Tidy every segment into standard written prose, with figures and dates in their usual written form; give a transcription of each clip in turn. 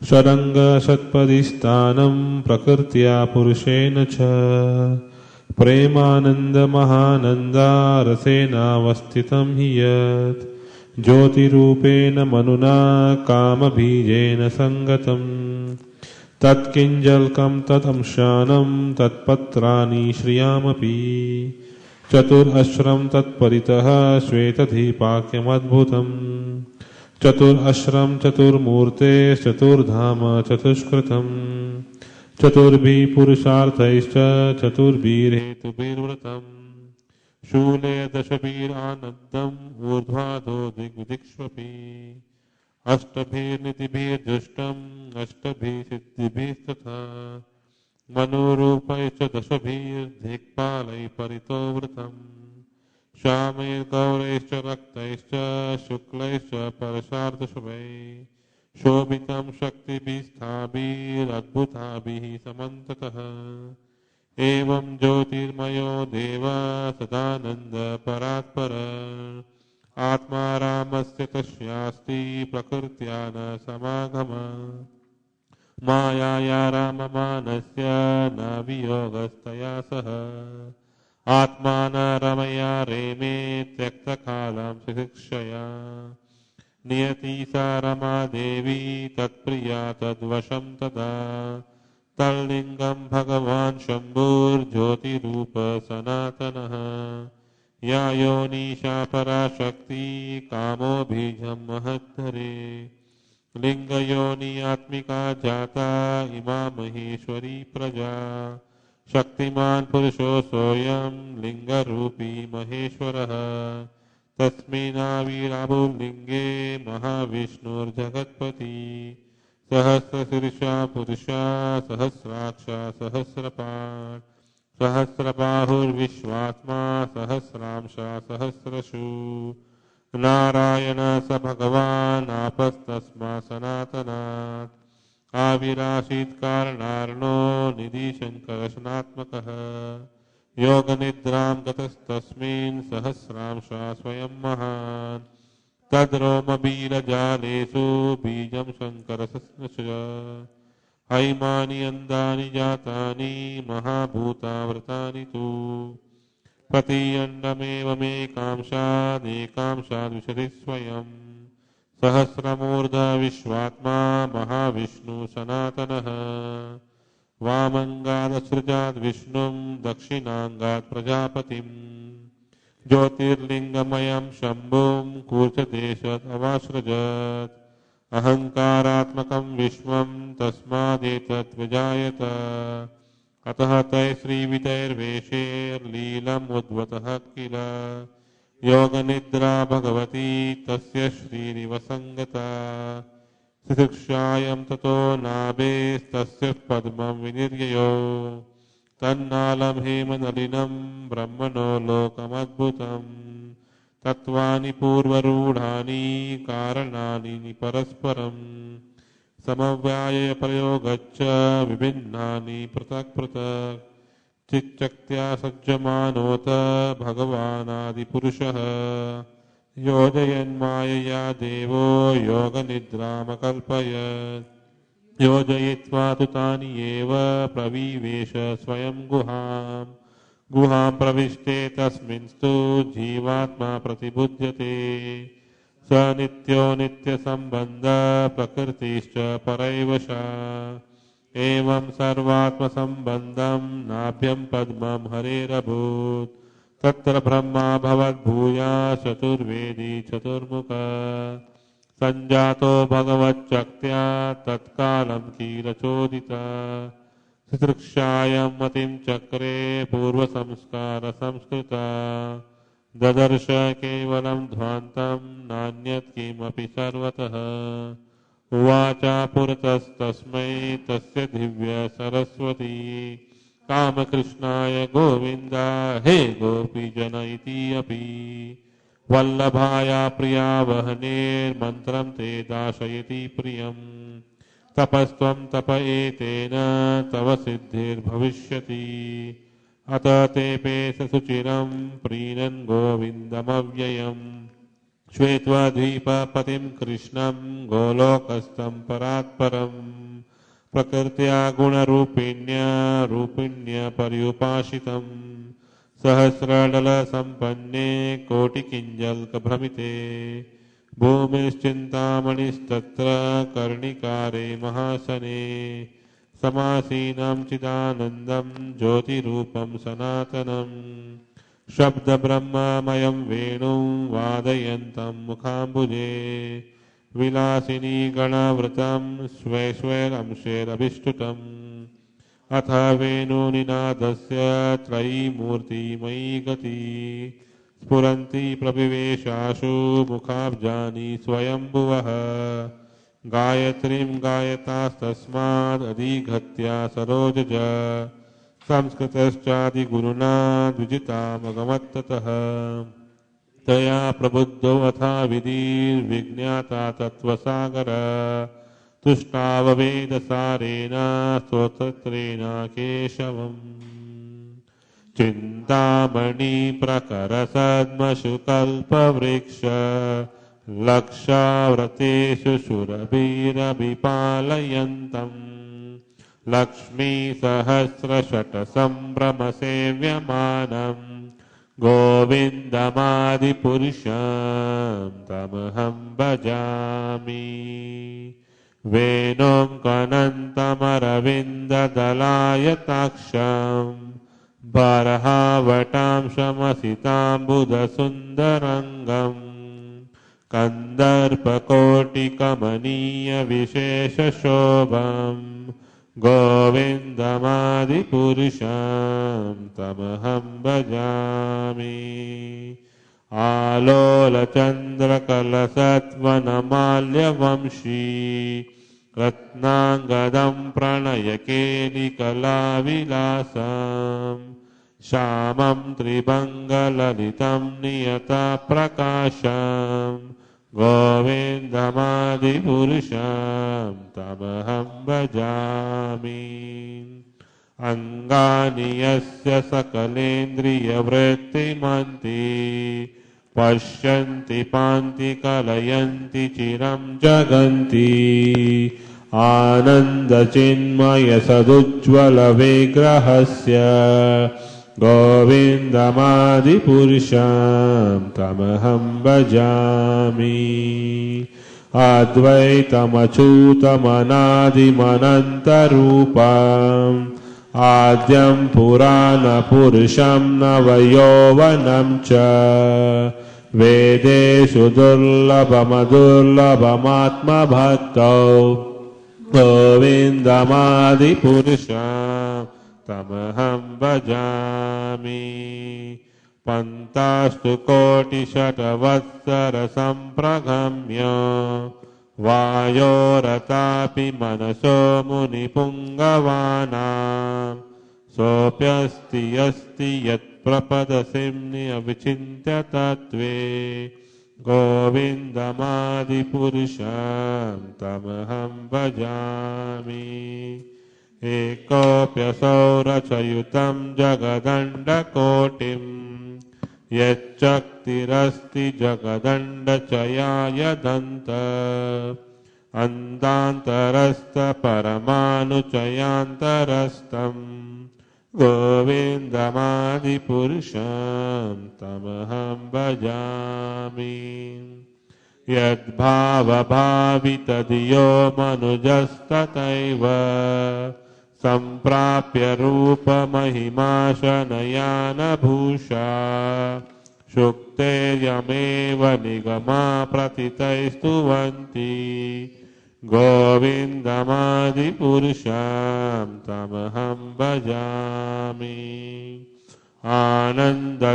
षडंग षट्पदिस्थानं प्रकृत्या पुरुषेण च प्रेमानंद महानंदा रसेनावस्थितं हि यत् ज्योतिरूपेण मनुना कामबीजेन संगतं तत्किंजल्कं तदंशानं तत्पत्राणि श्रियामपि चतुरश्रं तत्परितः श्वेतदीपाख्यमद्भुतम् चतुरश्रं चतुर्मूर्ते चतुर्धाम चतुष्कृतम् चतुर्भिः पुरुषार्थैश्च चतुर्भिर्हेतुभिर्व्रतम् शूले दशभिरानन्दम् ऊर्ध्वाधो दिग्विदिक्ष्वपि अष्टभिर्निधिभिर्जुष्टम् अष्टभिः सिद्धिभिस्तथा मनोरूपैश्च दशभिर्दिक्पालैः परितो वृतम् श्यामैर्गौरैश्च रक्तैश्च शुक्लैश्च परशार्दशुभैः शोभितं शक्तिभिस्ताभिरद्भुताभिः समन्ततः एवं ज्योतिर्मयो देवा सदानन्द परात्पर आत्मा रामस्य तस्यास्ति प्रकृत्या न समागम मायाया राममानस्य न वियोगस्तया सह आत्मा न रमया रेमे त्यक्तकालं शिक्षया नियति सा रमा देवी तत्प्रिया तद्वशं तदा तल्लिंगं भगवान् शम्भुर्ज्योतिरूप सनातनः या योनिशा पराशक्ति कामोबीजं महद्धरे लिंगयोनि आत्मिका जाता इमा महेश्वरी प्रजा शक्तिमान पुरुषो सोऽयं लिंगरूपी महेश्वरः तस्मिन्नाविराबुलिंगे महाविष्णुर्जगत्पति सहस्रशीर्षा पुरुषा सहस्राक्षा सहस्रपात् सहस्रबाहुर्विश्वात्मा सहस्रांशा सहस्रशु नारायण स भगवान् आपस्तस्मात् सनातनात् आविराशीत् कारणार्णो निधि शंकर सनात्मकः योग निद्रां गतस्तस्मिन् सहस्रांशा स्वयं महान् तद्रोमबीरजालेषु बीजं शङ्करस्य हैमानि अन्दानि जातानि महाभूतावृतानि तु प्रतीयण्डमेवमेकांशादेकांशाद्विशति स्वयं सहस्रमूर्ध विश्वात्मा महाविष्णु सनातनः वामंगादसृजाद् विष्णुं दक्षिणांगात् प्रजापतिम् ज्योतिर्लिंगमयं शंभुं कूर्चदेशात् अवासृजत् अहंकारात्मकं विश्वं तस्मादेतत् विजायत अतः तैश्रीवितैर्वेषैर्लीलम् उद्वतः किल योगनिद्रा भगवती तस्य श्रीनिवसङ्गता शिक्षायं ततो नाभेस्तस्य पद्मं विनिर्ययो तन्नालं हेमनलिनं ब्रह्मणो लोकमद्भुतम् तत्त्वानि पूर्वरूढानि कारणानि परस्परम् समव्यायप्रयोगच्च विभिन्नानि पृथक् पृथक् चिच्चक्त्या सज्जमानोत भगवानादिपुरुषः योजयन्मायया देवो योगनिद्रामकल्पयत् योजयित्वा तु तानि एव प्रविवेश स्वयं गुहां प्रविष्टे तस्मिंस्तु जीवात्मा प्रतिबुध्यते स नित्यो नित्यसम्बन्ध प्रकृतिश्च परैवशा एवं सर्वात्मसम्बन्धं नाभ्यं पद्मं हरेरभूत् तत्र ब्रह्मा भवद्भूया चतुर्वेदी चतुर्मुख संजातो भगवच्चक्त्या तत्कालं कीलचोदिता तितृक्षायां मतिं चक्रे पूर्वसंस्कार संस्कृता ददर्श केवलं ध्वान्तं नान्यत् किमपि सर्वतः उवाचा पुरतस्तस्मै तस्य दिव्य सरस्वती कामकृष्णाय गोविन्द हे गोपीजन इति अपि वल्लभाया प्रिया वहनेर्मन्त्रं ते दाशयति प्रियम् तपस्त्वं तप एतेन तव सिद्धिर्भविष्यति अत ते पेश सुचिरं प्रीणन् गोविन्दमव्ययम् श्वेत्वाद्वीपपतिं कृष्णं गोलोकस्थं परात्परम् प्रकृत्या गुणरूपिण्या पर्युपासितम् सहस्रदलसम्पन्ने कोटिकिञ्जल्कभ्रमिते भूमिश्चिन्तामणिस्तत्र कर्णिकारे महासने समासीनं चिदानन्दं ज्योतिरूपं सनातनम् शब्दब्रह्ममयं वेणुं वादयन्तं मुखाम्बुजे विलासिनी गणावृतं स्वेष्वैरंशैरभिष्टुतम् अथ वेणुनिनादस्य त्रयीमूर्तिमयी गति स्फुरन्ति प्रविवेशाशु मुखाब्जानि स्वयंभुवः गायत्रीं गायतास्तस्मादधिगत्या सरोजज संस्कृतश्चादिगुरुणा द्विजितामगमत्ततः तया प्रबुद्धो अथा विधिर्विज्ञाता तत्त्वसागर तुष्टाववेदसारेण स्तोत्रेण केशवम् चिन्तामणि प्रकरसद्मशुकल्पवृक्ष लक्षाव्रतेषु सुरभिरभिपालयन्तम् लक्ष्मीसहस्रशतसम्भ्रमसेव्यमानम् गोविन्दमादिपुरुषं तमहं भजामि वेणुं कनन्तमरविन्ददलायताक्षं बर्हावटां शमसिताम्बुधसुन्दरङ्गम् कन्दर्पकोटिकमनीयविशेषशोभम् गोविन्दमादिपुरुषं तमहं भजामि आलोलचन्द्रकलसत्वनमाल्यवंशी रत्नाङ्गदं प्रणयकेलिकलाविलासं श्यामं त्रिभङ्गललितं नियतप्रकाशं गोविन्दमादिपुरुषं तमहं भजामि अङ्गानि यस्य सकलेन्द्रियवृत्तिमन्ति पश्यन्ति पान्ति कलयन्ति चिरं जगन्ति आनन्दचिन्मयसदुज्ज्वलविग्रहस्य गोविन्दमादिपुरुषं तमहं भजामि अद्वैतमच्युतमनादिमनन्तरूपम् आद्यं पुराणपुरुषं नवयौवनं च वेदेषु दुर्लभमदुर्लभमात्मभक्तौ गोविन्दमादिपुरुषं तमहं भजामि पन्तास्तु कोटिशतवत्सरसम्प्रगम्य वायोरतापि मनसो मुनिपुङ्गवानां सोऽप्यस्ति यस्ति यत्प्रपदसिम्नि अविचिन्त्य तत्त्वे गोविन्दमादिपुरुषं तमहं भजामि एकोऽप्यसौ रचयुतं जगदण्डकोटिम् यच्चक्तिरस्ति जगदण्डचयायदन्त अन्तान्तरस्थपरमाणुचयान्तरस्थम् गोविन्दमादिपुरुषं तमहं भजामि यद्भावभावितधियो मनुजस्तथैव सम्प्राप्य रूपमहिमाशनयानभूषा शुक्तेर्यमेव निगमा प्रतितैस्तुवन्ति गोविन्दमादिपुरुषं तमहं भजामि आनन्दचिन्मयरसा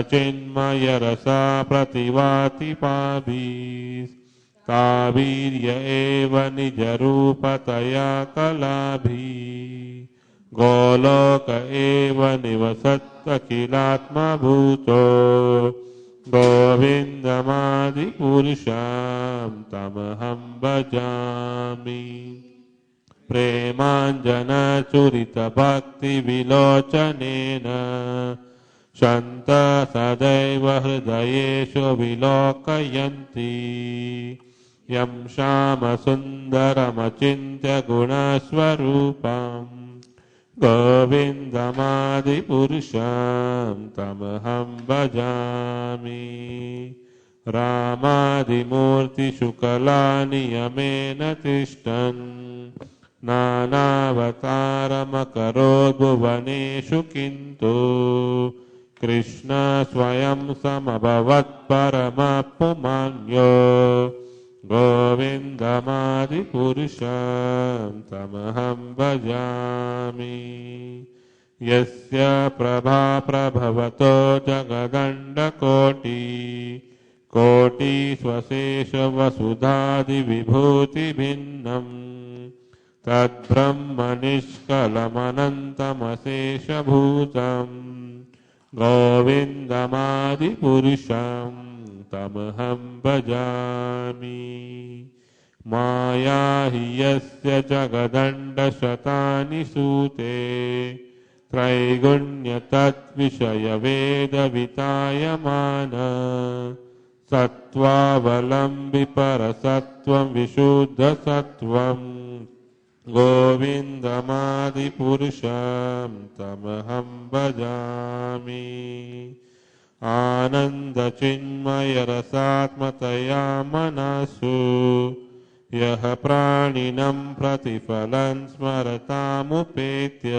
प्रतिभातिपाभिस्तावीर्य एव निजरूपतया कलाभिः गोलोक एव निवसत्तखिलात्मभूतो गोविन्दमादिपुरुषं तमहं भजामि प्रेमाञ्जनचुरितभक्तिविलोचनेन शन्त सदैव हृदयेषु विलोकयन्ति यं श्यामसुन्दरमचिन्त्य गुणस्वरूपम् गोविन्दमादिपुरुषं तमहं भजामि रामादिमूर्तिशुकलानियमेन तिष्ठन् नानावतारमकरोद्भुवनेषु किन्तु कृष्ण स्वयं समभवत्परमपुमान्यो गोविन्दमादिपुरुषं तमहं भजामि यस्य प्रभा प्रभवतो कोटिस्वशेषवसुधादिविभूतिभिन्नम् तद्ब्रह्मनिष्कलमनन्तमशेषभूतम् गोविन्दमादिपुरुषं तमहं भजामि माया हि यस्य जगदण्डशतानि सूते त्रैगुण्यतद्विषयवेदवितायमान सत्त्वावलम्बि परसत्त्वं विशुद्धसत्त्वम् गोविन्दमादिपुरुषं तमहं भजामि आनन्दचिन्मयरसात्मतया मनसु यः प्राणिनं प्रतिफलं स्मरतामुपेत्य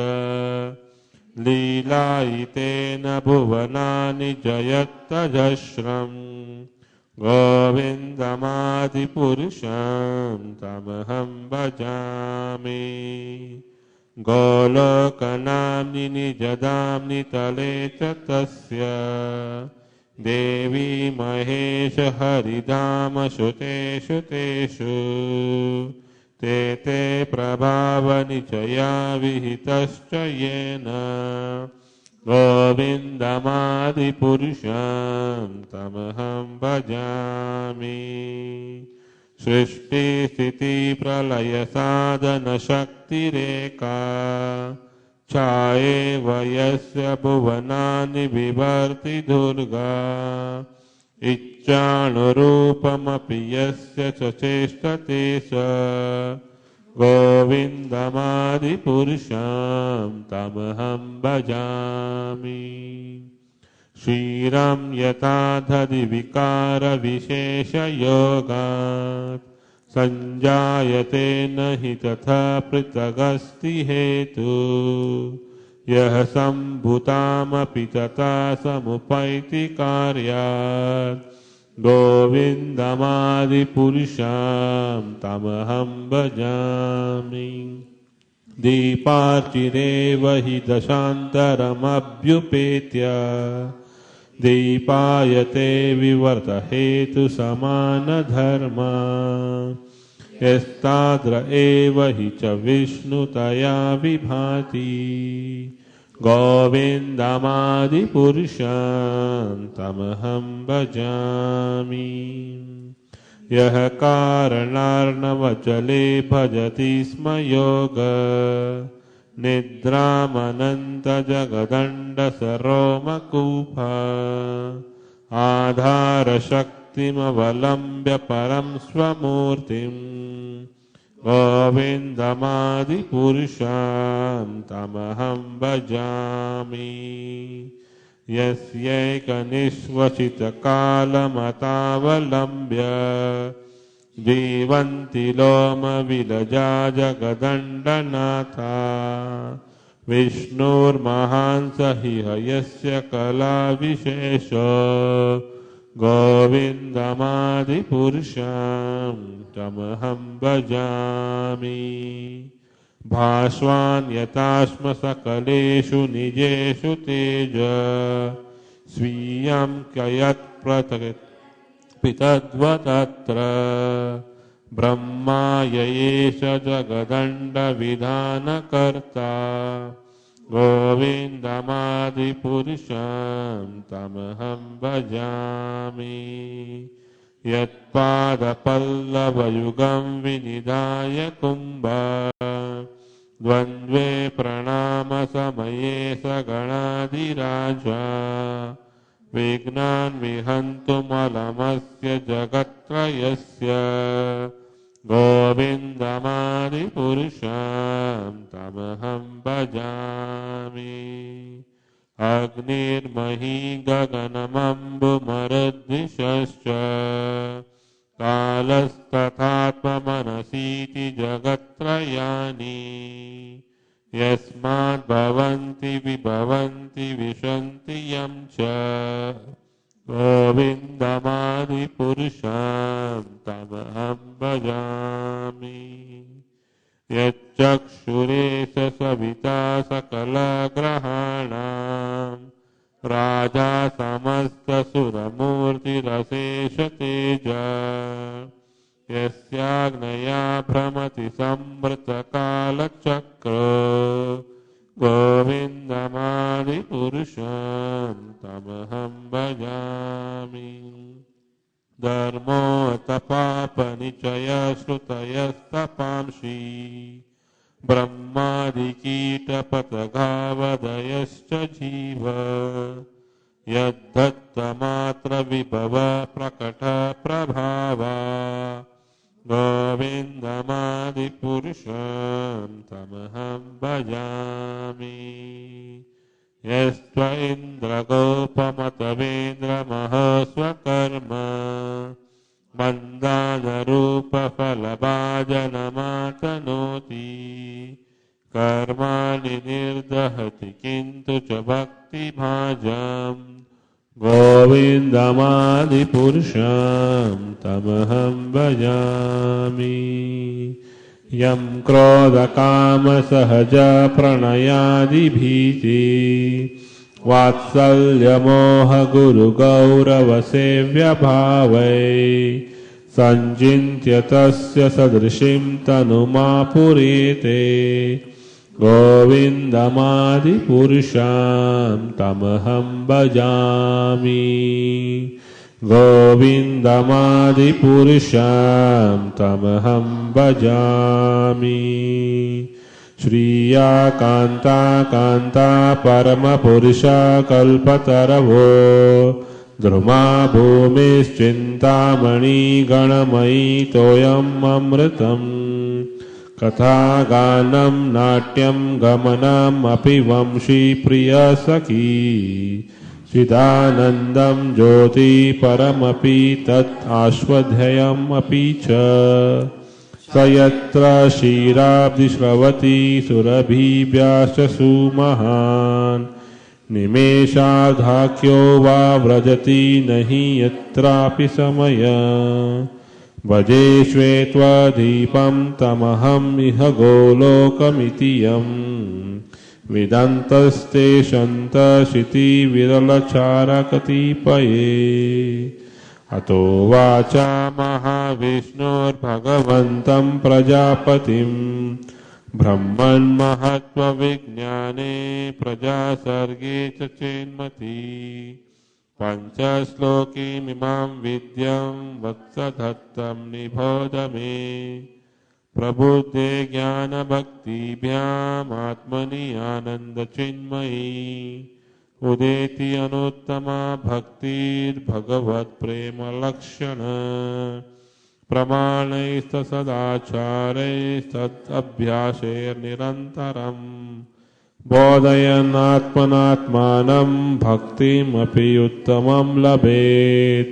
लीलायितेन भुवनानि जयत्तजस्रम् गोविन्दमादिपुरुषं तमहं भजामि गोलोकनाम्नि निजदाम्नि तले च तस्य देवी महेश हरिधाम श्रुतेषु तेषु ते ते प्रभावनिचया विहितश्च येन गोविन्दमादिपुरुषं तमहं भजामि सृष्टिस्थितिप्रलयसाधनशक्तिरेका छायेव यस्य भुवनानि बिभर्ति दुर्गा इच्छानुरूपमपि यस्य च चेष्टते स गोविन्दमादिपुरुषं तमहं भजामि क्षीरं यथा दधि विकारविशेषयोगात् सञ्जायते न हि तथा पृथगस्ति हेतु यः सम्भुतामपि तथा समुपैति कार्यात् गोविन्दमादिपुरुषं तमहं भजामि दीपार्चिरेव हि दशान्तरमभ्युपेत्य दीपायते विवर्तहेतुसमानधर्मा यस्ताद्र एव हि च विष्णुतया विभाति गोविन्दमादिपुरुषं तमहं भजामि यः कारणार्णवजले भजति स्म योग निद्रामनन्तजगदण्डसरोमकूपा आधारशक्तिमवलम्ब्य परं स्वमूर्तिम् गोविन्दमादिपुरुषं तमहं भजामि यस्यैकनिश्वसितकालमतावलम्ब्य जीवन्ति लोमविलजा जगदण्डनाथा विष्णुर्महान् स हि यस्य कलाविशेषो गोविन्दमादिपुरुषं तमहं भजामि भास्वान् यथास्म सकलेषु निजेषु तेज स्वीयं कयत्प्रतपितद्वतत्र ब्रह्मा ययेष जगदण्डविधानकर्ता गोविन्दमादिपुरुषं तमहं भजामि यत्पादपल्लवयुगं विनिधाय कुम्भ द्वन्द्वे प्रणामसमये स गणाधिराजा विघ्नान् विहन्तुमलमस्य जगत्त्रयस्य गोविन्दमादिपुरुषं तमहं भजामि। अग्निर्मही गगनमम्बुमरुद्विषश्च कालस्तथात्ममनसीति जगत्त्रयानि यस्मात् भवन्ति विभवन्ति विशन्ति यं च गोविन्दमादिपुरुषं तमहं भजामि। यच्चक्षुरेश सविता सकलग्रहाणां राजा समस्तसुरमूर्तिरशेष तेजा यस्याग्नया भ्रमति संवृतकालचक्रो गोविन्दमादिपुरुषं तमहं भजामि। धर्मोऽतपापनिचयश्रुतयस्तपांसि ब्रह्मादिकीटपतगावदयश्च जीव यद्धत्तमात्रविभव प्रकटप्रभावा गोविन्दमादिपुरुषं तमहं भजामि। यस्त्वेन्द्रगोपमतवेन्द्रमहस्वकर्म मन्दानरूपफलभाजनमातनोति कर्माणि निर्दहति किन्तु च भक्तिभाजम् गोविन्दमादिपुरुषं तमहं भजामि। यं क्रोधकामसहज प्रणयादिभीति वात्सल्यमोहगुरुगौरवसेव्यभावै सञ्चिन्त्य तस्य सदृशीं तनुमापुरेते गोविन्दमादिपुरुषं तमहं भजामि। गोविन्दमादिपुरुषं तमहं भजामि। श्रिया कान्ता कान्ता परमपुरुषा कल्पतरवो द्रुमा भूमिश्चिन्तामणि गणमयी तोयम् अमृतम् कथागानं नाट्यं गमनम् अपि वंशी प्रियसखी चिदानन्दं ज्योति परमपि तत् आस्वाध्ययम् अपि च स यत्र क्षीराब्धिस्रवति सुरभिव्याश्च सुमहान् निमेषार्धाख्यो वा व्रजति नहि यत्रापि समय भजे श्वेत्वदीपं तमहं इह गोलोकमिति यं विदन्तस्ते शन्तशिति विरलचारकतिपये अतो वाचा महाविष्णुर्भगवन्तं प्रजापतिं ब्रह्मन्महत्त्वविज्ञाने प्रजासर्गे च चेन्मति पञ्चश्लोकीमिमां विद्यां वत्सधत्तं निबोध मे प्रबुद्धे ज्ञानभक्तिभ्यामात्मनि आनन्दचिन्मयी उदेति अनुत्तमा भक्तिर्भगवत्प्रेमलक्षण प्रमाणैस्तसदाचारैस्तदभ्यासैर्निरन्तरम् बोधयन्नात्मनात्मानं भक्तिमपि उत्तमं लभेत्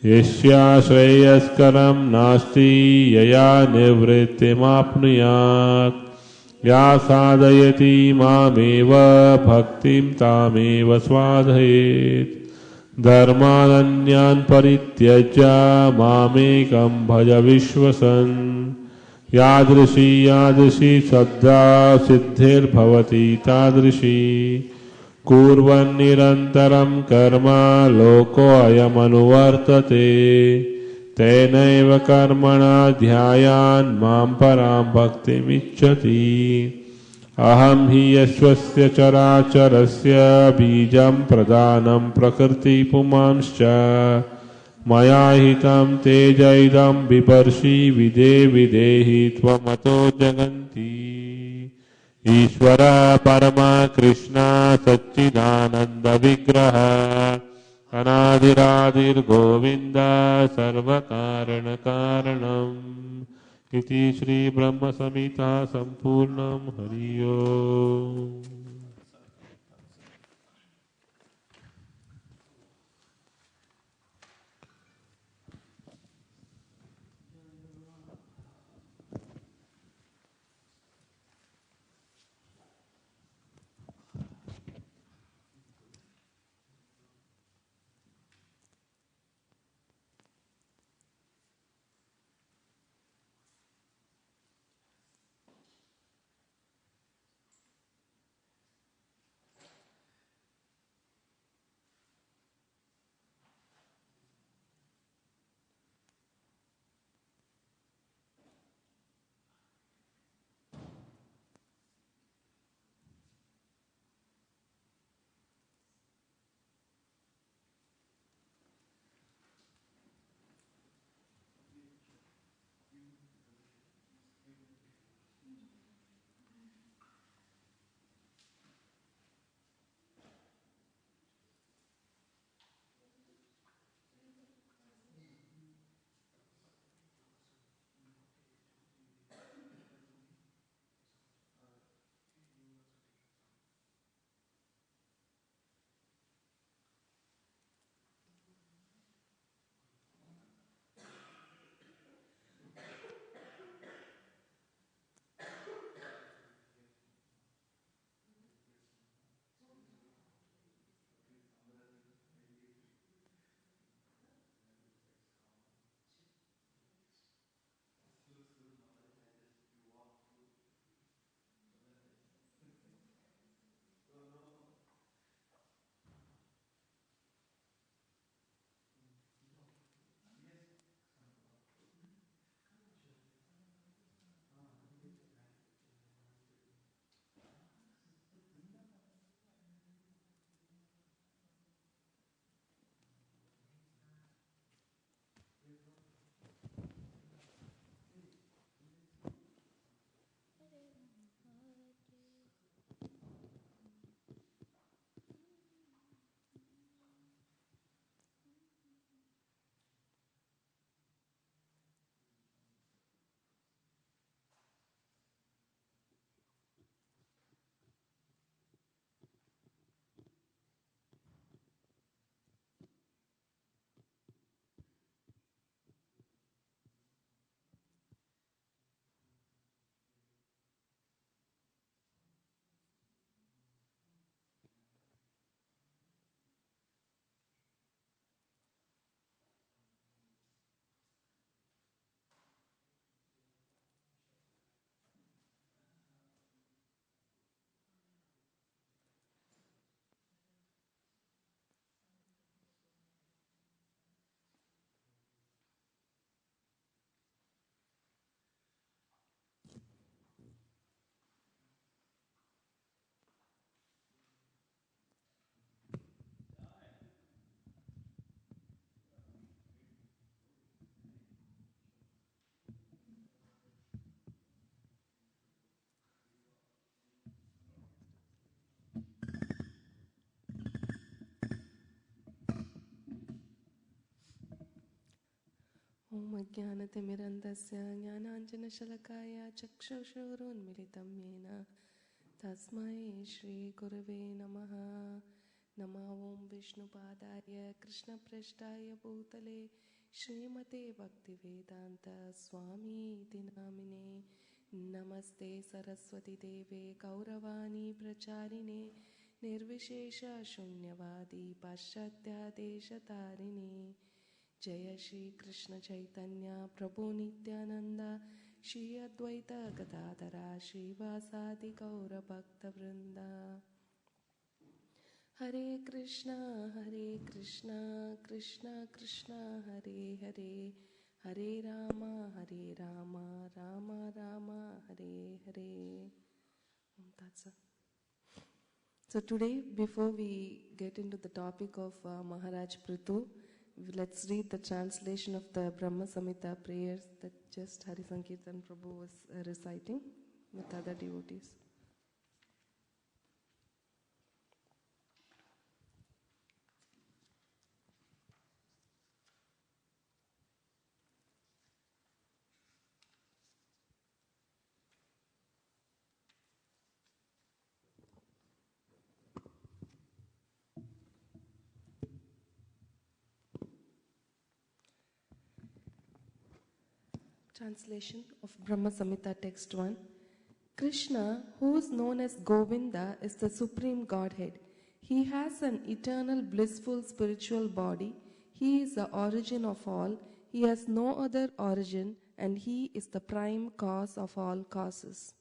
यस्या श्रेयस्करं नास्ति यया निवृत्तिमाप्नुयात् या साधयति मामेव भक्तिं तामेव स्वाधयेत् धर्मानन्यान् परित्यज्य मामेकं भज विश्वसन् यादृशी श्रद्धा सिद्धिर्भवति तादृशी कुर्वन्निरन्तरं कर्म लोकोऽयमनुवर्तते तेनैव कर्मणा ध्यायान् मां परां भक्तिमिच्छति अहं हि यश्वस्य चराचरस्य बीजं प्रदानं प्रकृतिपुमांश्च मया हितं तेजैदं बिभर्षि विदेहि त्वमतो जगन्ति ईश्वर परमा कृष्ण सच्चिदानंद विग्रह अनादिरादिर्गोविन्द सर्वकारणकारणम् इति श्रीब्रह्मसंहिता सम्पूर्णं हरि ओम्। ॐ अज्ञानतिमिरन्धस्य ज्ञानाञ्जनशलाकया चक्षुषुरुन्मीलितं येन तस्मै श्रीगुरवे नमः। नमः ॐ विष्णुपादाय कृष्णप्रेष्ठाय भूतले श्रीमते भक्तिवेदान्त स्वामीति नामिने। नमस्ते सरस्वतीदेवे गौरवाणी प्रचारिणे निर्विशेषशून्यवादी पाश्चात्यादेशतारिणे। जय श्री कृष्ण चैतन्य प्रभु नित्यानंद श्री अद्वैत गदाधरा श्रीवासादि गौर भक्तवृंद। हरे कृष्णा कृष्ण कृष्ण हरे हरे, हरे Ram Ram Ram Hare Hare. That's it. So today, before we get into the topic of Maharaj Pruthu, let's read the translation of the Brahma Samhita prayers that just Hari Sankirtan Prabhu was reciting with other devotees. Translation of Brahma Samhita Text 1. Krishna, who is known as Govinda, is the Supreme Godhead. He has an eternal blissful spiritual body. He is the origin of all. He has no other origin, and he is the prime cause of all causes.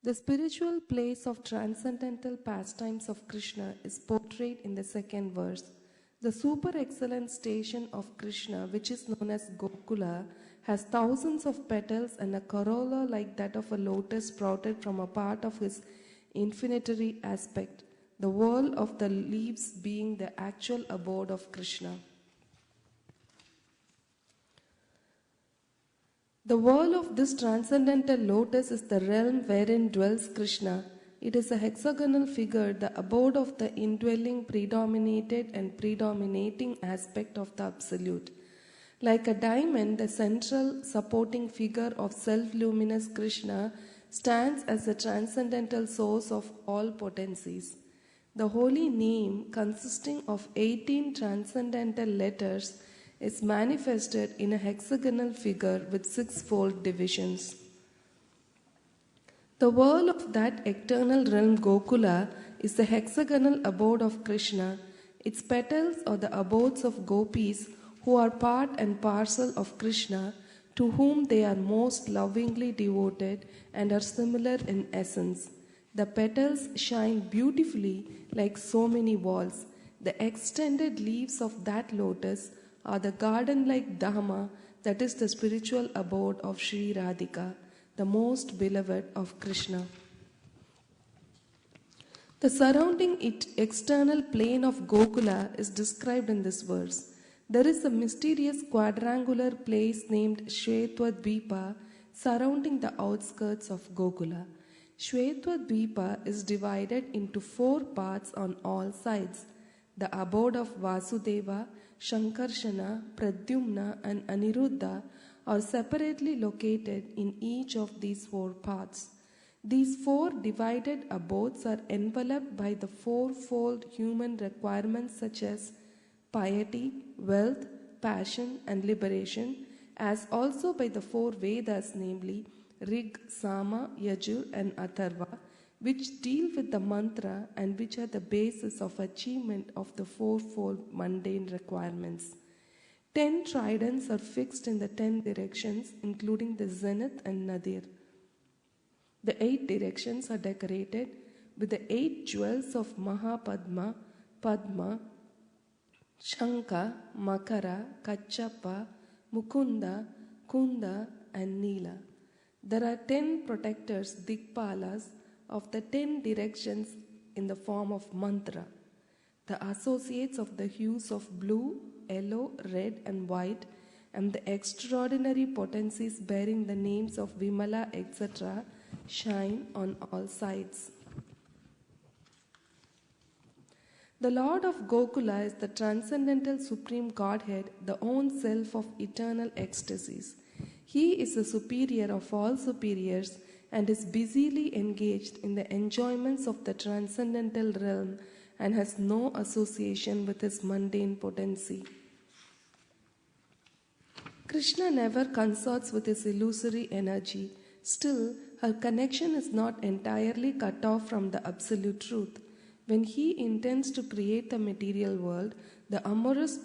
The spiritual place of transcendental pastimes of Krishna is portrayed in the second verse. The super excellent station of Krishna, which is known as Gokula, has thousands of petals and a corolla like that of a lotus sprouted from a part of his infinitary aspect, the whirl of the leaves being the actual abode of Krishna. The whirl of this transcendental lotus is the realm wherein dwells Krishna. It is a hexagonal figure, the abode of the indwelling, predominated and predominating aspect of the Absolute. Like a diamond, the central supporting figure of self-luminous Krishna stands as the transcendental source of all potencies. The holy name, consisting of 18 transcendental letters, is manifested in a hexagonal figure with six-fold divisions. The whirl of that eternal realm Gokula is the hexagonal abode of Krishna. Its petals are the abodes of gopis who are part and parcel of Krishna, to whom they are most lovingly devoted and are similar in essence. The petals shine beautifully like so many walls. The extended leaves of that lotus are the garden-like Dhamma, that is the spiritual abode of Sri Radhika, the most beloved of Krishna. The surrounding external plane of Gokula is described in this verse. There is a mysterious quadrangular place named Shvetwadvipa surrounding the outskirts of Gokula. Shvetwadvipa is divided into 4 parts on all sides. The abode of Vasudeva, Shankarshana, Pradyumna and Aniruddha are separately located in each of these 4 parts. These 4 divided abodes are enveloped by the 4-fold human requirements such as piety, wealth, passion and liberation, as also by the 4 Vedas, namely Rig, Sama, Yajur and Atharva, which deal with the mantra and which are the basis of achievement of the 4-fold mundane requirements. 10 tridents are fixed in the 10 directions, including the zenith and nadir. The 8 directions are decorated with the 8 jewels of Mahapadma, Padma, Shanka, Makara, Kachapa, Mukunda, Kunda and Nila. There are 10 protectors, Dikpalas, of the 10 directions in the form of mantra. The associates of the hues of blue, yellow, red and white and the extraordinary potencies bearing the names of Vimala, etc. shine on all sides. The Lord of Gokula is the transcendental Supreme Godhead, the own self of eternal ecstasies. He is the superior of all superiors and is busily engaged in the enjoyments of the transcendental realm and has no association with his mundane potency. Krishna never consorts with his illusory energy. Still, her connection is not entirely cut off from the absolute truth. When he intends to create the material world, the amorous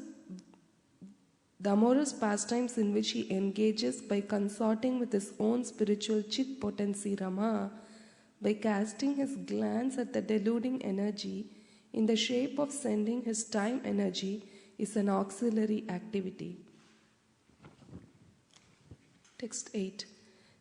pastimes in which he engages by consorting with his own spiritual chit potency Rama, by casting his glance at the deluding energy in the shape of sending his time energy, is an auxiliary activity. Text 8.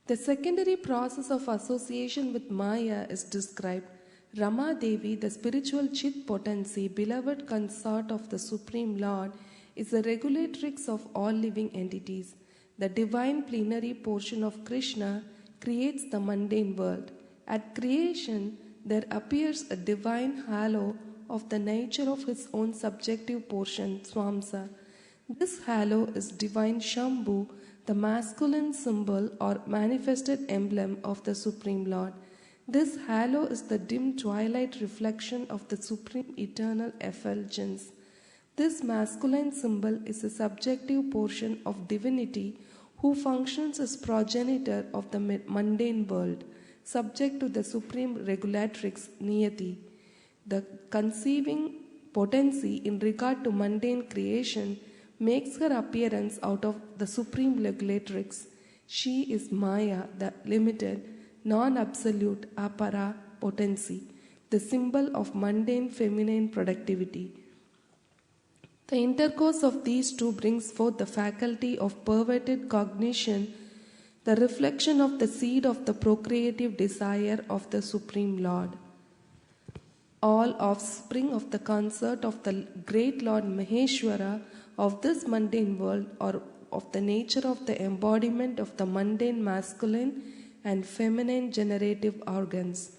The secondary process of association with Maya is described. Rama Devi, the spiritual chit potency, beloved consort of the Supreme Lord, is the regulatrix of all living entities. The divine plenary portion of Krishna creates the mundane world. At creation, there appears a divine halo of the nature of his own subjective portion, Swamsa. This halo is divine Shambhu, the masculine symbol or manifested emblem of the Supreme Lord. This halo is the dim twilight reflection of the supreme eternal effulgence. This masculine symbol is a subjective portion of divinity who functions as progenitor of the mundane world, subject to the supreme regulatrix Niyati. The conceiving potency in regard to mundane creation makes her appearance out of the supreme regulatrix. She is Maya, the limited, non-absolute apara potency, the symbol of mundane feminine productivity. The intercourse of these two brings forth the faculty of perverted cognition, the reflection of the seed of the procreative desire of the Supreme Lord. All offspring of the consort of the great Lord Maheshwara of this mundane world are of the nature of the embodiment of the mundane masculine and feminine generative organs.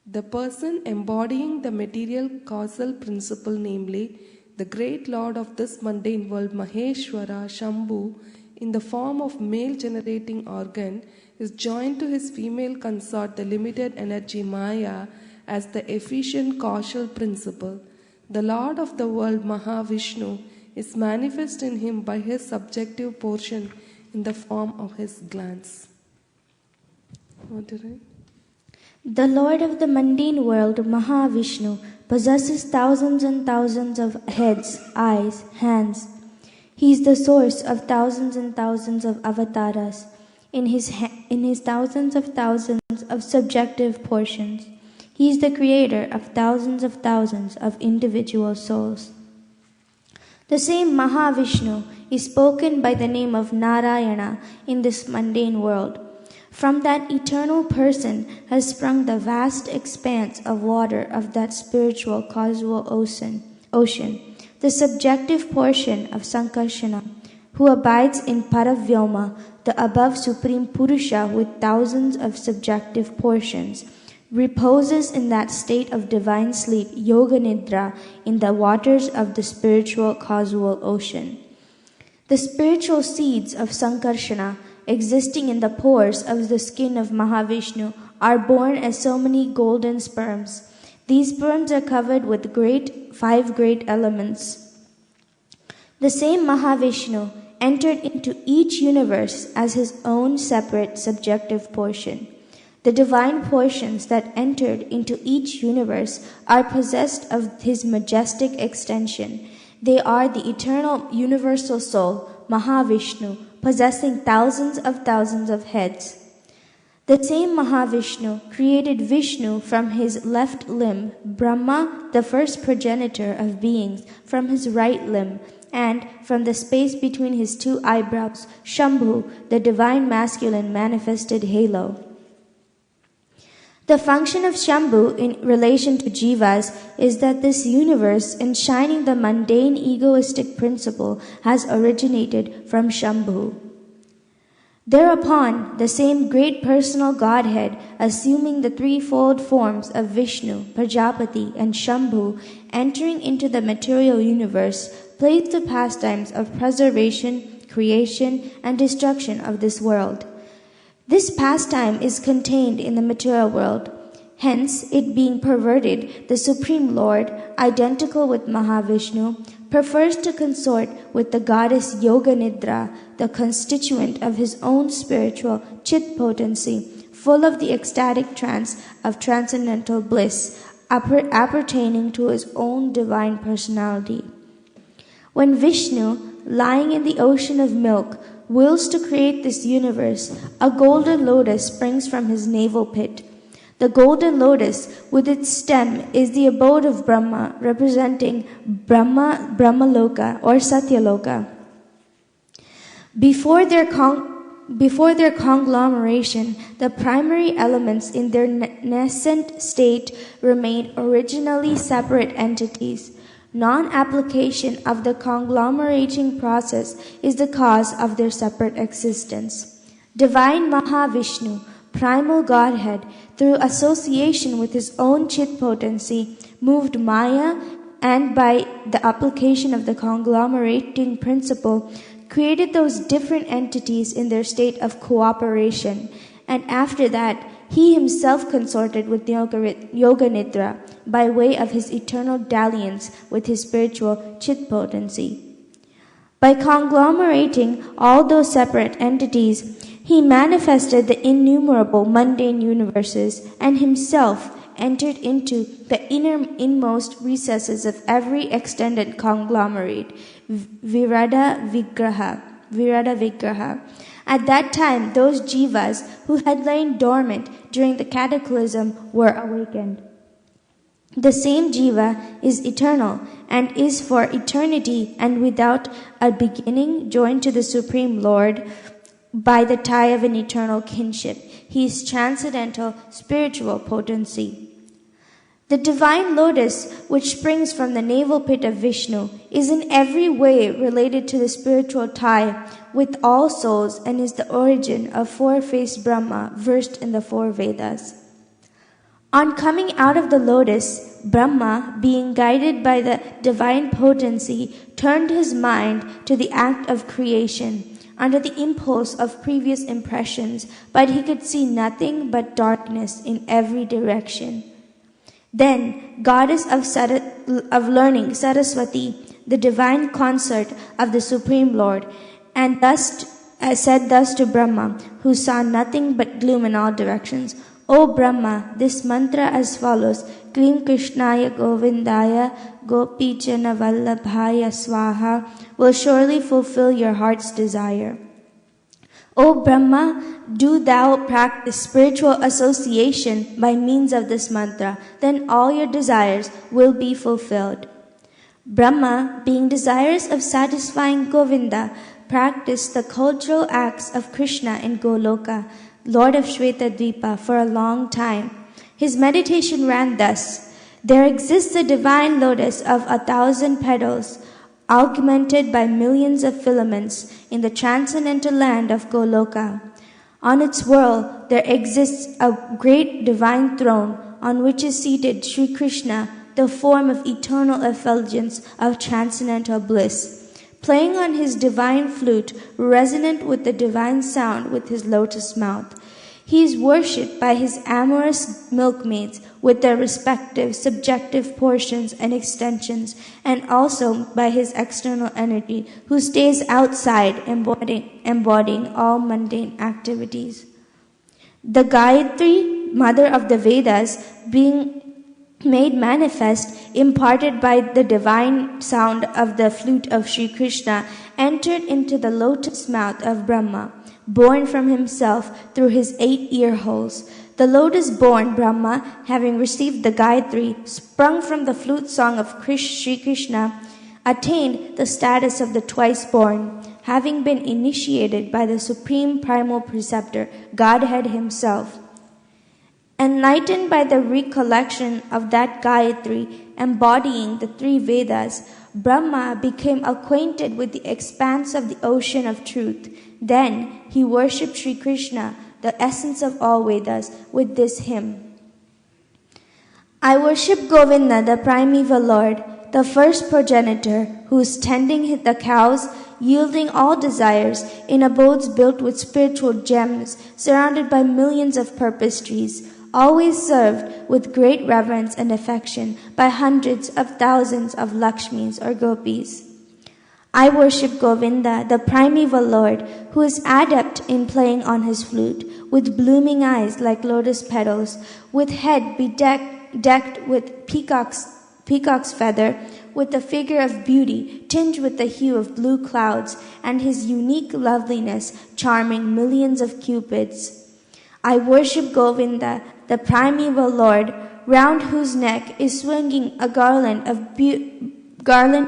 The person embodying the material causal principle, namely, the great Lord of this mundane world, Maheshwara, Shambhu, in the form of male generating organ, is joined to his female consort, the limited energy Maya, as the efficient causal principle. The Lord of the world, Mahavishnu, is manifest in him by his subjective portion in the form of his glance. What did I? The Lord of the mundane world, Mahavishnu, possesses thousands and thousands of heads, eyes, hands. He is the source of thousands and thousands of avatars in his thousands of subjective portions. He is the creator of thousands of individual souls. The same Mahavishnu is spoken by the name of Narayana in this mundane world. From that eternal person has sprung the vast expanse of water of that spiritual causal ocean, the subjective portion of Sankarsana, who abides in Paravyoma, the above Supreme Purusha with thousands of subjective portions, reposes in that state of divine sleep, Yoga Nidra, in the waters of the spiritual causal ocean. The spiritual seeds of Sankarsana, existing in the pores of the skin of Mahavishnu, are born as so many golden sperms. These sperms are covered with five great elements. The same Mahavishnu entered into each universe as his own separate subjective portion. The divine portions that entered into each universe are possessed of his majestic extension. They are the eternal universal soul, Mahavishnu, possessing thousands of heads. The same Mahavishnu created Vishnu from his left limb, Brahma, the first progenitor of beings, from his right limb, and from the space between his two eyebrows, Shambhu, the divine masculine manifested halo. The function of Shambhu in relation to Jivas is that this universe, enshrining the mundane egoistic principle, has originated from Shambhu. Thereupon, the same great personal Godhead, assuming the threefold forms of Vishnu, Prajapati, and Shambhu, entering into the material universe, plays the pastimes of preservation, creation, and destruction of this world. This pastime is contained in the material world. Hence, it being perverted, the Supreme Lord, identical with Mahavishnu, prefers to consort with the goddess Yoga Nidra, the constituent of his own spiritual chit potency, full of the ecstatic trance of transcendental bliss, appertaining to his own divine personality. When Vishnu, lying in the ocean of milk, wills to create this universe, a golden lotus springs from his navel pit. The golden lotus, with its stem, is the abode of Brahma, representing Brahmaloka or Satyaloka. Before their conglomeration, the primary elements in their nascent state remained originally separate entities. Non-application of the conglomerating process is the cause of their separate existence. Divine Mahavishnu, primal Godhead, through association with his own chit potency, moved Maya, and by the application of the conglomerating principle, created those different entities in their state of cooperation. And after that, he himself consorted with Yoga Nidra by way of his eternal dalliance with his spiritual chit potency. By conglomerating all those separate entities, he manifested the innumerable mundane universes and himself entered into the inmost recesses of every extended conglomerate, Virada Vigraha. At that time, those jivas who had lain dormant during the cataclysm were awakened. The same jiva is eternal and is for eternity and without a beginning joined to the Supreme Lord by the tie of an eternal kinship. He is transcendental spiritual potency. The divine lotus, which springs from the navel pit of Vishnu, is in every way related to the spiritual tie with all souls and is the origin of four-faced Brahma versed in the four Vedas. On coming out of the lotus, Brahma, being guided by the divine potency, turned his mind to the act of creation under the impulse of previous impressions, but he could see nothing but darkness in every direction. Then, goddess of learning, Saraswati, the divine consort of the Supreme Lord, and said thus to Brahma, who saw nothing but gloom in all directions, O Brahma, this mantra as follows, Klim Krishnaya Govindaya Gopichana Vallabhaya Swaha, will surely fulfill your heart's desire. O Brahma, do thou practice spiritual association by means of this mantra, then all your desires will be fulfilled. Brahma, being desirous of satisfying Govinda, practiced the cultural acts of Krishna in Goloka, Lord of Shvetadvipa, for a long time. His meditation ran thus: There exists a divine lotus of 1,000 petals, augmented by millions of filaments in the transcendental land of Goloka. On its whirl there exists a great divine throne on which is seated Sri Krishna, the form of eternal effulgence of transcendental bliss, playing on his divine flute, resonant with the divine sound with his lotus mouth. He is worshipped by his amorous milkmaids with their respective subjective portions and extensions, and also by his external energy, who stays outside, embodying all mundane activities. The Gayatri, mother of the Vedas, being made manifest, imparted by the divine sound of the flute of Sri Krishna, entered into the lotus mouth of Brahma, born from himself through his 8 ear holes. The lotus-born Brahma, having received the Gayatri, sprung from the flute song of Sri Krishna, attained the status of the twice-born, having been initiated by the supreme primal preceptor, Godhead himself. Enlightened by the recollection of that Gayatri, embodying the 3 Vedas, Brahma became acquainted with the expanse of the ocean of truth. Then he worshipped Sri Krishna, the essence of all Vedas, with this hymn. I worship Govinda, the primeval Lord, the first progenitor, who is tending the cows, yielding all desires, in abodes built with spiritual gems, surrounded by millions of purpose trees, always served with great reverence and affection by hundreds of thousands of Lakshmis or Gopis. I worship Govinda, the primeval Lord, who is adept in playing on his flute, with blooming eyes like lotus petals, with head bedecked with peacock's feather, with the figure of beauty tinged with the hue of blue clouds, and his unique loveliness charming millions of cupids. I worship Govinda, the primeval Lord, round whose neck is swinging a garland of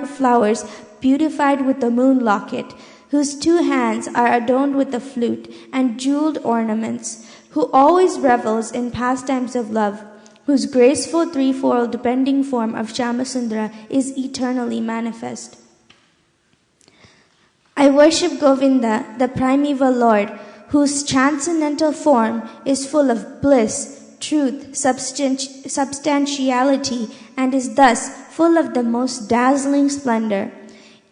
flowers beautified with the moon locket, whose 2 hands are adorned with the flute and jeweled ornaments, who always revels in pastimes of love, whose graceful threefold bending form of Shyamasundara is eternally manifest. I worship Govinda, the primeval Lord, whose transcendental form is full of bliss, truth, substantiality, and is thus full of the most dazzling splendor.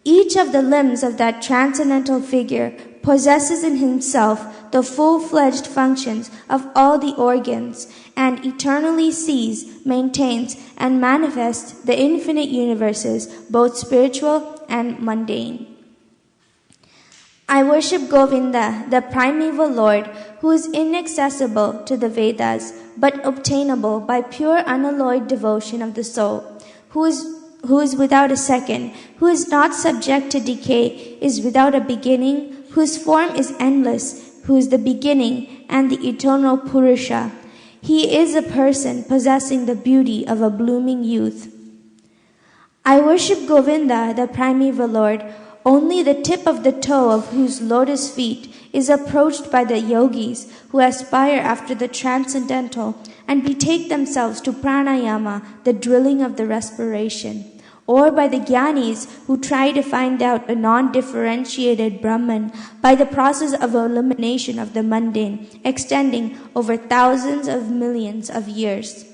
Each of the limbs of that transcendental figure possesses in himself the full-fledged functions of all the organs, and eternally sees, maintains, and manifests the infinite universes, both spiritual and mundane. I worship Govinda, the primeval Lord, who is inaccessible to the Vedas, but obtainable by pure unalloyed devotion of the soul, who is without a second, who is not subject to decay, is without a beginning, whose form is endless, who is the beginning and the eternal Purusha. He is a person possessing the beauty of a blooming youth. I worship Govinda, the primeval Lord, only the tip of the toe of whose lotus feet is approached by the yogis who aspire after the transcendental and betake themselves to pranayama, the drilling of the respiration, or by the jnanis who try to find out a non-differentiated Brahman by the process of elimination of the mundane, extending over thousands of millions of years.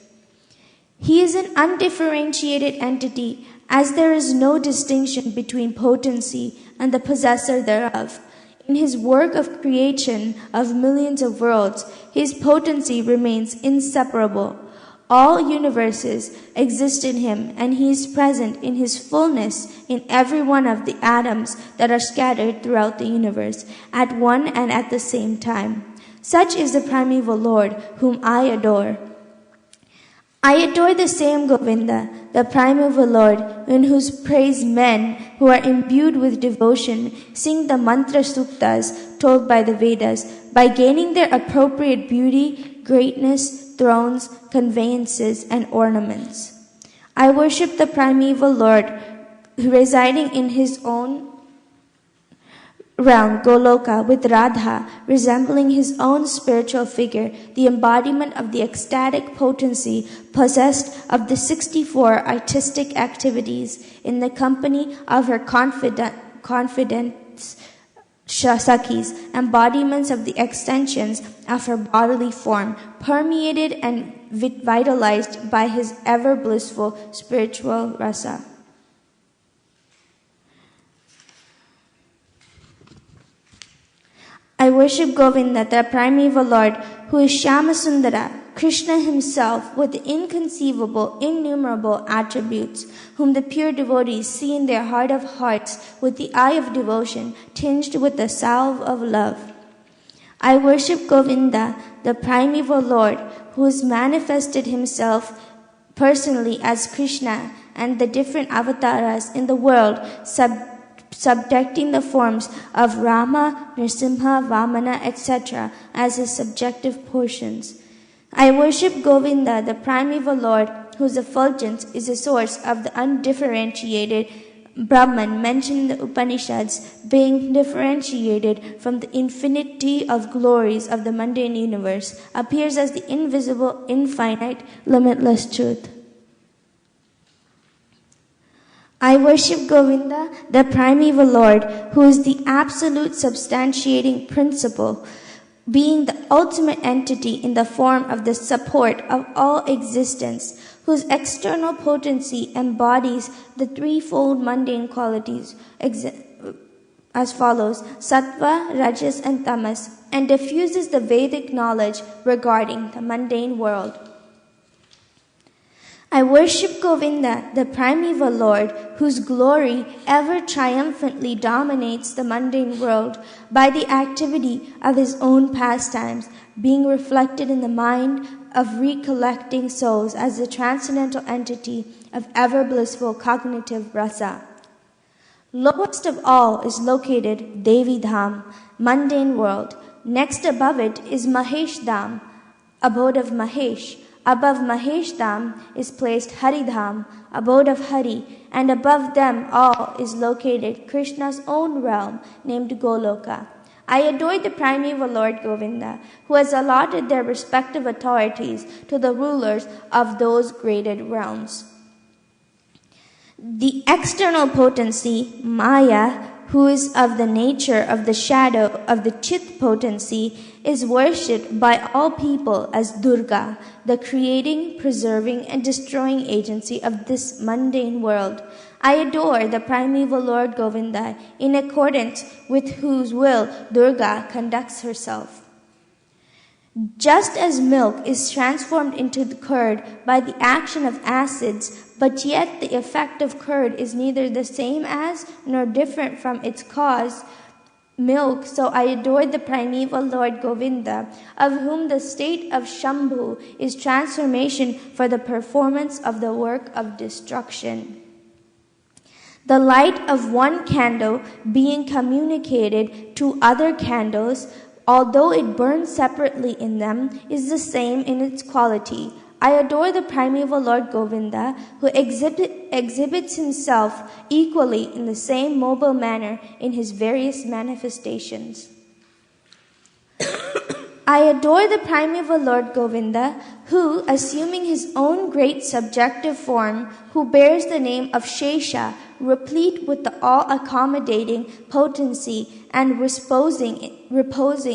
He is an undifferentiated entity, as there is no distinction between potency and the possessor thereof. In his work of creation of millions of worlds, his potency remains inseparable. All universes exist in him, and he is present in his fullness in every one of the atoms that are scattered throughout the universe, at one and at the same time. Such is the primeval Lord, whom I adore. I adore the same Govinda, the primeval Lord, in whose praise men who are imbued with devotion sing the mantra suktas told by the Vedas, by gaining their appropriate beauty, greatness, thrones, conveyances, and ornaments. I worship the primeval Lord, residing in his own realm, Goloka, with Radha, resembling his own spiritual figure, the embodiment of the ecstatic potency possessed of the 64 artistic activities, in the company of her confidence Sakis, embodiments of the extensions of her bodily form, permeated and vitalized by his ever blissful spiritual rasa. I worship Govinda, the primeval Lord, who is Shyamasundara, Krishna himself, with inconceivable, innumerable attributes, whom the pure devotees see in their heart of hearts with the eye of devotion, tinged with the salve of love. I worship Govinda, the primeval Lord, who has manifested himself personally as Krishna and the different avatars in the world, subjecting the forms of Rama, Nrsimha, Vamana, etc. as his subjective portions. I worship Govinda, the primeval Lord, whose effulgence is the source of the undifferentiated Brahman mentioned in the Upanishads, being differentiated from the infinity of glories of the mundane universe, appears as the invisible, infinite, limitless truth. I worship Govinda, the primeval Lord, who is the absolute substantiating principle, being the ultimate entity in the form of the support of all existence, whose external potency embodies the threefold mundane qualities as follows: sattva, rajas, and tamas, and diffuses the Vedic knowledge regarding the mundane world. I worship Govinda, the primeval Lord, whose glory ever triumphantly dominates the mundane world by the activity of his own pastimes, being reflected in the mind of recollecting souls as the transcendental entity of ever blissful cognitive rasa. Lowest of all is located Devi Dham, mundane world. Next above it is Mahesh Dham, abode of Mahesh. Above Mahesh Dham is placed Hari Dham, abode of Hari, and above them all is located Krishna's own realm named Goloka. I adore the primeval Lord Govinda, who has allotted their respective authorities to the rulers of those graded realms. The external potency, Maya, who is of the nature of the shadow of the Chit potency, is worshipped by all people as Durga, the creating, preserving, and destroying agency of this mundane world. I adore the primeval Lord Govinda, in accordance with whose will Durga conducts herself. Just as milk is transformed into the curd by the action of acids, but yet the effect of curd is neither the same as nor different from its cause, milk, so I adored the primeval Lord Govinda, of whom the state of Shambhu is transformation for the performance of the work of destruction. The light of one candle being communicated to other candles, although it burns separately in them, is the same in its quality. I adore the primeval Lord Govinda, who exhibits himself equally in the same mobile manner in his various manifestations. I adore the primeval Lord Govinda, who, assuming his own great subjective form, who bears the name of Shesha, replete with the all-accommodating potency and reposing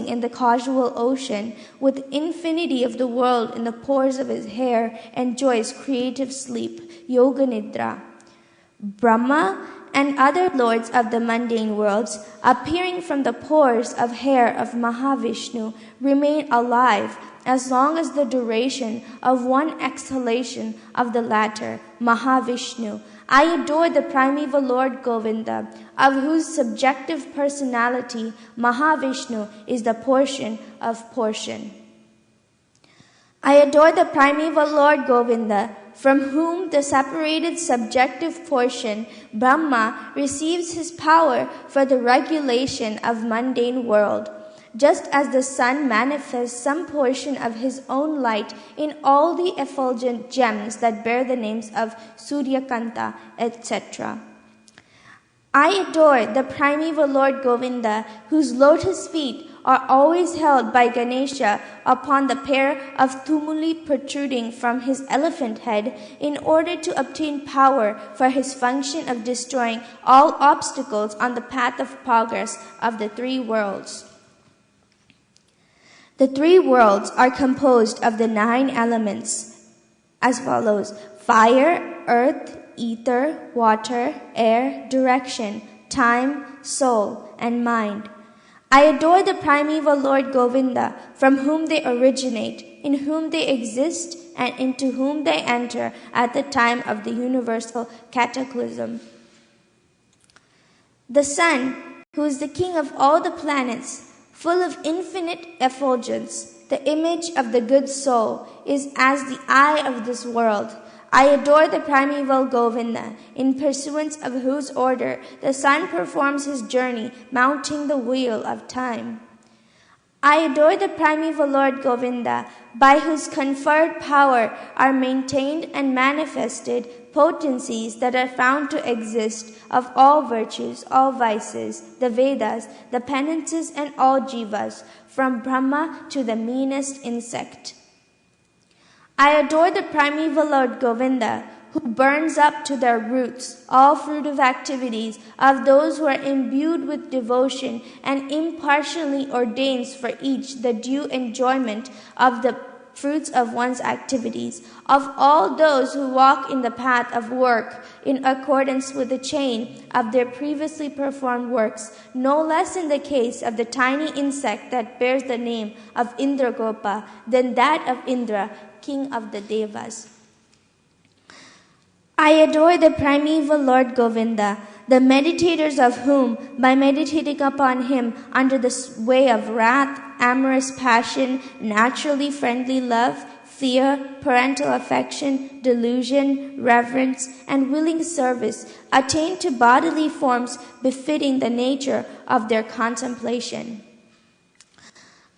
in the causal ocean, with infinity of the world in the pores of his hair, enjoys creative sleep, yoga nidra. Brahma and other lords of the mundane worlds, appearing from the pores of hair of Mahavishnu, remain alive as long as the duration of one exhalation of the latter, Mahavishnu. I adore the primeval Lord Govinda, of whose subjective personality Mahavishnu is the portion of portion. I adore the primeval Lord Govinda, from whom the separated subjective portion, Brahma, receives his power for the regulation of mundane world, just as the sun manifests some portion of his own light in all the effulgent gems that bear the names of Suryakanta, etc. I adore the primeval Lord Govinda, whose lotus feet are always held by Ganesha upon the pair of tumuli protruding from his elephant head in order to obtain power for his function of destroying all obstacles on the path of progress of the three worlds. The three worlds are composed of the 9 elements as follows: fire, earth, ether, water, air, direction, time, soul, and mind. I adore the primeval Lord Govinda, from whom they originate, in whom they exist, and into whom they enter at the time of the universal cataclysm. The sun, who is the king of all the planets, full of infinite effulgence, the image of the good soul, is as the eye of this world. I adore the primeval Govinda, in pursuance of whose order the sun performs his journey, mounting the wheel of time. I adore the primeval Lord Govinda, by whose conferred power are maintained and manifested potencies that are found to exist of all virtues, all vices, the Vedas, the penances, and all jivas, from Brahma to the meanest insect. I adore the primeval Lord Govinda, who burns up to their roots all fruitive activities of those who are imbued with devotion and impartially ordains for each the due enjoyment of the fruits of one's activities, of all those who walk in the path of work in accordance with the chain of their previously performed works, no less in the case of the tiny insect that bears the name of Indragopa than that of Indra, king of the Devas. I adore the primeval Lord Govinda, the meditators of whom, by meditating upon him under the sway of wrath, amorous passion, naturally friendly love, fear, parental affection, delusion, reverence, and willing service, attain to bodily forms befitting the nature of their contemplation.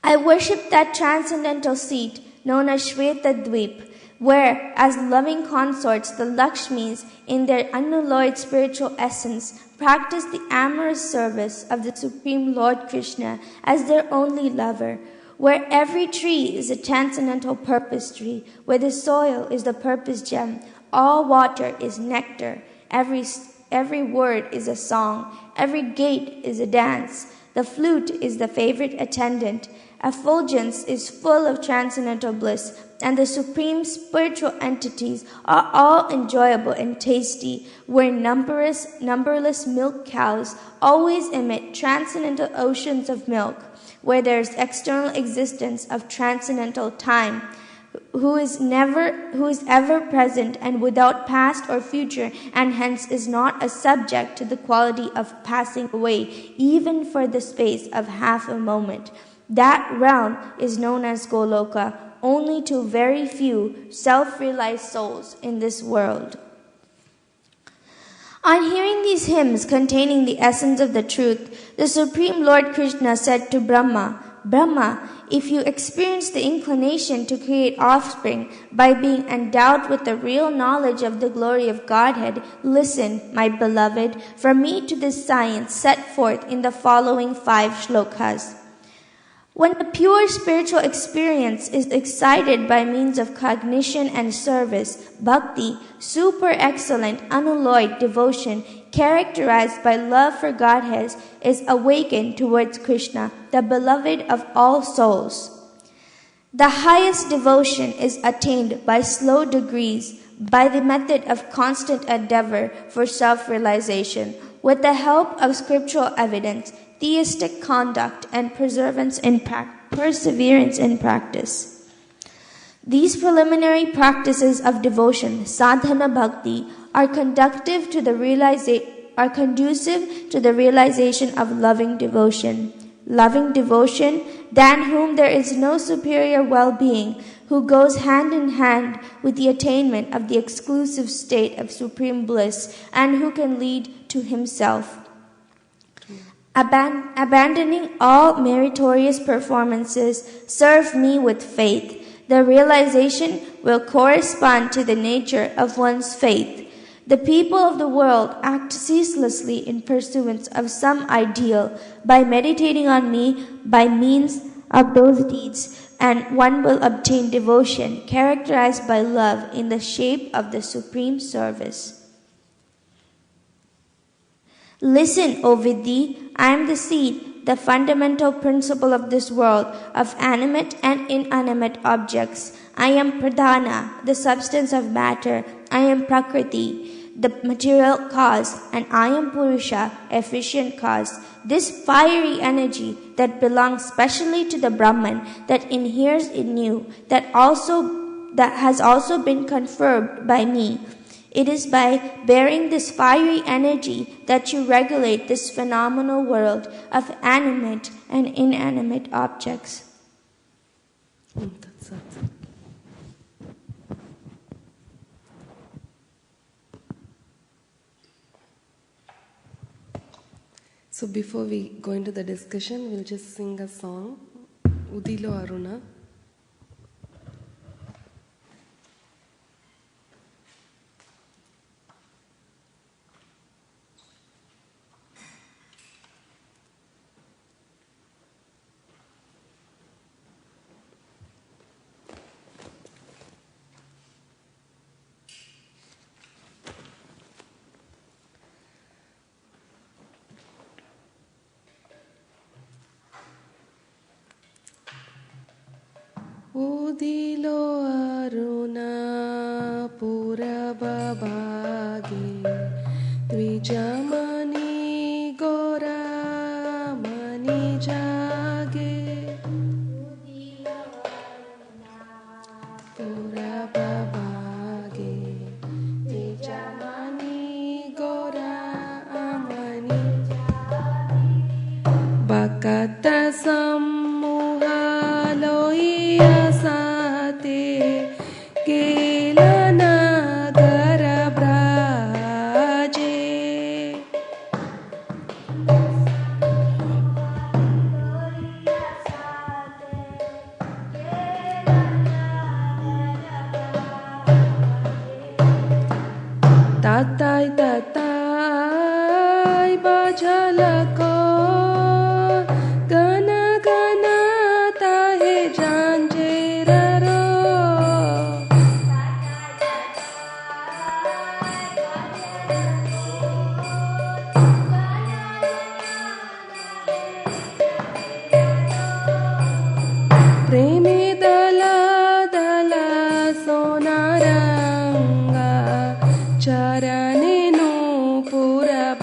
I worship that transcendental seat known as Shvetadvip, where, as loving consorts, the Lakshmis, in their unalloyed spiritual essence, practice the amorous service of the Supreme Lord Krishna as their only lover, where every tree is a transcendental purpose tree, where the soil is the purpose gem, all water is nectar, every word is a song, every gate is a dance, the flute is the favorite attendant, effulgence is full of transcendental bliss, and the supreme spiritual entities are all enjoyable and tasty, where numberless milk cows always emit transcendental oceans of milk, where there is external existence of transcendental time, who is ever present and without past or future, and hence is not a subject to the quality of passing away, even for the space of half a moment. That realm is known as Goloka only to very few self-realized souls in this world. On hearing these hymns containing the essence of the truth, the Supreme Lord Krishna said to Brahma, Brahma, if you experience the inclination to create offspring by being endowed with the real knowledge of the glory of Godhead, listen, my beloved, from me to this science set forth in the following 5 shlokas. When the pure spiritual experience is excited by means of cognition and service, bhakti, super excellent, unalloyed devotion, characterized by love for Godhead, is awakened towards Krishna, the beloved of all souls. The highest devotion is attained by slow degrees, by the method of constant endeavor for self-realization, with the help of scriptural evidence, theistic conduct, and perseverance in practice. These preliminary practices of devotion, sadhana bhakti, are conducive to the realization of loving devotion. Loving devotion, than whom there is no superior well-being, who goes hand in hand with the attainment of the exclusive state of supreme bliss, and who can lead to himself. Abandoning all meritorious performances, serve me with faith. The realization will correspond to the nature of one's faith. The people of the world act ceaselessly in pursuance of some ideal by meditating on me by means of those deeds, and one will obtain devotion characterized by love in the shape of the supreme service. Listen, O Vidhi, I am the seed, the fundamental principle of this world, of animate and inanimate objects. I am Pradhana, the substance of matter. I am Prakriti, the material cause, and I am Purusha, efficient cause. This fiery energy that belongs specially to the Brahman, that inheres in you, that has also been conferred by me. It is by bearing this fiery energy that you regulate this phenomenal world of animate and inanimate objects. That's it. So before we go into the discussion, we'll just sing a song, Udilo Aruna. Udilo Aruna Purababhage Dvijamani Gora Mani Jage Purababhage Dvijamani Gora Mani Bhakata Sammuha Lohiya Sate Kelana Garabraje Tatai tatai bajalako Gana gana tahe janjeraro Premi dala dala sonaranga Charanenu purabaje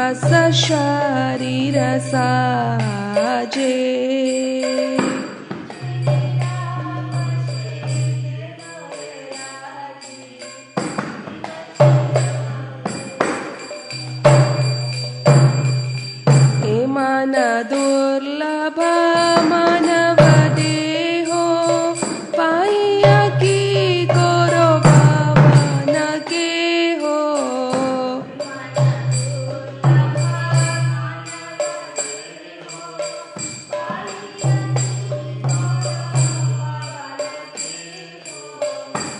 दास शरीर साजे। हे मन दुर्लभ मानव देहो पाइया की गोरो भावन के हो।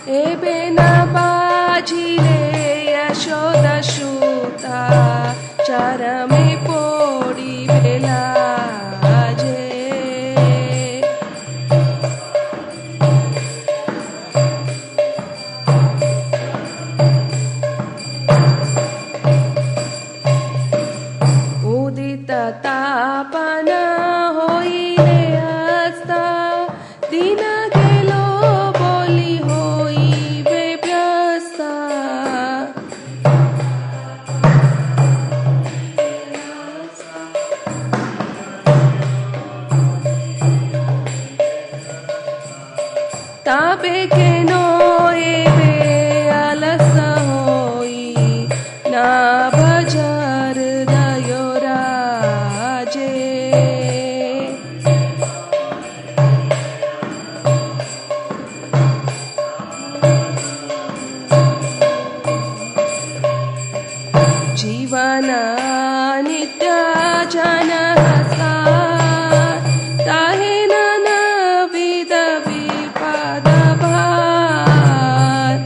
ए बेना बाजिले यशोद सूता चरमे पोड़ी बेलाजे। उदित तापन होइले अस्ता दिन गेलो बोली होइबे व्यस्ता। ताबे केनो एबे अलस होई ना भजर दयो राजे। जीवन नित्य जन हसार ताहे नानाविध विपद भार।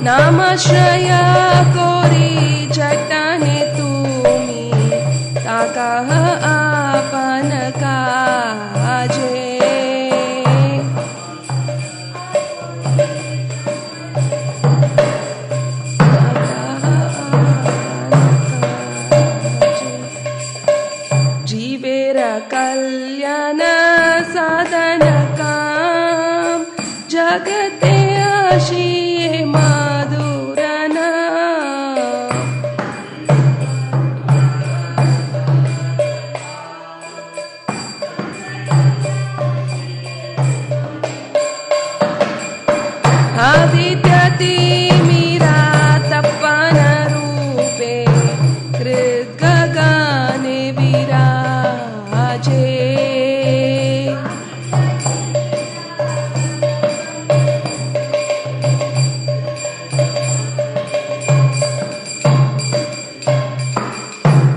नामाश्रय कोरी चट्टाने तुमी ताकह आपन काजे। जीवेर कल्याण साधन काम जगते आशिये मधुर नाम। आदित्य तिमिरा तपन रूपे कृत गगने विराजे।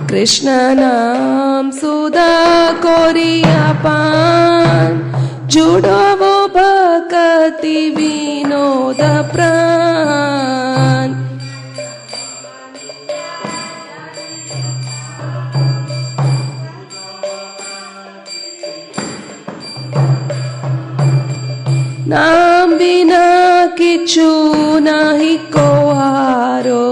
कृष्ण नाम सुधा कोरिया पान जुड़ो वो भक्ति विनोद प्राण। नाम बिना किछु नाही को हारो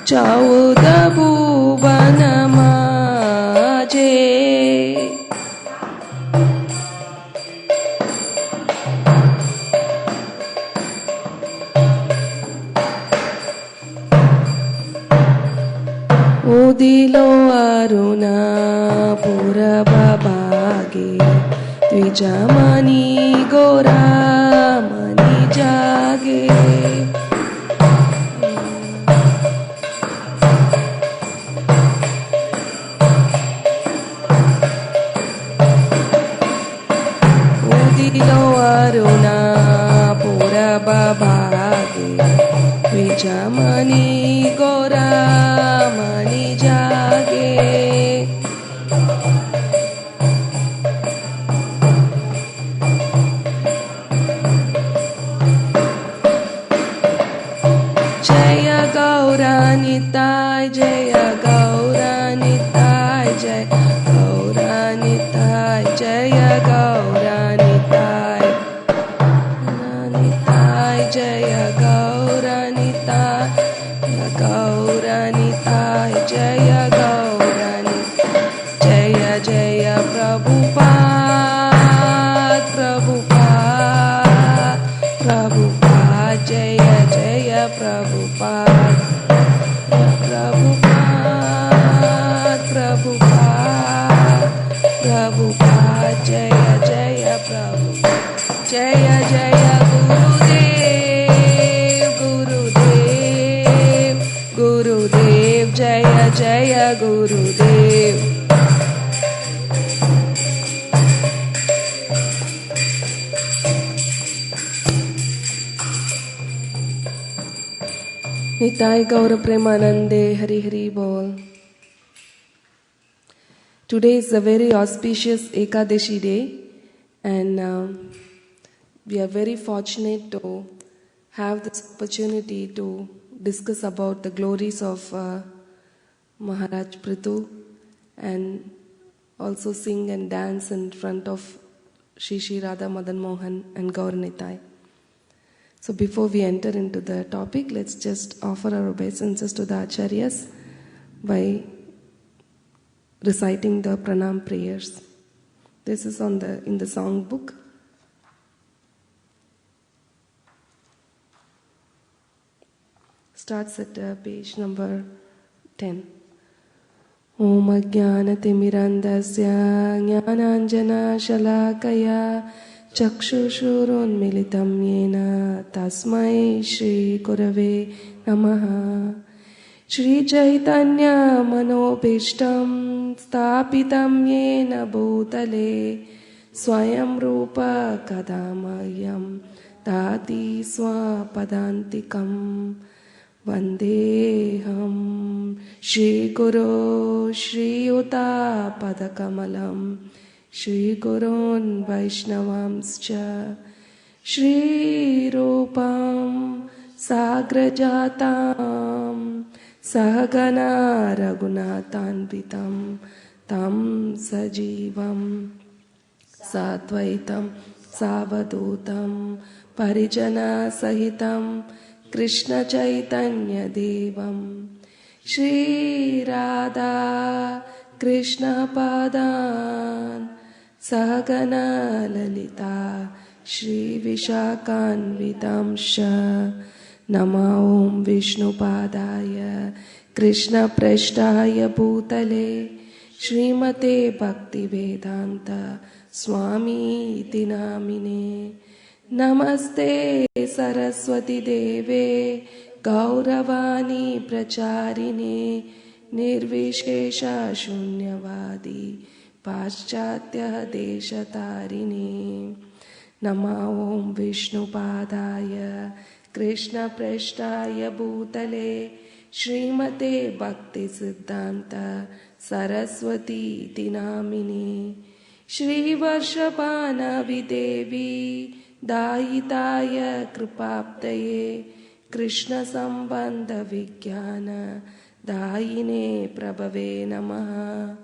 14 भुवन माजे। उदिलो अरुणा पूरब भागे द्विजमणि गोरा मणि जागे। उदिलो अरुणा पूरब भागे द्विजमणि गोरा मणि जागे। जय गौरानिताय जय गौरानिताय जय गौरानिताय जय गौरानिताय निताय जय गौरानिताय गौरानिताय जय गौरानिताय जय जय Prabhupada. Prabhupada, Jaya Jaya Prabhupada, Jaya Jaya Gurudev, Gurudev, Gurudev, Jaya Jaya Gurudev. Nitai Gaura Premanande, Hari Hari Bol. Today is a very auspicious Ekadashi day, and we are very fortunate to have this opportunity to discuss about the glories of Maharaj Pruthu and also sing and dance in front of Shri Shri Radha Madan Mohan and Gaur Nitai. So before we enter into the topic, let's just offer our obeisances to the Acharyas by reciting the pranam prayers. This is in the song book. Starts at page number 10. Om Ajnanatimirandasya Jnananjana Shalakaya Chakshushuronmilitam Yena Tasmai Shri Gurave Namaha. Shri Chaitanya Manobhishtam Stapitam Yena Bhutale Swayam Rupa Kadamayam Dati Swapadantikam Vandeham Shri Guru Shri Yuta Padakamalam Shri Gurun Vaishnavamscha Shri Rupam Sagrajatam Sahagana Raghunathanvitam Tam Sajivam Satvaitam Savadutam Parijana Sahitam Krishna Chaitanya Devam Shri Radha Krishna Padan Sahagana Lalita Shri Vishakhanvitamsha Nama Om Vishnu Padaya Krishna Prashtaya Bhutale Srimate Bhakti Vedanta Swami Iti Namine Namaste Saraswati Deve Gauravani Pracharine Nirvishesha Shunyavadi Paschatya Deshatarine Nama Om Vishnu Padaya Krishna Prashtaya Bhutale Srimate Bhakti Siddhanta Saraswati Iti Namine Shri Varshapana Videvi Dayitaya Kripaptaye Krishna Sambandha Vijnana Dayine Prabhave Namaha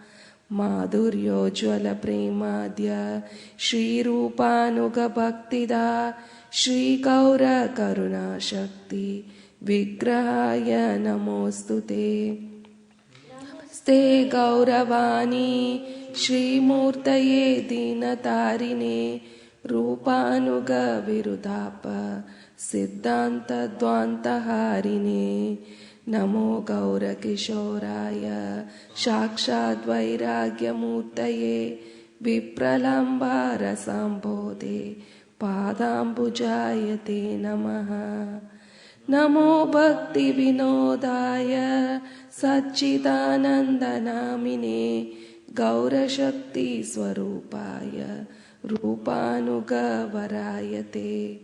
Madhuryojvala Premadya Shri Rupanuga Bhaktida Shri Gaura Karuna Shakti Vigrahaya Namostute Namaste Gauravani Shri Murtaye Dinatarine Rupanuga Virudapa Siddhanta Dvanta Harine Namo Gaura Kishoraya Shakshad Vairagya Murtaye Vipralambara Sambodhe Padambujayate Namaha Namo Bhakti Vinodaya Satchidananda Namine Gaura Shakti Swarupaya Rupanuga Varayate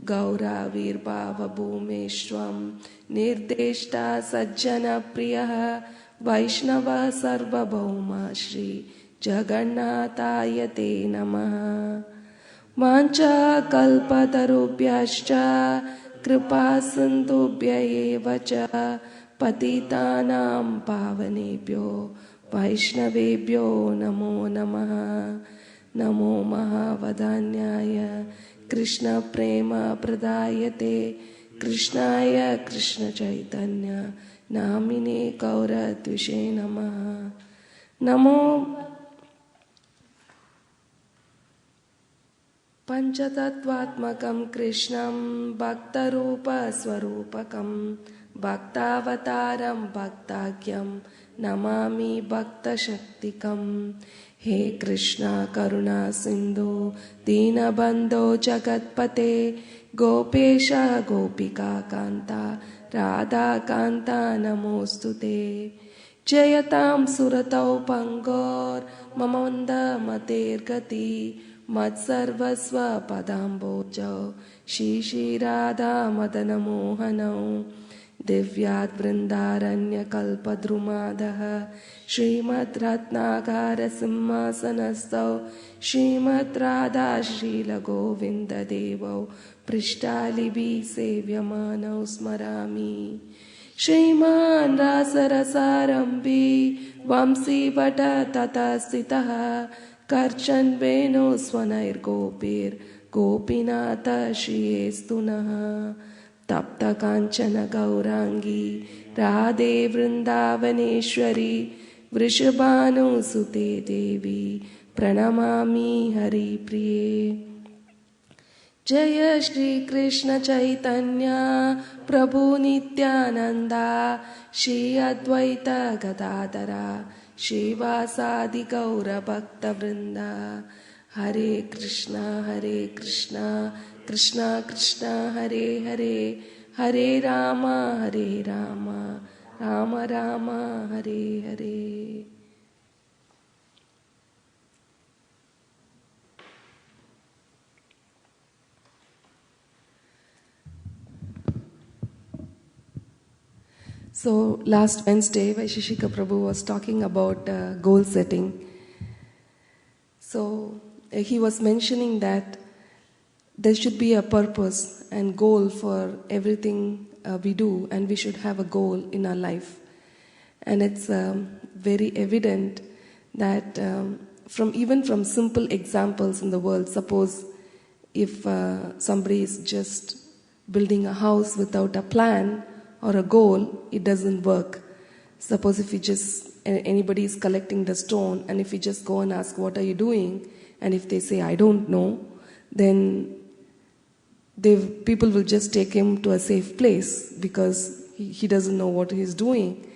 Gaura Virbhava Bhumeshwam Nirdeshta Sajjana Priya Vaishnava Sarvabhauma Shri Jagannatayate Namaha Vancha Kalpatarubhyascha Kripa Sindhubhya eva cha Patitanam Pavanebhyo Vaishnavebhyo Namo Namaha Namo Mahavadanyaya Krishna Prema Pradayate Krishnaya Krishna Chaitanya Namine Gaura Dvishe Namaha Namo Panchatattvatmakam Krishnam Bhaktarupa Swarupakam Bhaktavataram Bhaktakyam Namami Bhakta Shaktikam. He Krishna Karuna Sindhu Dinabandho Jagatpate Gopesha Gopika Kanta Radha Kanta Namostute. Jayatam Suratau Pangor Mamanda Mater Gati Matsarvasva Padambojo Shishi Radha Madana Mohanau Divyat Vrindaranya Kalpadrumadaha Srimad Ratnagara Simhasanastau Srimad Radha Srila Govinda Devo Prishtalibi Sevyamanau Smarami Shriman Rasarasarambi Vamsi Vata Tata Sitaha Karchan Venu Swanair Gopir Gopinata Shriyestunaha Tapta Kanchana Gaurangi Radhe Vrindavaneshwari Vrishabhanu Sute Devi Pranamami Hari Priye. Jaya Shri Krishna Chaitanya Prabhu Nityananda Shri Advaita Gadadara Shri Vasadi Gaura Bhakta Vrinda. Hare Krishna Krishna Krishna Hare Hare Hare Rama Rama Rama Hare Hare. So last Wednesday, Vaisheshika Prabhu was talking about goal setting. So he was mentioning that there should be a purpose and goal for everything we do, and we should have a goal in our life. And it's very evident that even from simple examples in the world, suppose if somebody is just building a house without a plan or a goal, it doesn't work. Suppose if anybody is collecting the stone, and if you just go and ask, what are you doing? And if they say, I don't know, then people will just take him to a safe place because he doesn't know what he's doing.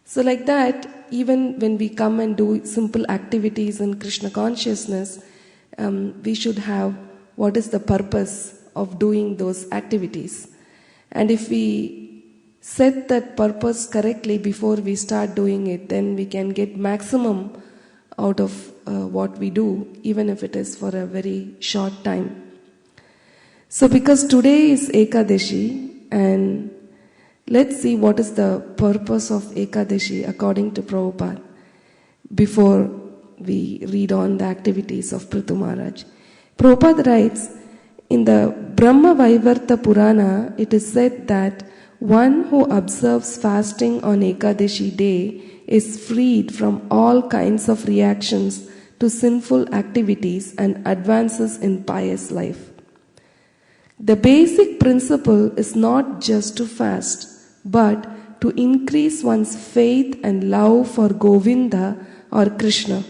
So like that, even when we come and do simple activities in Krishna consciousness, we should have what is the purpose of doing those activities. And if we set that purpose correctly before we start doing it, then we can get maximum out of what we do, even if it is for a very short time. So because today is Ekadashi, and let's see what is the purpose of Ekadashi according to Prabhupada before we read on the activities of Pruthu Maharaj. Prabhupada writes, in the Brahma Vaivarta Purana, it is said that one who observes fasting on Ekadashi day is freed from all kinds of reactions to sinful activities and advances in pious life. The basic principle is not just to fast, but to increase one's faith and love for Govinda or Krishna.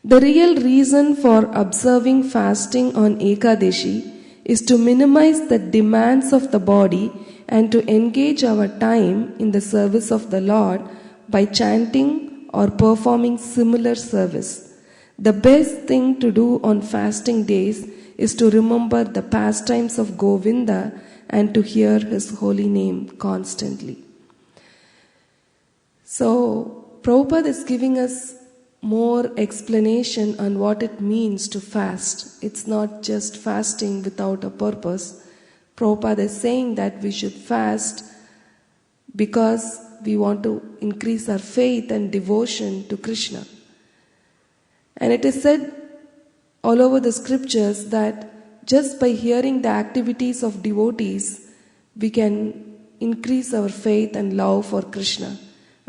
The real reason for observing fasting on Ekadashi is to minimize the demands of the body and to engage our time in the service of the Lord by chanting or performing similar service. The best thing to do on fasting days is to remember the pastimes of Govinda and to hear his holy name constantly. So, Prabhupada is giving us more explanation on what it means to fast. It's not just fasting without a purpose. Prabhupada is saying that we should fast because we want to increase our faith and devotion to Krishna. And it is said all over the scriptures that just by hearing the activities of devotees, we can increase our faith and love for Krishna.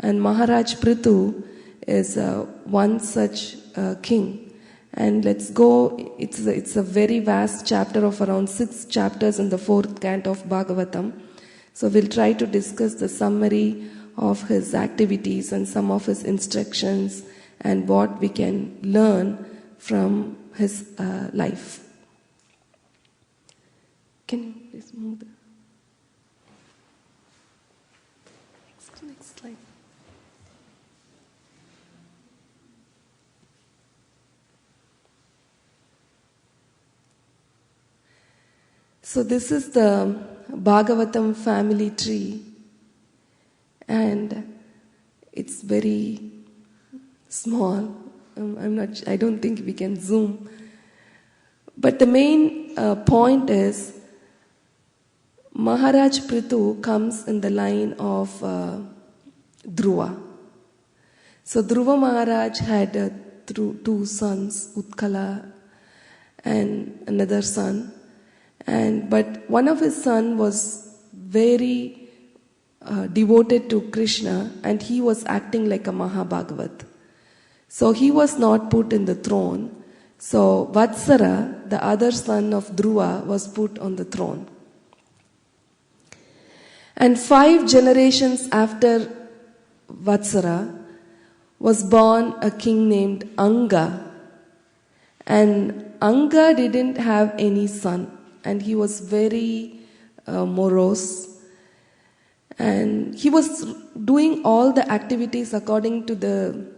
And Maharaj Pruthu is one such king. And let's go, it's a very vast chapter of around 6 chapters in the 4th canto of Bhagavatam. So we'll try to discuss the summary of his activities and some of his instructions and what we can learn from his life. Can you please move the next slide? So this is the Bhagavatam family tree, and it's very small. I don't think we can zoom. But the main point is Maharaj Pruthu comes in the line of Dhruva. So Dhruva Maharaj had two sons, Utkala and another son. But one of his sons was very devoted to Krishna, and he was acting like a Mahabhagavat. So he was not put in the throne. So Vatsara, the other son of Dhruva, was put on the throne. And 5 generations after Vatsara was born a king named Anga. And Anga didn't have any son, and he was very morose. And he was doing all the activities according to the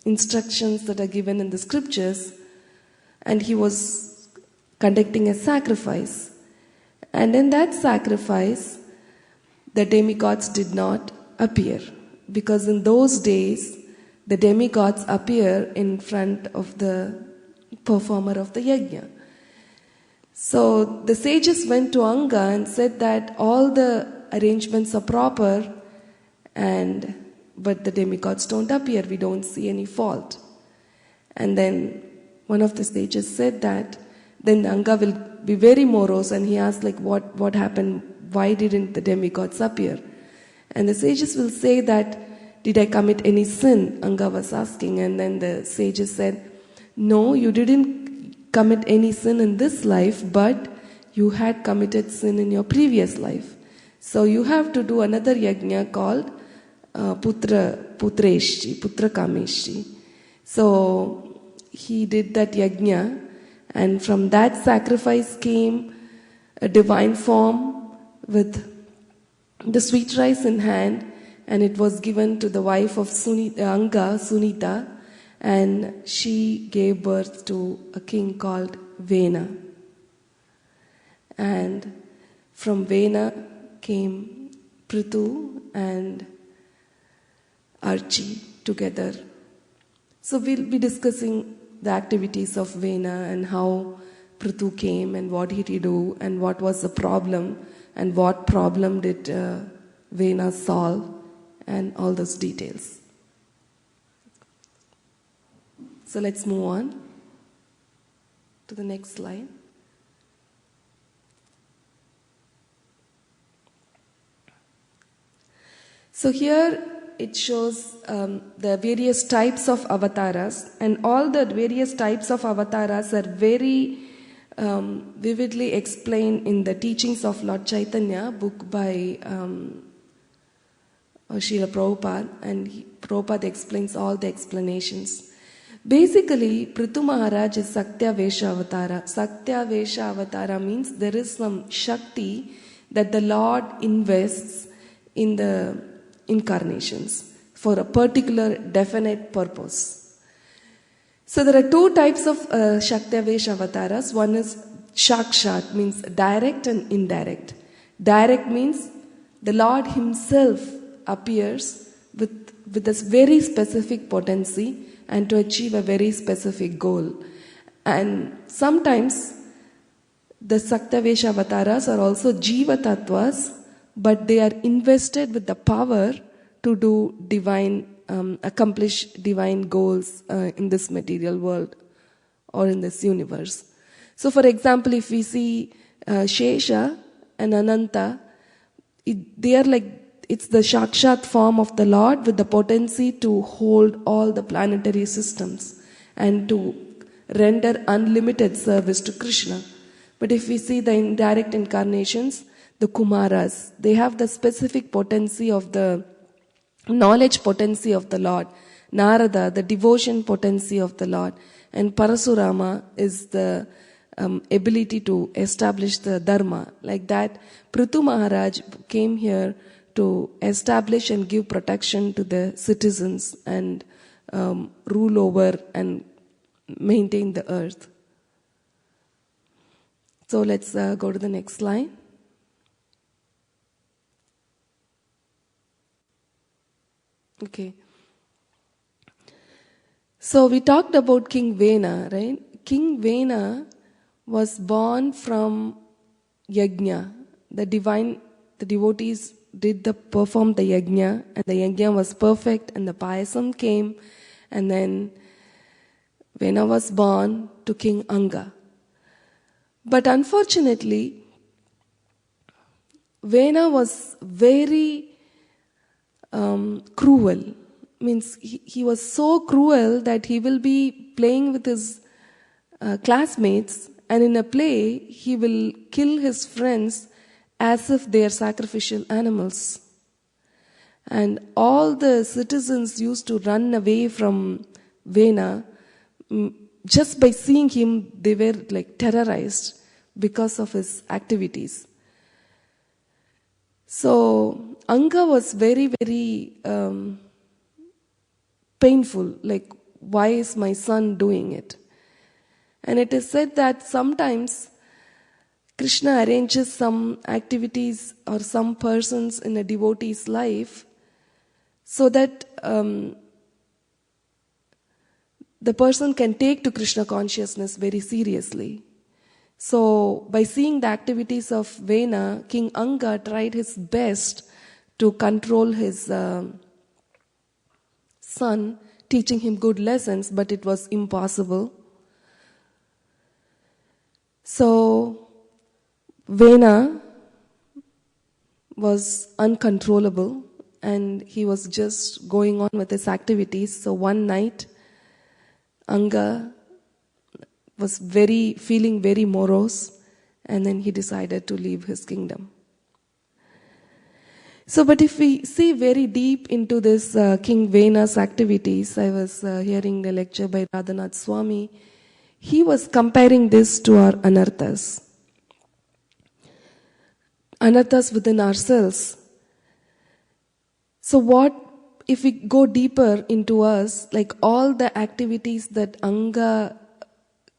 instructions that are given in the scriptures, and he was conducting a sacrifice. And in that sacrifice, the demigods did not appear, because in those days, the demigods appear in front of the performer of the yajna. So the sages went to Anga and said that all the arrangements are proper, but the demigods don't appear, we don't see any fault. And then one of the sages said that then Anga will be very morose, and he asked what happened, why didn't the demigods appear? And the sages will say that, did I commit any sin? Anga was asking, and then the sages said, no, you didn't commit any sin in this life, but you had committed sin in your previous life. So you have to do another yajna called Putra Kameshji. So he did that yajna, and from that sacrifice came a divine form with the sweet rice in hand, and it was given to the wife of Anga, Sunita, and she gave birth to a king called Vena. And from Vena came Pruthu and Archie together. So we'll be discussing the activities of Vena and how Pruthu came and what did he do and what was the problem and what problem did Vena solve and all those details. So let's move on to the next slide. So here it shows the various types of avatars, and all the various types of avatars are very vividly explained in the teachings of Lord Chaitanya, book by Srila Prabhupada, and Prabhupada explains all the explanations. Basically, Pruthu Maharaj is Saktya Vesha Avatara. Saktya Vesha Avatara means there is some Shakti that the Lord invests in the incarnations for a particular definite purpose. So there are 2 types of Shaktya Vesha Avataras. One is Shakshat, means direct and indirect. Direct means the Lord Himself appears with this very specific potency and to achieve a very specific goal. And sometimes the Saktavesha avatars are also Jiva Tattvas, but they are invested with the power to do accomplish divine goals in this material world or in this universe. So for example, if we see Shesha and Ananta, they are it's the Shakshat form of the Lord with the potency to hold all the planetary systems and to render unlimited service to Krishna. But if we see the indirect incarnations, the Kumaras, they have the specific potency of the knowledge potency of the Lord. Narada, the devotion potency of the Lord. And Parasurama is the ability to establish the Dharma. Like that, Pruthu Maharaj came here to establish and give protection to the citizens and rule over and maintain the earth. So let's go to the next slide. Okay. So we talked about King Vena, right? King Vena was born from yajna. The devotees performed the yajna, and the yajna was perfect, and the payasam came, and then Vena was born to King Anga. But unfortunately, Vena was very cruel. Means he was so cruel that he will be playing with his classmates, and in a play he will kill his friends as if they are sacrificial animals. And all the citizens used to run away from Vena. Just by seeing him, they were like terrorized because of his activities. So Anga was very, very painful, like, why is my son doing it? And it is said that sometimes Krishna arranges some activities or some persons in a devotee's life so that the person can take to Krishna consciousness very seriously. So by seeing the activities of Vena, King Anga tried his best to control his son, teaching him good lessons, but it was impossible. So Vena was uncontrollable, and he was just going on with his activities. So one night, Anga was feeling very morose, and then he decided to leave his kingdom. So, but if we see very deep into this King Vena's activities, I was hearing a lecture by Radhanath Swami. He was comparing this to our anarthas. Anarthas within ourselves. So what, if we go deeper into us, like all the activities that Anga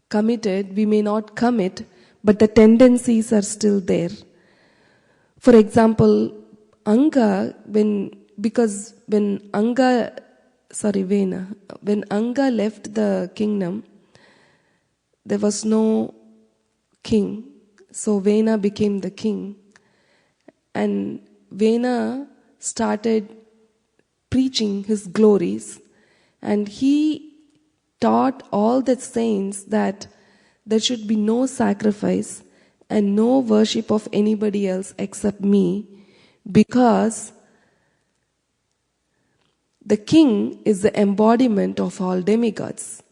committed, we may not commit, but the tendencies are still there. For example, Anga, when Anga left the kingdom, there was no king. So Vena became the king. And Vena started preaching his glories, and he taught all the saints that there should be no sacrifice and no worship of anybody else except me, because the king is the embodiment of all demigods.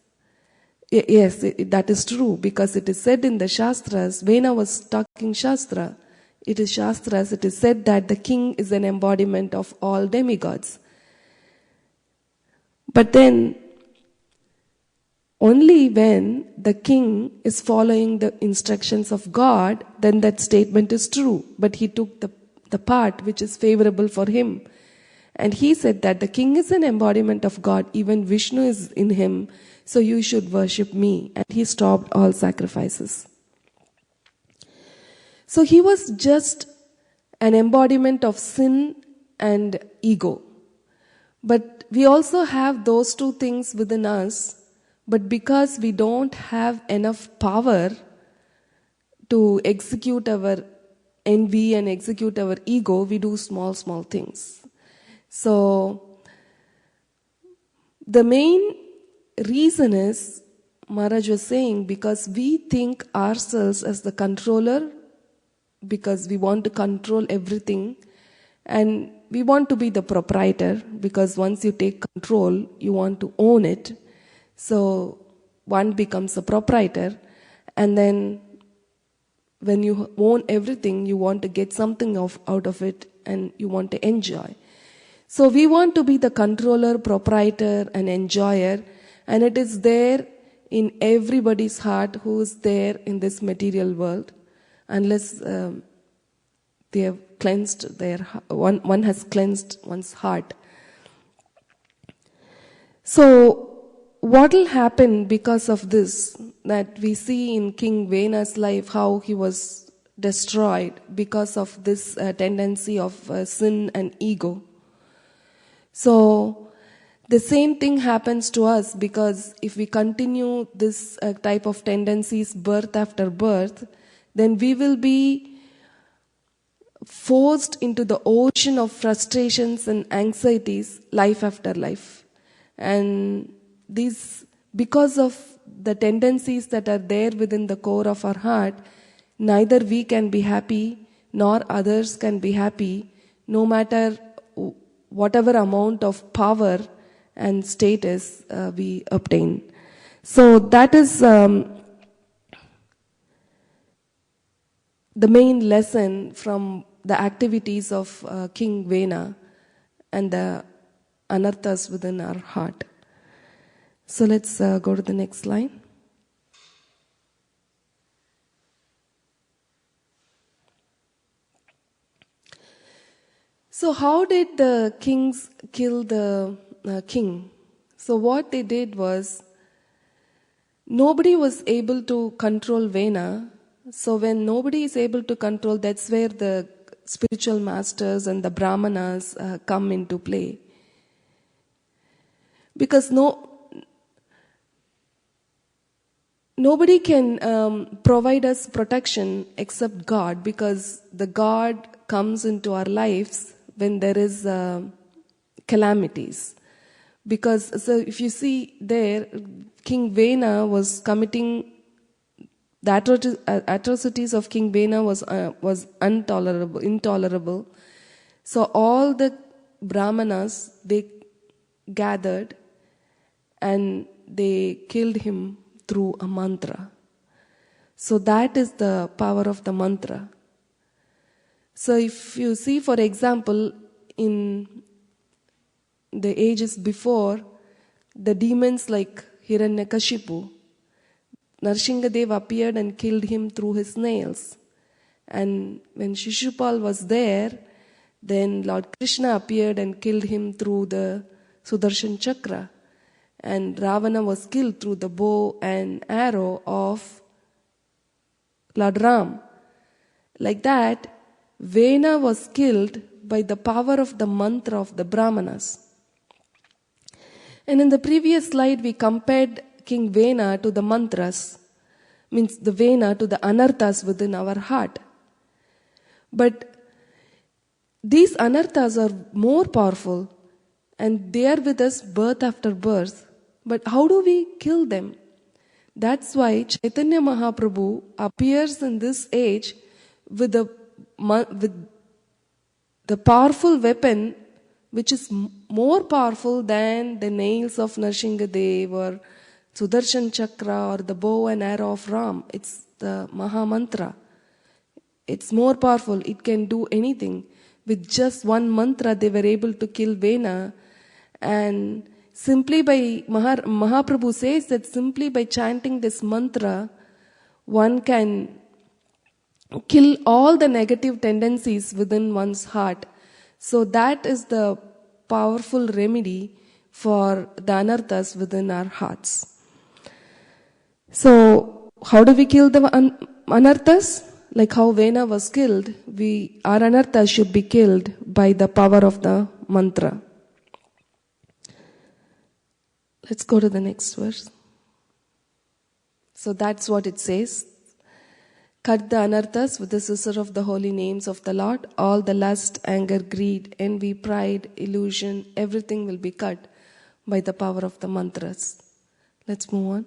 Yes, that is true, because it is said in the Shastras, Vena was talking Shastra. It is Shastras, it is said that the king is an embodiment of all demigods. But then, only when the king is following the instructions of God, then that statement is true. But he took the part which is favorable for him. And he said that the king is an embodiment of God, even Vishnu is in him, so you should worship me. And he stopped all sacrifices. So he was just an embodiment of sin and ego. But we also have those two things within us, but because we don't have enough power to execute our envy and execute our ego, we do small things. So the main reason is, Maharaj was saying, because we think ourselves as the controller, because we want to control everything, and we want to be the proprietor, because once you take control, you want to own it. So one becomes a proprietor, and then when you own everything, you want to get something out of it, and you want to enjoy. So we want to be the controller, proprietor, and enjoyer, and it is there in everybody's heart who is there in this material world, unless they have cleansed one has cleansed one's heart. So what will happen because of this? that we see in King Vena's life how he was destroyed because of this tendency of sin and ego. So the same thing happens to us, because if we continue this type of tendencies birth after birth, then we will be forced into the ocean of frustrations and anxieties life after life. And these, because of the tendencies that are there within the core of our heart, neither we can be happy nor others can be happy, no matter whatever amount of power and status we obtain. So that is the main lesson from the activities of King Vena and the anarthas within our heart. So let's go to the next line. So how did the kings kill the king? So what they did was, nobody was able to control Vena. So when nobody is able to control, that's where the spiritual masters and the brahmanas come into play. Because nobody can provide us protection except God, because the God comes into our lives when there is calamities. Because so if you see there, King Vena was committing the atrocities of King Vena was intolerable. So all the brahmanas, they gathered and they killed him through a mantra. So that is the power of the mantra. So if you see, for example, in the ages before, the demons like Hiranyakashipu, Nrsimhadev appeared and killed him through his nails. And when Shishupal was there, then Lord Krishna appeared and killed him through the Sudarshan Chakra. And Ravana was killed through the bow and arrow of Lord Ram. Like that, Vena was killed by the power of the mantra of the Brahmanas. And in the previous slide, we compared King Vena to the mantras, means the Vena to the anarthas within our heart. But these anarthas are more powerful, and they are with us birth after birth. But how do we kill them? That's why Chaitanya Mahaprabhu appears in this age with the powerful weapon, which is more powerful than the nails of Nrsimhadev or Sudarshan Chakra or the bow and arrow of Ram. It's the Maha Mantra. It's more powerful. It can do anything. With just one mantra, they were able to kill Vena. And simply by, Mahaprabhu says that simply by chanting this mantra, one can kill all the negative tendencies within one's heart. So that is the powerful remedy for the anarthas within our hearts. So how do we kill the anarthas? Like how Vena was killed, our anarthas should be killed by the power of the mantra. Let's go to the next verse. So that's what it says. Cut the anarthas with the scissor of the holy names of the Lord. All the lust, anger, greed, envy, pride, illusion, everything will be cut by the power of the mantras. Let's move on.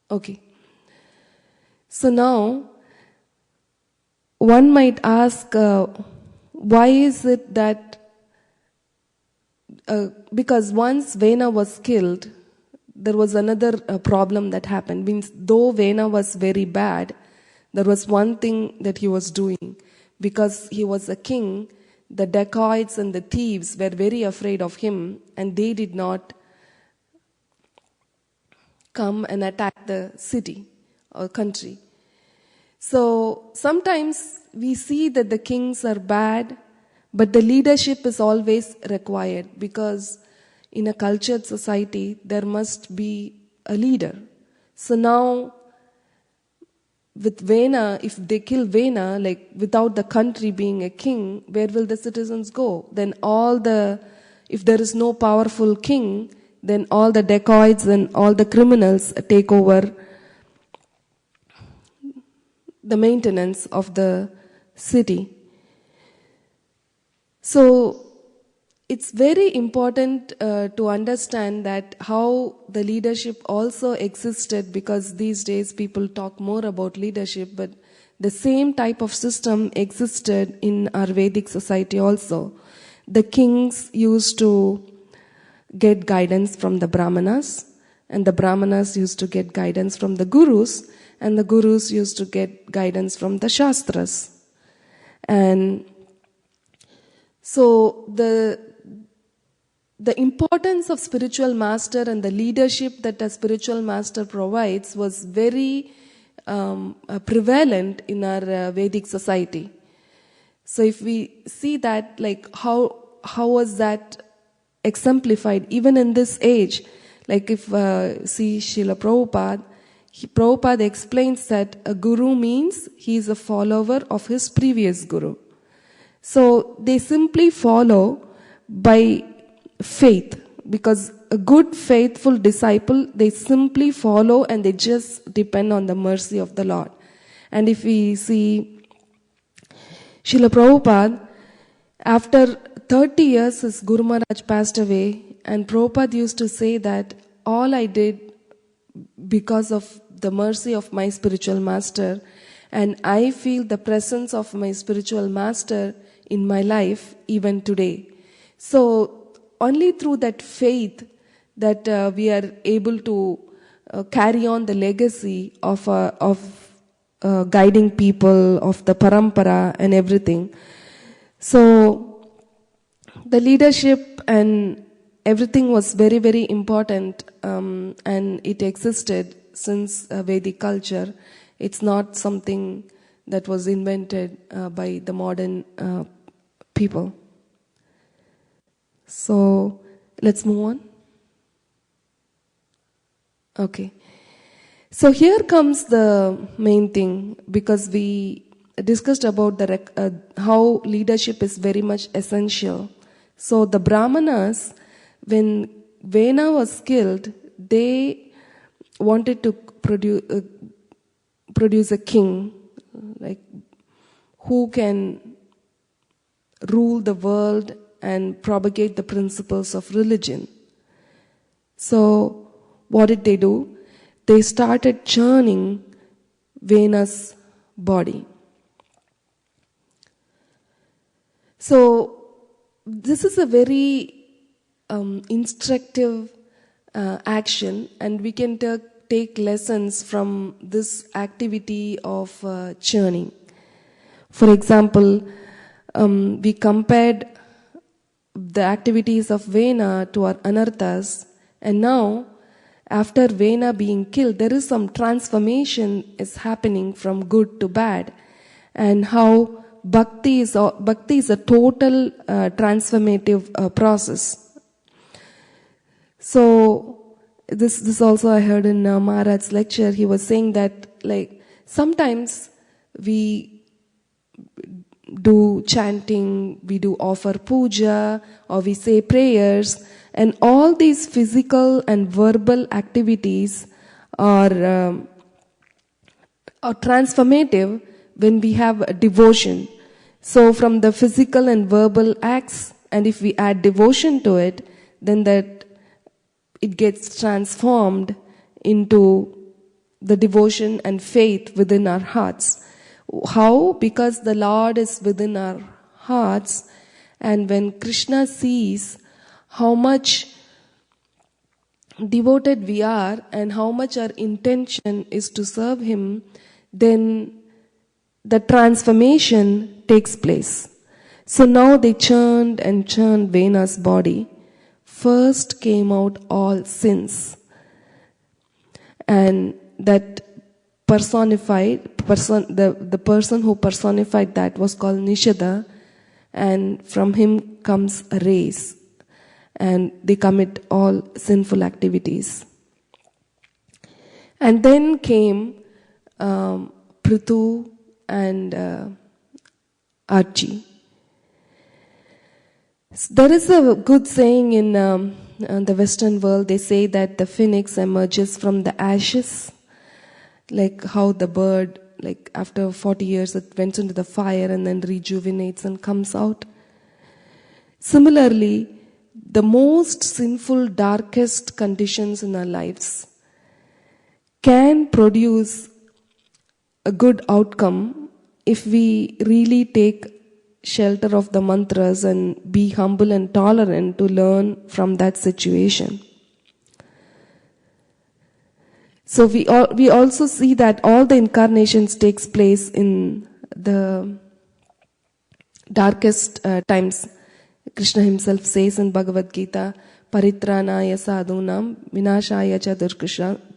Okay. So now, one might ask, why is it that, because once Vena was killed, there was another problem that happened. Means though Vena was very bad, there was one thing that he was doing. Because he was a king, the dacoits and the thieves were very afraid of him, and they did not come and attack the city or country. So sometimes we see that the kings are bad, but the leadership is always required, because in a cultured society there must be a leader. So now, with Vena, if they kill Vena, like without the country being a king, where will the citizens go? Then if there is no powerful king, then all the dacoits and all the criminals take over the maintenance of the city. So it's very important to understand that how the leadership also existed, because these days people talk more about leadership, but the same type of system existed in our Vedic society also. The kings used to get guidance from the Brahmanas, and the Brahmanas used to get guidance from the Gurus, and the Gurus used to get guidance from the Shastras. And so the importance of spiritual master and the leadership that a spiritual master provides was very prevalent in our Vedic society. So if we see that, like how was that exemplified even in this age? Like if see Srila Prabhupada explains that a guru means he is a follower of his previous guru. So they simply follow by faith, because a good faithful disciple, they simply follow and they just depend on the mercy of the Lord. And if we see Srila Prabhupada, after 30 years his Guru Maharaj passed away, and Prabhupada used to say that all I did because of the mercy of my spiritual master, and I feel the presence of my spiritual master in my life even today. So only through that faith that we are able to carry on the legacy of guiding people, of the parampara and everything. So the leadership and everything was very, very important, and it existed since Vedic culture. It's not something that was invented by the modern people. So let's move on. Okay. So here comes the main thing, because we discussed about how leadership is very much essential. So the Brahmanas, when Vena was killed, they wanted to produce a king, like who can rule the world and propagate the principles of religion. So what did they do? They started churning Vena's body. So this is a very instructive action, and we can take lessons from this activity of churning. For example, we compared the activities of Vena to our anarthas, and now after Vena being killed, there is some transformation is happening from good to bad, and how bhakti is a total transformative process. So this also I heard in Maharaj's lecture. He was saying that like sometimes we do chanting, we do offer puja, or we say prayers, and all these physical and verbal activities are transformative when we have a devotion. So from the physical and verbal acts, and if we add devotion to it, then that it gets transformed into the devotion and faith within our hearts. How? Because the Lord is within our hearts, and when Krishna sees how much devoted we are and how much our intention is to serve Him, then the transformation takes place. So now they churned and churned Vena's body. First came out all sins, and that the person who personified that was called Nishada, and from him comes a race, and they commit all sinful activities. And then came Pruthu and Archie. There is a good saying in the Western world. They say that the phoenix emerges from the ashes, like how the bird, like after 40 years, it went into the fire and then rejuvenates and comes out. Similarly, the most sinful, darkest conditions in our lives can produce a good outcome if we really take shelter of the mantras and be humble and tolerant to learn from that situation. So we also see that all the incarnations takes place in the darkest times. Krishna himself says in Bhagavad Gita, Paritranaya sadhunam vinashaya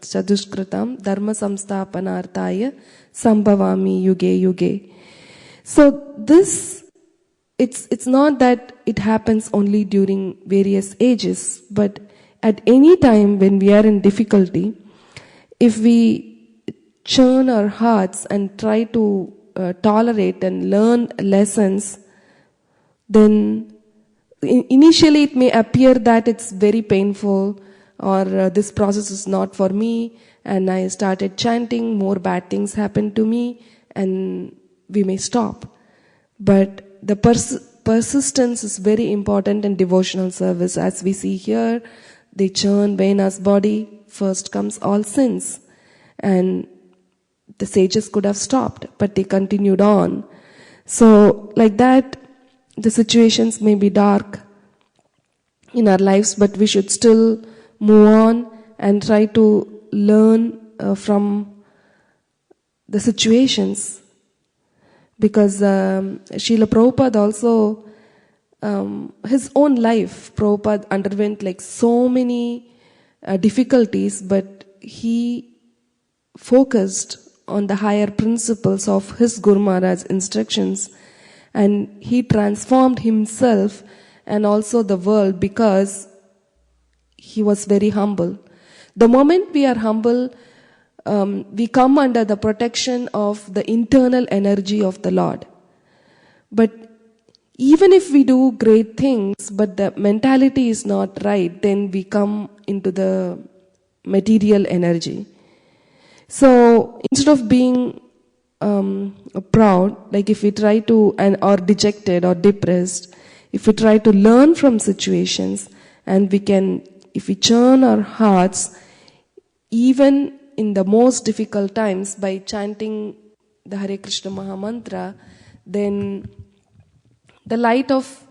chadushkritam dharma samsthapanarthaya sambhavami yuge yuge. So this, it's not that it happens only during various ages, but at any time when we are in difficulty, if we churn our hearts and try to tolerate and learn lessons, then initially it may appear that it's very painful, or this process is not for me, and I started chanting, more bad things happened to me, and we may stop. But the persistence is very important in devotional service. As we see here, they churn Vena's body, first comes all sins. And the sages could have stopped, but they continued on. So like that, the situations may be dark in our lives, but we should still move on and try to learn from the situations. Because Srila Prabhupada also, his own life, Prabhupada underwent like so many difficulties, but he focused on the higher principles of his Guru Maharaj's instructions, and he transformed himself and also the world because he was very humble. The moment we are humble, we come under the protection of the internal energy of the Lord. But even if we do great things, but the mentality is not right, then we come into the material energy. So instead of being proud, like if we try to, or dejected or depressed, if we try to learn from situations, and we can, if we churn our hearts, even in the most difficult times by chanting the Hare Krishna Maha Mantra, then the light of,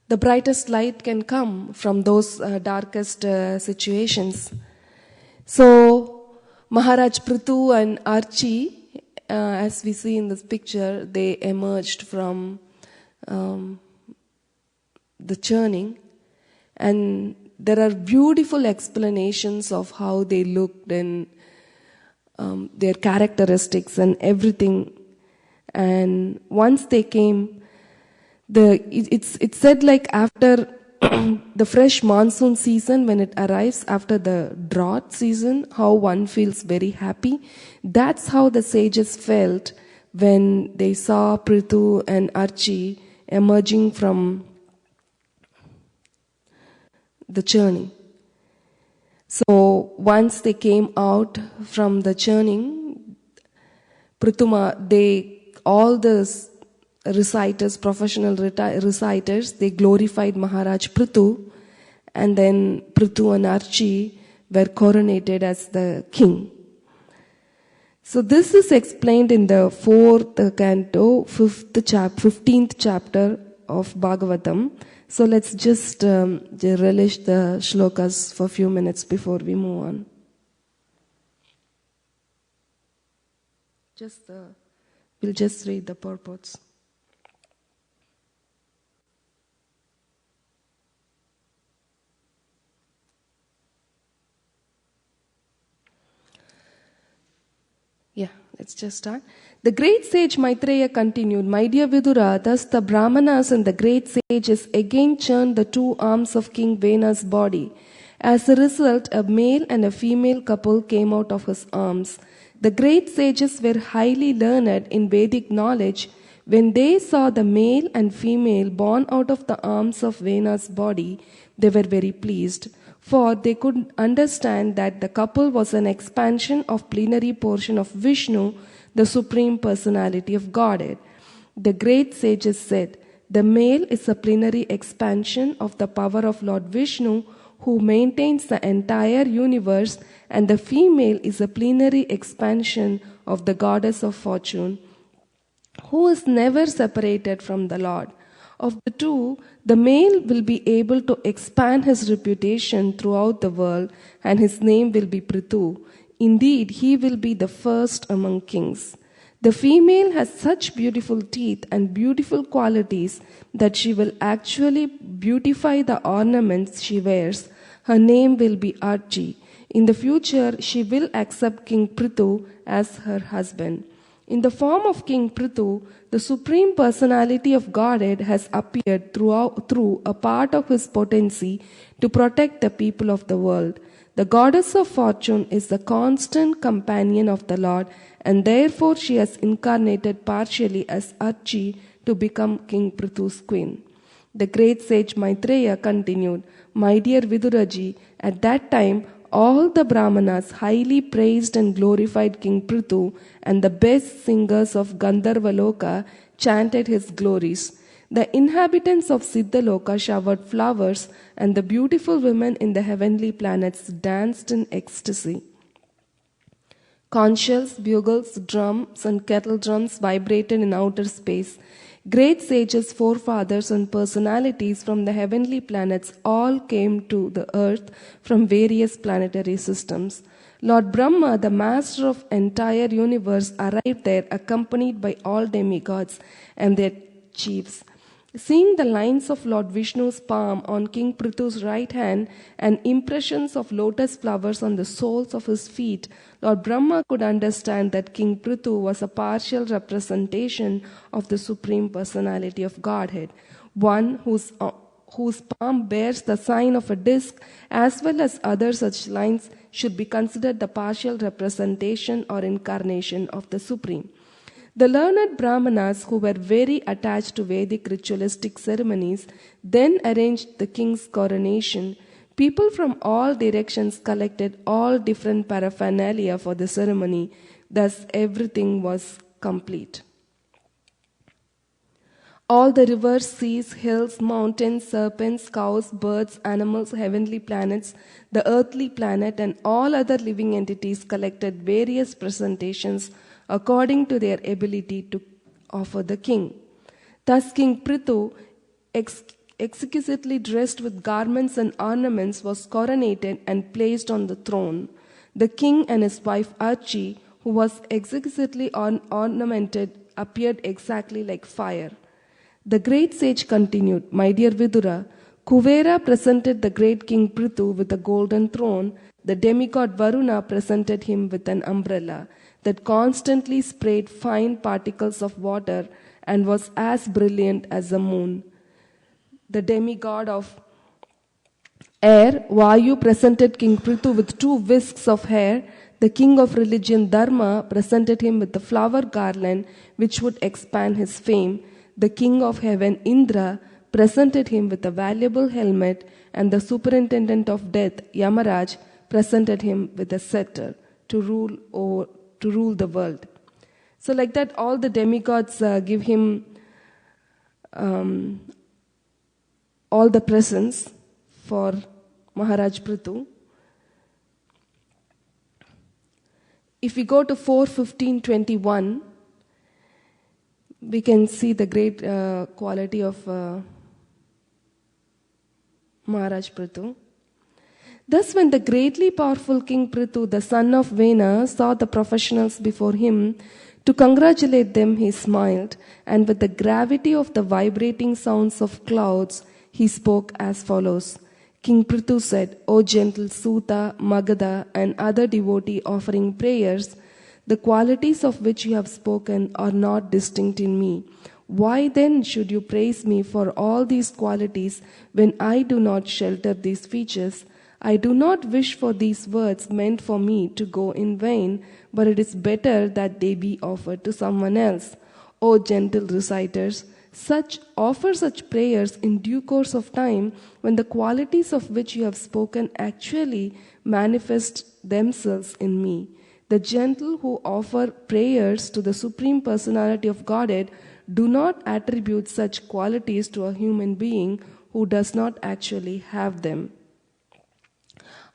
the brightest light can come from those darkest situations. So Maharaj Pruthu and Archie, as we see in this picture, they emerged from the churning, and there are beautiful explanations of how they looked and their characteristics and everything. And once they came, it's said like after the fresh monsoon season, when it arrives after the drought season, how one feels very happy. That's how the sages felt when they saw Pruthu and Archie emerging from the churning. So once they came out from the churning, all the reciters, professional reciters, they glorified Maharaj Pruthu, and then Pruthu and Archie were coronated as the king. So this is explained in the 4th canto, 15th chapter of Bhagavatam. So let's just relish the shlokas for a few minutes before we move on. We'll just read the purports. Yeah, let's just start. The great sage Maitreya continued, "My dear Vidura, thus the Brahmanas and the great sages again churned the two arms of King Vena's body, As a result, a male and a female couple came out of his arms. The great sages were highly learned in Vedic knowledge. When they saw the male and female born out of the arms of Vena's body, they were very pleased, for they could understand that the couple was an expansion of plenary portion of Vishnu, the Supreme Personality of Godhead. The great sages said, the male is a plenary expansion of the power of Lord Vishnu, who maintains the entire universe, and the female is a plenary expansion of the goddess of fortune, who is never separated from the Lord. Of the two, the male will be able to expand his reputation throughout the world, and his name will be Pruthu. Indeed, he will be the first among kings. The female has such beautiful teeth and beautiful qualities that she will actually beautify the ornaments she wears. Her name will be Archie. In the future, she will accept King Pruthu as her husband. In the form of King Pruthu, the Supreme Personality of Godhead has appeared through a part of his potency to protect the people of the world. The goddess of fortune is the constant companion of the Lord, and therefore she has incarnated partially as Archie to become King Pruthu's queen. The great sage Maitreya continued, My dear Viduraji, at that time all the Brahmanas highly praised and glorified King Pruthu, and the best singers of Gandharvaloka chanted his glories. The inhabitants of Siddhaloka showered flowers, and the beautiful women in the heavenly planets danced in ecstasy. Conch shells, bugles, drums, and kettle drums vibrated in outer space. Great sages, forefathers, and personalities from the heavenly planets all came to the earth from various planetary systems. Lord Brahma, the master of entire universe, arrived there accompanied by all demigods and their chiefs. Seeing the lines of Lord Vishnu's palm on King Pruthu's right hand and impressions of lotus flowers on the soles of his feet, Lord Brahma could understand that King Pruthu was a partial representation of the Supreme Personality of Godhead, one whose palm bears the sign of a disc, as well as other such lines should be considered the partial representation or incarnation of the Supreme. The learned Brahmanas, who were very attached to Vedic ritualistic ceremonies, then arranged the king's coronation. People from all directions collected all different paraphernalia for the ceremony. Thus, everything was complete. All the rivers, seas, hills, mountains, serpents, cows, birds, animals, heavenly planets, the earthly planet, and all other living entities collected various presentations according to their ability to offer the king. Thus King Pruthu, exquisitely dressed with garments and ornaments, was coronated and placed on the throne. The king and his wife Archie, who was exquisitely ornamented, appeared exactly like fire. The great sage continued, My dear Vidura, Kuvera presented the great King Pruthu with a golden throne. The demigod Varuna presented him with an umbrella that constantly sprayed fine particles of water and was as brilliant as the moon. The demigod of air, Vayu, presented King Pruthu with 2 whisks of hair. The king of religion, Dharma, presented him with the flower garland which would expand his fame. The king of heaven, Indra, presented him with a valuable helmet, and the superintendent of death, Yamaraj, presented him with a scepter to rule the world. So like that, all the demigods give him all the presents for Maharaj Pruthu. If we go to 4:15:21, we can see the great quality of Maharaj Pruthu. Thus, when the greatly powerful King Pruthu, the son of Vena, saw the professionals before him, to congratulate them he smiled, and with the gravity of the vibrating sounds of clouds, he spoke as follows. King Pruthu said, O gentle Suta, Magadha, and other devotee offering prayers, the qualities of which you have spoken are not distinct in me. Why then should you praise me for all these qualities when I do not shelter these features? I do not wish for these words meant for me to go in vain, but it is better that they be offered to someone else. O gentle reciters, offer such prayers in due course of time, when the qualities of which you have spoken actually manifest themselves in me. The gentle who offer prayers to the Supreme Personality of Godhead do not attribute such qualities to a human being who does not actually have them.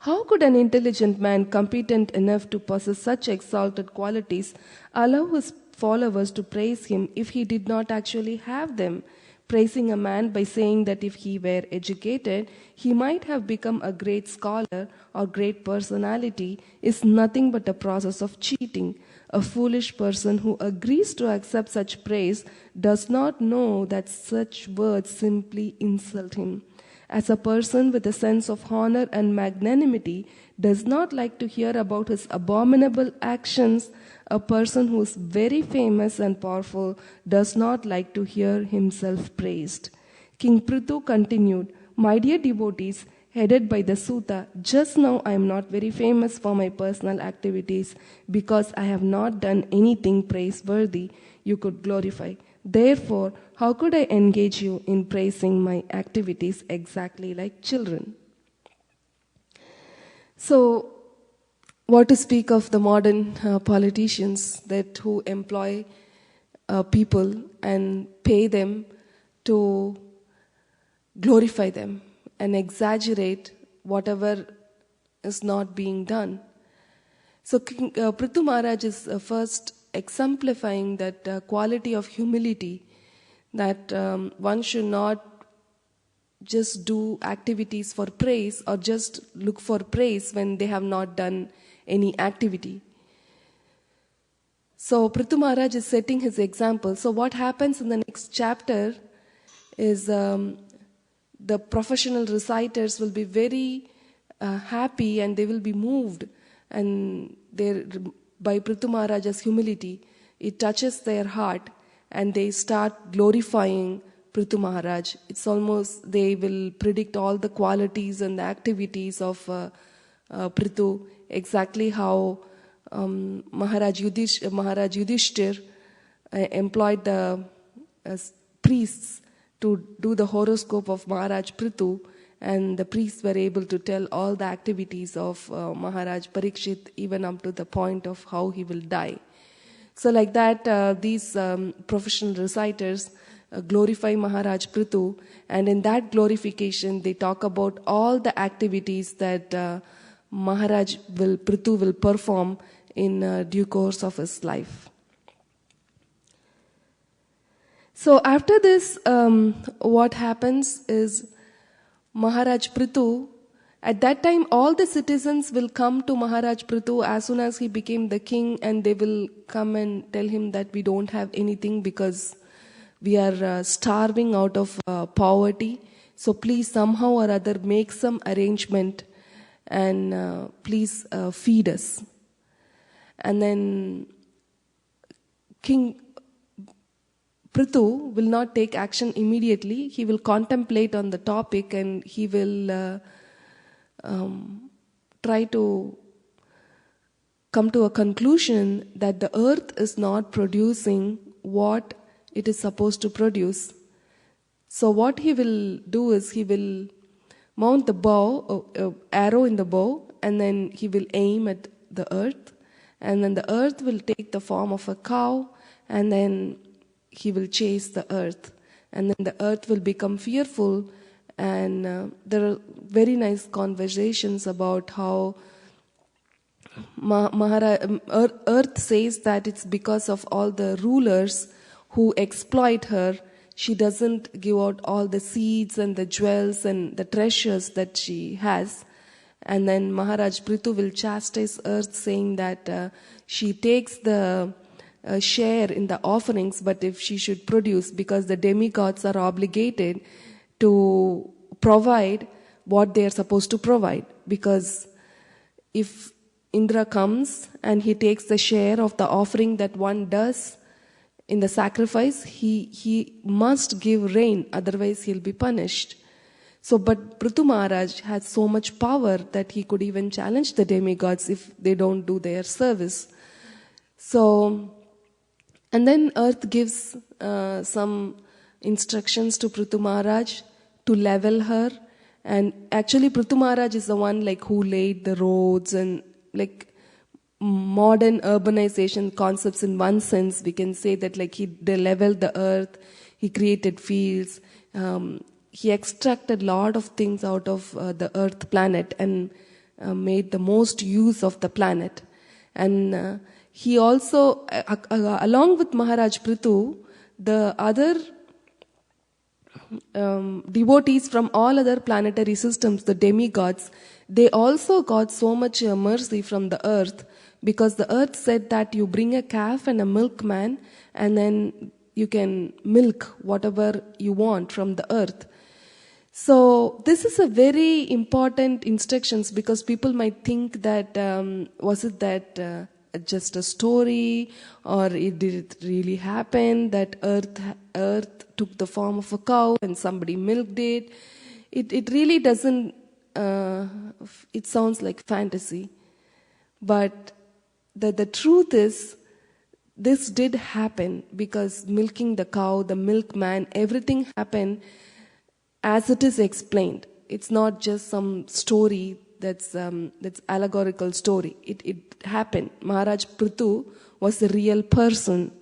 How could an intelligent man, competent enough to possess such exalted qualities, allow his followers to praise him if he did not actually have them? Praising a man by saying that if he were educated, he might have become a great scholar or great personality is nothing but a process of cheating. A foolish person who agrees to accept such praise does not know that such words simply insult him. As a person with a sense of honor and magnanimity does not like to hear about his abominable actions, a person who is very famous and powerful does not like to hear himself praised. King Pruthu continued, My dear devotees, headed by the sutta, just now I am not very famous for my personal activities because I have not done anything praiseworthy you could glorify. Therefore, how could I engage you in praising my activities exactly like children? So, what to speak of the modern politicians that who employ people and pay them to glorify them and exaggerate whatever is not being done. So Pruthu Maharaj is first exemplifying that quality of humility, that one should not just do activities for praise or just look for praise when they have not done any activity. So Pruthu Maharaj is setting his example. So what happens in the next chapter is the professional reciters will be very happy and they will be moved, and by Pruthu Maharaja's humility, it touches their heart and they start glorifying Pruthu Maharaj. It's almost, they will predict all the qualities and the activities of Pruthu, exactly how Maharaj Yudhishthir employed the priests to do the horoscope of Maharaj Pruthu, and the priests were able to tell all the activities of Maharaj Parikshit, even up to the point of how he will die. So like that, these professional reciters glorify Maharaj Pruthu, and in that glorification they talk about all the activities that Pruthu will perform in due course of his life. So after this, what happens is Maharaj Pruthu, at that time all the citizens will come to Maharaj Pruthu as soon as he became the king, and they will come and tell him that we don't have anything because we are starving out of poverty. So please somehow or other make some arrangement and please feed us. And then King Pruthu will not take action immediately. He will contemplate on the topic and he will try to come to a conclusion that the earth is not producing what it is supposed to produce. So what he will do is he will mount the arrow in the bow, and then he will aim at the earth, and then the earth will take the form of a cow, and then he will chase the earth, and then the earth will become fearful. And there are very nice conversations about how earth says that it's because of all the rulers who exploit her. She doesn't give out all the seeds and the jewels and the treasures that she has. And then Maharaj Pruthu will chastise earth, saying that she takes the share in the offerings, but if she should produce, because the demigods are obligated to provide what they are supposed to provide. Because if Indra comes and he takes the share of the offering that one does in the sacrifice, he must give rain, otherwise he'll be punished. So, but Pruthu Maharaj had so much power that he could even challenge the demigods if they don't do their service. So, and then earth gives some instructions to Pruthu Maharaj to level her. And actually Pruthu Maharaj is the one like who laid the roads and like modern urbanization concepts. In one sense, we can say that like they leveled the earth, he created fields, he extracted a lot of things out of the earth planet and made the most use of the planet. And he also, along with Maharaj Pruthu, the other devotees from all other planetary systems, the demigods, they also got so much mercy from the earth, because the earth said that you bring a calf and a milkman and then you can milk whatever you want from the earth. So this is a very important instructions, because people might think that was it that just a story, or did it really happen that earth took the form of a cow and somebody milked it? It really doesn't. It sounds like fantasy, but the truth is, this did happen, because milking the cow, the milkman, everything happened as it is explained. It's not just some story that's allegorical story. It happened. Maharaj Pruthu was a real person,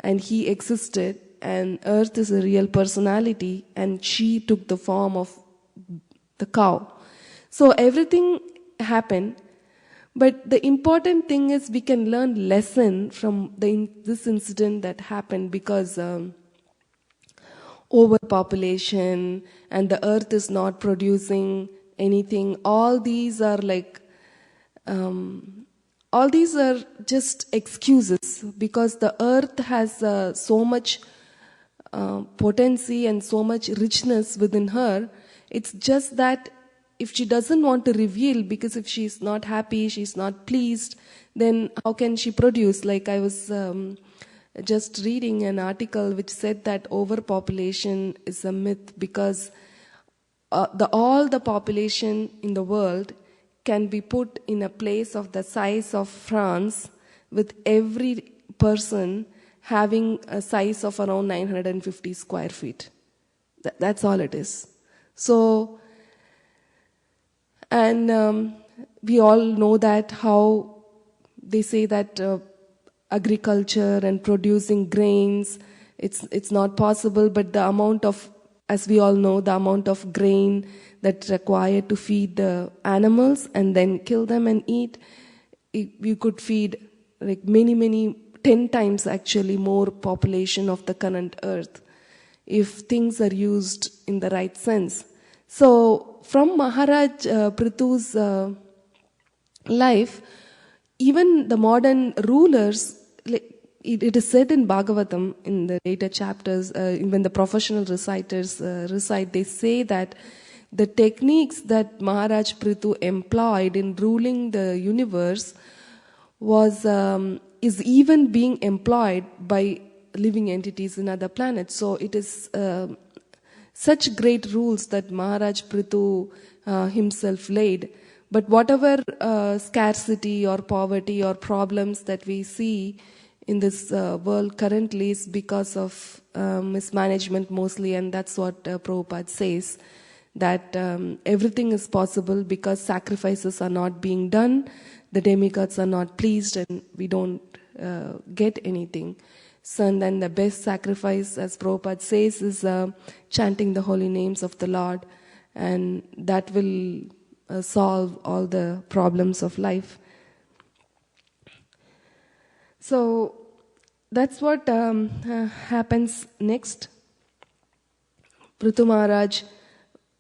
and he existed, and earth is a real personality, and she took the form of the cow. So everything happened, but the important thing is we can learn lesson from this incident that happened, because overpopulation and the earth is not producing anything. All these are like, all these are just excuses, because the earth has so much potency and so much richness within her. It's just that if she doesn't want to reveal, because if she's not happy, she's not pleased, then how can she produce? Like I was just reading an article which said that overpopulation is a myth, because all the population in the world can be put in a place of the size of France, with every person having a size of around 950 square feet. That's all it is. So, and we all know that how they say that agriculture and producing grains, it's not possible, but the amount of, as we all know, the amount of grain that's required to feed the animals and then kill them and eat, you could feed like many 10 times actually more population of the current earth if things are used in the right sense. So from Maharaj Pruthu's life, even the modern rulers, it is said in Bhagavatam in the later chapters, when the professional reciters recite, they say that the techniques that Maharaj Pruthu employed in ruling the universe is even being employed by living entities in other planets. So it is such great rules that Maharaj Pruthu himself laid. But whatever scarcity or poverty or problems that we see in this world currently is because of mismanagement mostly, and that's what Prabhupada says, that everything is possible because sacrifices are not being done, the demigods are not pleased, and we don't get anything. So, and then the best sacrifice, as Prabhupada says, is chanting the holy names of the Lord, and that will solve all the problems of life. So that's what happens next. Pruthu Maharaj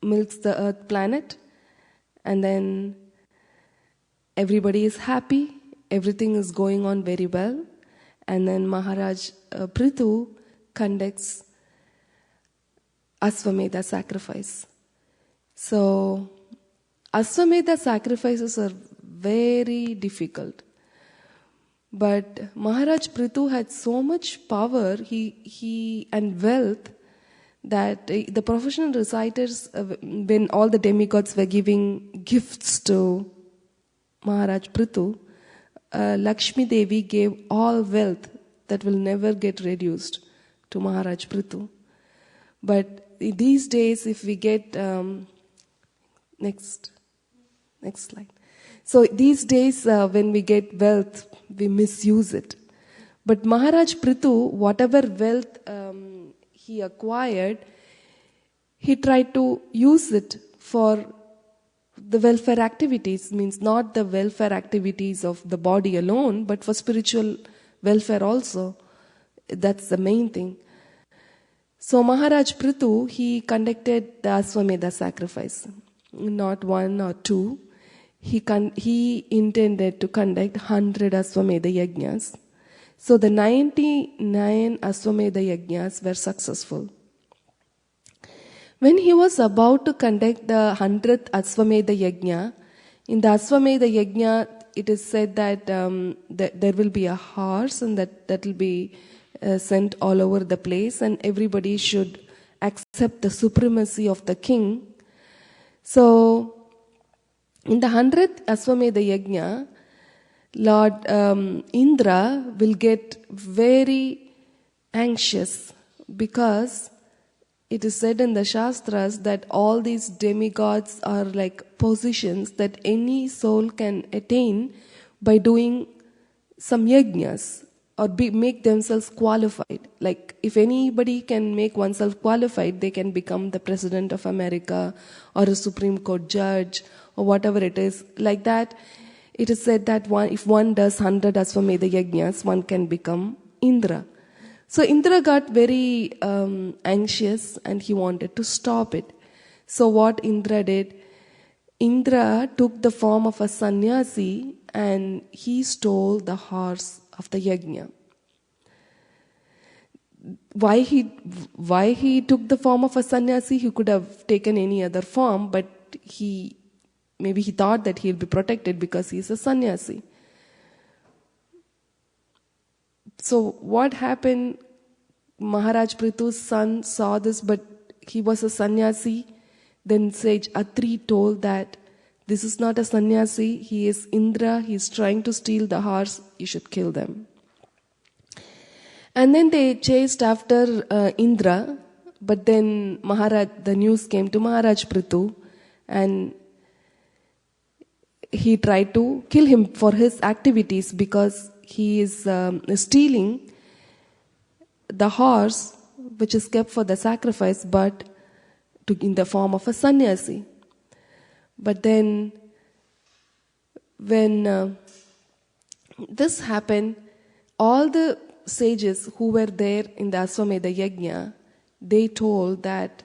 milks the earth planet, and then everybody is happy, everything is going on very well, and then Maharaj Pruthu conducts Aswamedha sacrifice. So Aswamedha sacrifices are very difficult. But Maharaj Pruthu had so much power and wealth that the professional reciters, when all the demigods were giving gifts to Maharaj Pruthu, Lakshmi Devi gave all wealth that will never get reduced to Maharaj Pruthu. But these days, if we get next slide. So these days, when we get wealth, we misuse it. But Maharaj Pruthu, whatever wealth he acquired, he tried to use it for the welfare activities, means not the welfare activities of the body alone, but for spiritual welfare also. That's the main thing. So Maharaj Pruthu, he conducted the Aswamedha sacrifice, not one or two. He intended to conduct 100 Aswamedha yajnas. So the 99 Aswamedha yajnas were successful. When he was about to conduct the 100th Aswamedha yajna, in the Aswamedha yajna, it is said that there will be a horse and that will be sent all over the place, and everybody should accept the supremacy of the king. So, in the 100th Aswamedha yajna, Lord Indra will get very anxious because it is said in the Shastras that all these demigods are like positions that any soul can attain by doing some yajnas or make themselves qualified. Like if anybody can make oneself qualified, they can become the President of America or a Supreme Court judge or whatever it is. Like that, it is said that if one does 100 Aswamedha yajnas, one can become Indra. So Indra got very anxious and he wanted to stop it. So what Indra did, Indra took the form of a sannyasi and he stole the horse of the yajna. Why he took the form of a sannyasi? He could have taken any other form, but maybe he thought that he'll be protected because he's a sannyasi. So what happened? Maharaj Prithu's son saw this, but he was a sannyasi. Then sage Atri told that this is not a sannyasi, he is Indra, he is trying to steal the horse, you should kill them. And then they chased after Indra, but then the news came to Maharaj Prithu and he tried to kill him for his activities because he is stealing the horse which is kept for the sacrifice but in the form of a sannyasi. But then when this happened, all the sages who were there in the Aswamedha yajna, they told that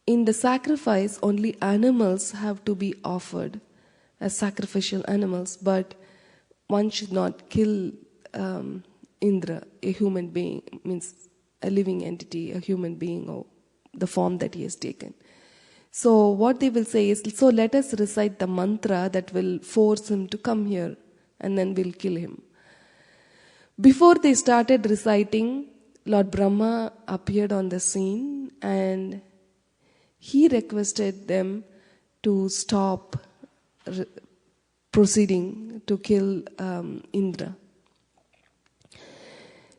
in the sacrifice only animals have to be offered as sacrificial animals, but one should not kill Indra, a human being, means a living entity, a human being, or the form that he has taken. So what they will say is, so let us recite the mantra that will force him to come here and then we'll kill him. Before they started reciting, Lord Brahma appeared on the scene and he requested them to stop proceeding to kill Indra.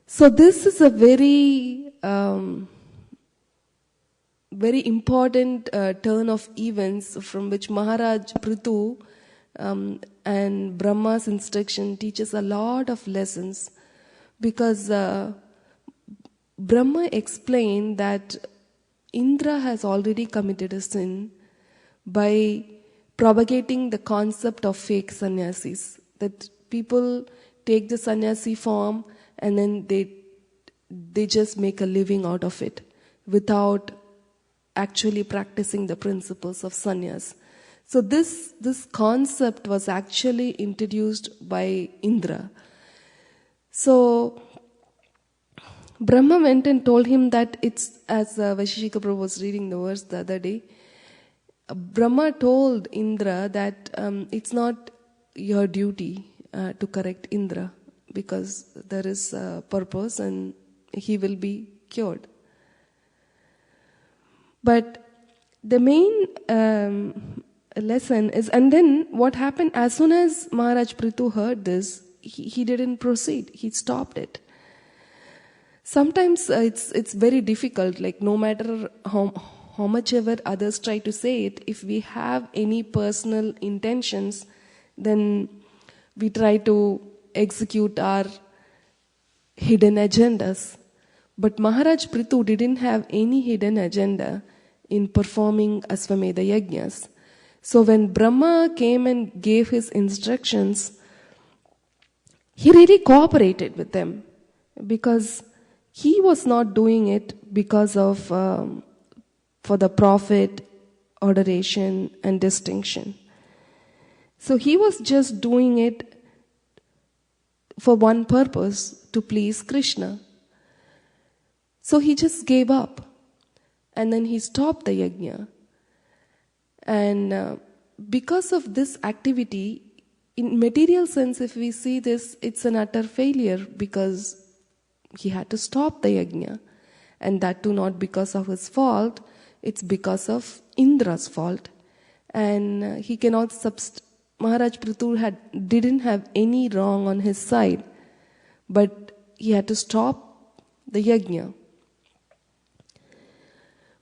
So this is a very important turn of events from which Maharaj Prithu and Brahma's instruction teaches a lot of lessons, because Brahma explained that Indra has already committed a sin by propagating the concept of fake sannyasis, that people take the sannyasi form and then they just make a living out of it without actually practicing the principles of sannyas. So this concept was actually introduced by Indra. So Brahma went and told him that it's, as Vaisheshika Prabhu was reading the verse the other day, Brahma told Indra that it's not your duty to correct Indra, because there is a purpose and he will be cured. But the main lesson is, and then what happened, as soon as Maharaj Pruthu heard this, he didn't proceed. He stopped it. Sometimes it's very difficult, like no matter how much ever others try to say it, if we have any personal intentions, then we try to execute our hidden agendas. But Maharaj Pruthu didn't have any hidden agenda in performing Asvamedha Yajnas. So when Brahma came and gave his instructions, he really cooperated with them, because he was not doing it because of for the profit, adoration and distinction. So he was just doing it for one purpose, to please Krishna. So he just gave up, and then he stopped the yajna. And because of this activity, in material sense, if we see this, it's an utter failure, because he had to stop the yajna. And that too not because of his fault, it's because of Indra's fault. And he cannot Maharaj Pruthu didn't have any wrong on his side, but he had to stop the yajna.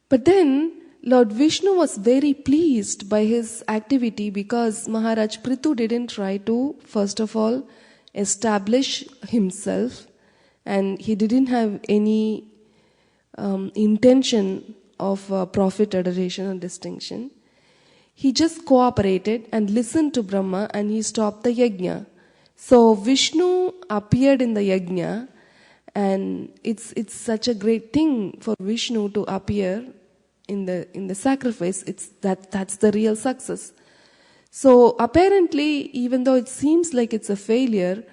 But then Lord Vishnu was very pleased by his activity, because Maharaj Pruthu didn't try to, first of all, establish himself, and he didn't have any intention of profit, adoration or distinction. He just cooperated and listened to Brahma, and he stopped the yajna. So Vishnu appeared in the yajna, and it's such a great thing for Vishnu to appear in the sacrifice. That's the real success. So apparently, even though it seems like it's a failure,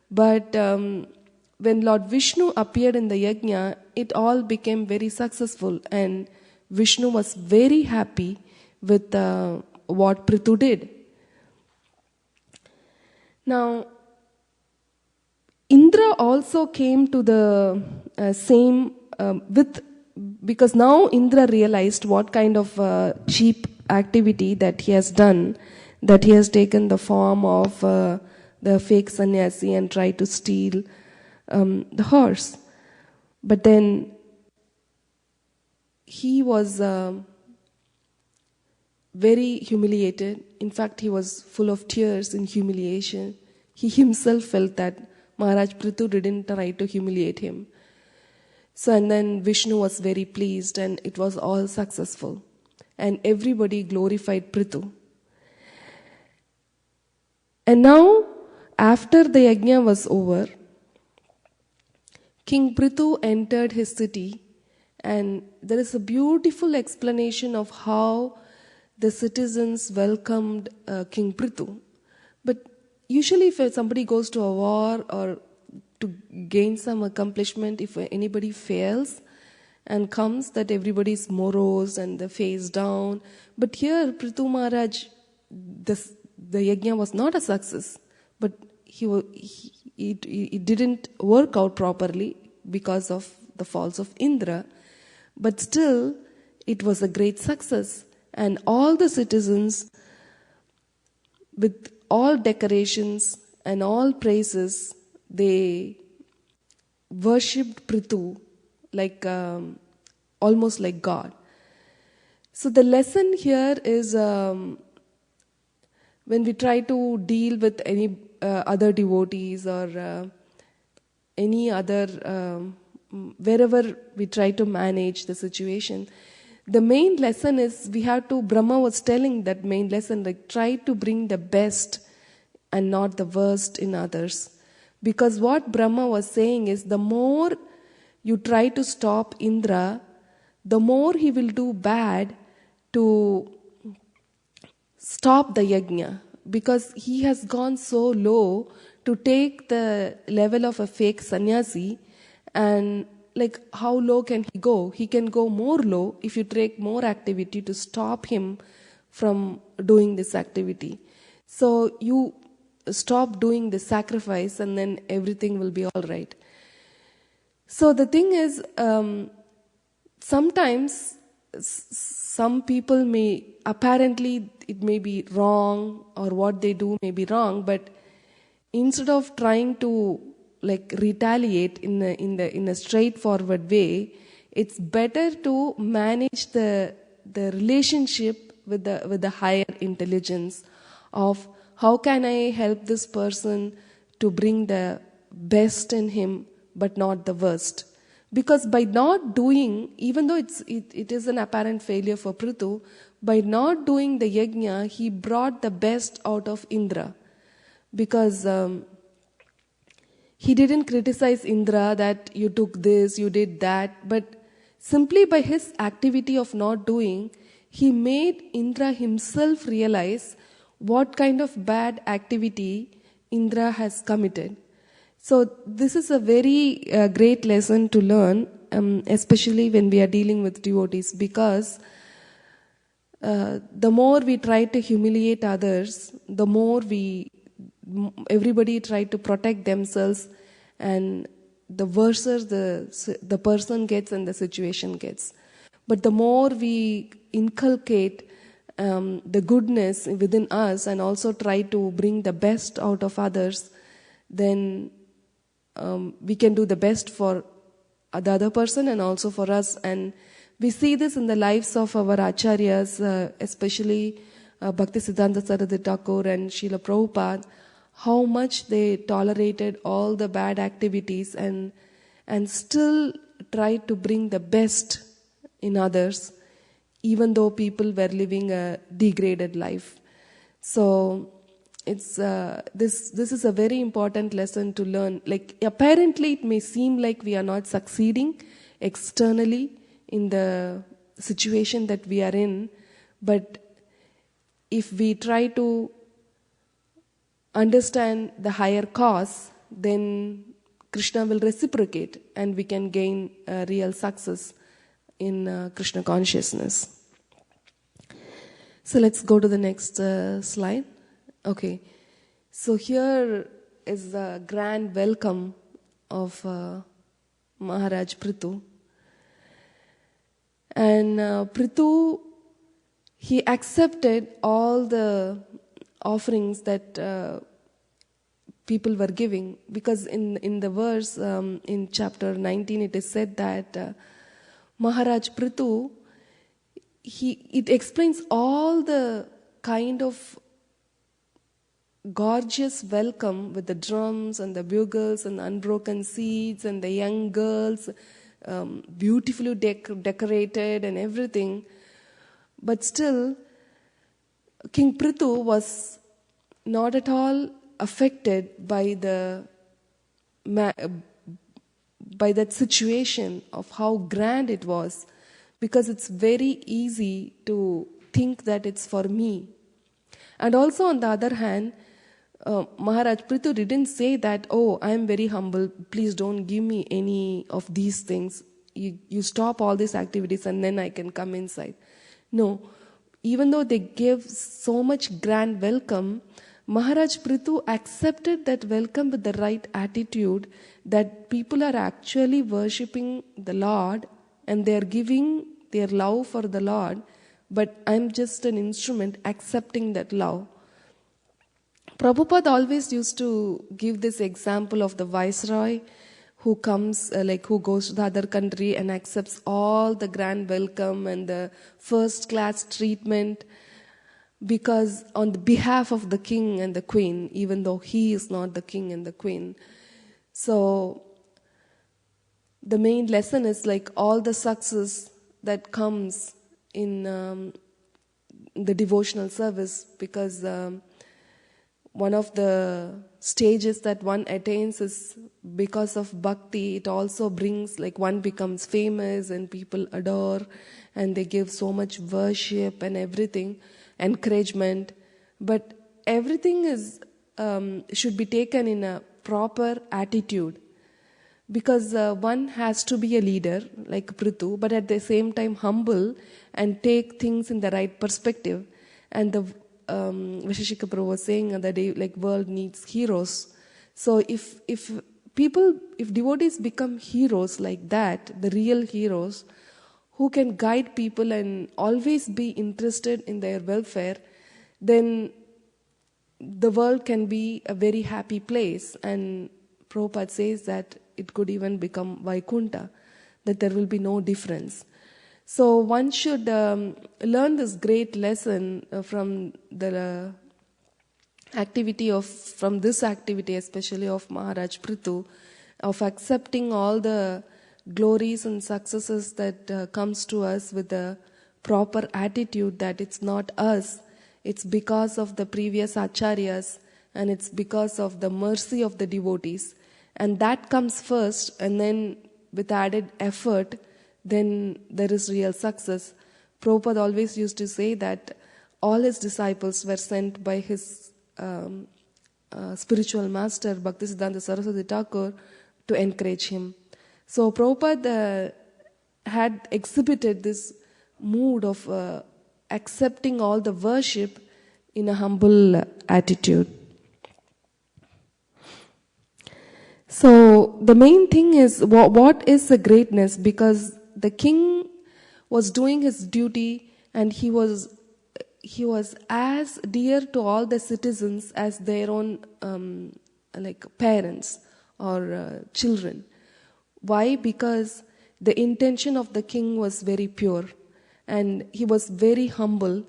but when Lord Vishnu appeared in the yajna, it all became very successful, and Vishnu was very happy with what Pruthu did. Now, Indra also came to the same because now Indra realized what kind of cheap activity that he has done, that he has taken the form of the fake sannyasi and tried to steal the horse. But then he was very humiliated. In fact, he was full of tears in humiliation. He himself felt that Maharaj Pruthu didn't try to humiliate him. So, and then Vishnu was very pleased, and it was all successful. And everybody glorified Pruthu. And now, after the yajna was over, King Pruthu entered his city, and there is a beautiful explanation of how the citizens welcomed King Pruthu. But usually if somebody goes to a war or to gain some accomplishment, if anybody fails and comes, that everybody is morose and the face down. But here, Pruthu Maharaj, the yajna was not a success, but it didn't work out properly because of the faults of Indra. But still, it was a great success. And all the citizens, with all decorations and all praises, they worshipped Pruthu like almost like God. So the lesson here is when we try to deal with any other devotees or any other wherever we try to manage the situation, the main lesson is Brahma was telling that main lesson, like try to bring the best and not the worst in others. Because what Brahma was saying is, the more you try to stop Indra, the more he will do bad to stop the yajna. Because he has gone so low to take the level of a fake sannyasi, and like how low can he go? He can go more low if you take more activity to stop him from doing this activity. So you stop doing the sacrifice, and then everything will be all right. So the thing is, sometimes some people apparently it may be wrong, or what they do may be wrong, but instead of trying to like retaliate in a straightforward way, it's better to manage the relationship with the higher intelligence of how can I help this person to bring the best in him but not the worst. Because by not doing, even though it is an apparent failure for Pruthu, by not doing the yajna, he brought the best out of Indra. Because he didn't criticize Indra that you took this, you did that, but simply by his activity of not doing, he made Indra himself realize what kind of bad activity Indra has committed. So this is a very great lesson to learn, especially when we are dealing with devotees, because the more we try to humiliate others, the more everybody try to protect themselves, and the worse the person gets and the situation gets. But the more we inculcate the goodness within us and also try to bring the best out of others, then we can do the best for the other person and also for us. And we see this in the lives of our acharyas, especially Bhaktisiddhanta Saraswati Thakur and Srila Prabhupada, how much they tolerated all the bad activities and still tried to bring the best in others, even though people were living a degraded life. So it's this is a very important lesson to learn. Like, apparently it may seem like we are not succeeding externally in the situation that we are in, but if we try to understand the higher cause, then Krishna will reciprocate and we can gain real success in Krishna consciousness. So let's go to the next slide. Okay, so here is the grand welcome of Maharaj Pruthu. And Pruthu, he accepted all the offerings that people were giving, because in the verse in chapter 19 it is said that Maharaj Pruthu, it explains all the kind of gorgeous welcome with the drums and the bugles and the unbroken seats and the young girls, beautifully decorated and everything. But still, King Pruthu was not at all affected by that situation of how grand it was, because it's very easy to think that it's for me. And also on the other hand, Maharaj Pruthu didn't say that, oh, I am very humble, please don't give me any of these things. You stop all these activities and then I can come inside. No, even though they gave so much grand welcome, Maharaj Pruthu accepted that welcome with the right attitude, that people are actually worshipping the Lord and they are giving their love for the Lord, but I'm just an instrument accepting that love. Prabhupada always used to give this example of the viceroy who comes, who goes to the other country and accepts all the grand welcome and the first class treatment, because on the behalf of the king and the queen, even though he is not the king and the queen. So the main lesson is like all the success that comes in the devotional service, because one of the stages that one attains is because of bhakti. It also brings, like, one becomes famous and people adore and they give so much worship and everything, encouragement. But everything is should be taken in a proper attitude, because one has to be a leader like Pruthu, but at the same time humble and take things in the right perspective. And the Visheshika Prabhu was saying the day, like, world needs heroes. So if devotees become heroes like that, the real heroes who can guide people and always be interested in their welfare, then the world can be a very happy place. And Prabhupada says that it could even become Vaikunta, that there will be no difference. So one should learn this great lesson from the from this activity, especially of Maharaj Pruthu, of accepting all the glories and successes that comes to us with a proper attitude that it's not us, it's because of the previous acharyas, and it's because of the mercy of the devotees. And that comes first, and then with added effort, then there is real success. Prabhupada always used to say that all his disciples were sent by his spiritual master, Bhaktisiddhanta Saraswati Thakur, to encourage him. So Prabhupada had exhibited this mood of accepting all the worship in a humble attitude. So the main thing is, what is the greatness? Because the king was doing his duty, and he was as dear to all the citizens as their own like parents or children. Why? Because the intention of the king was very pure, and he was very humble,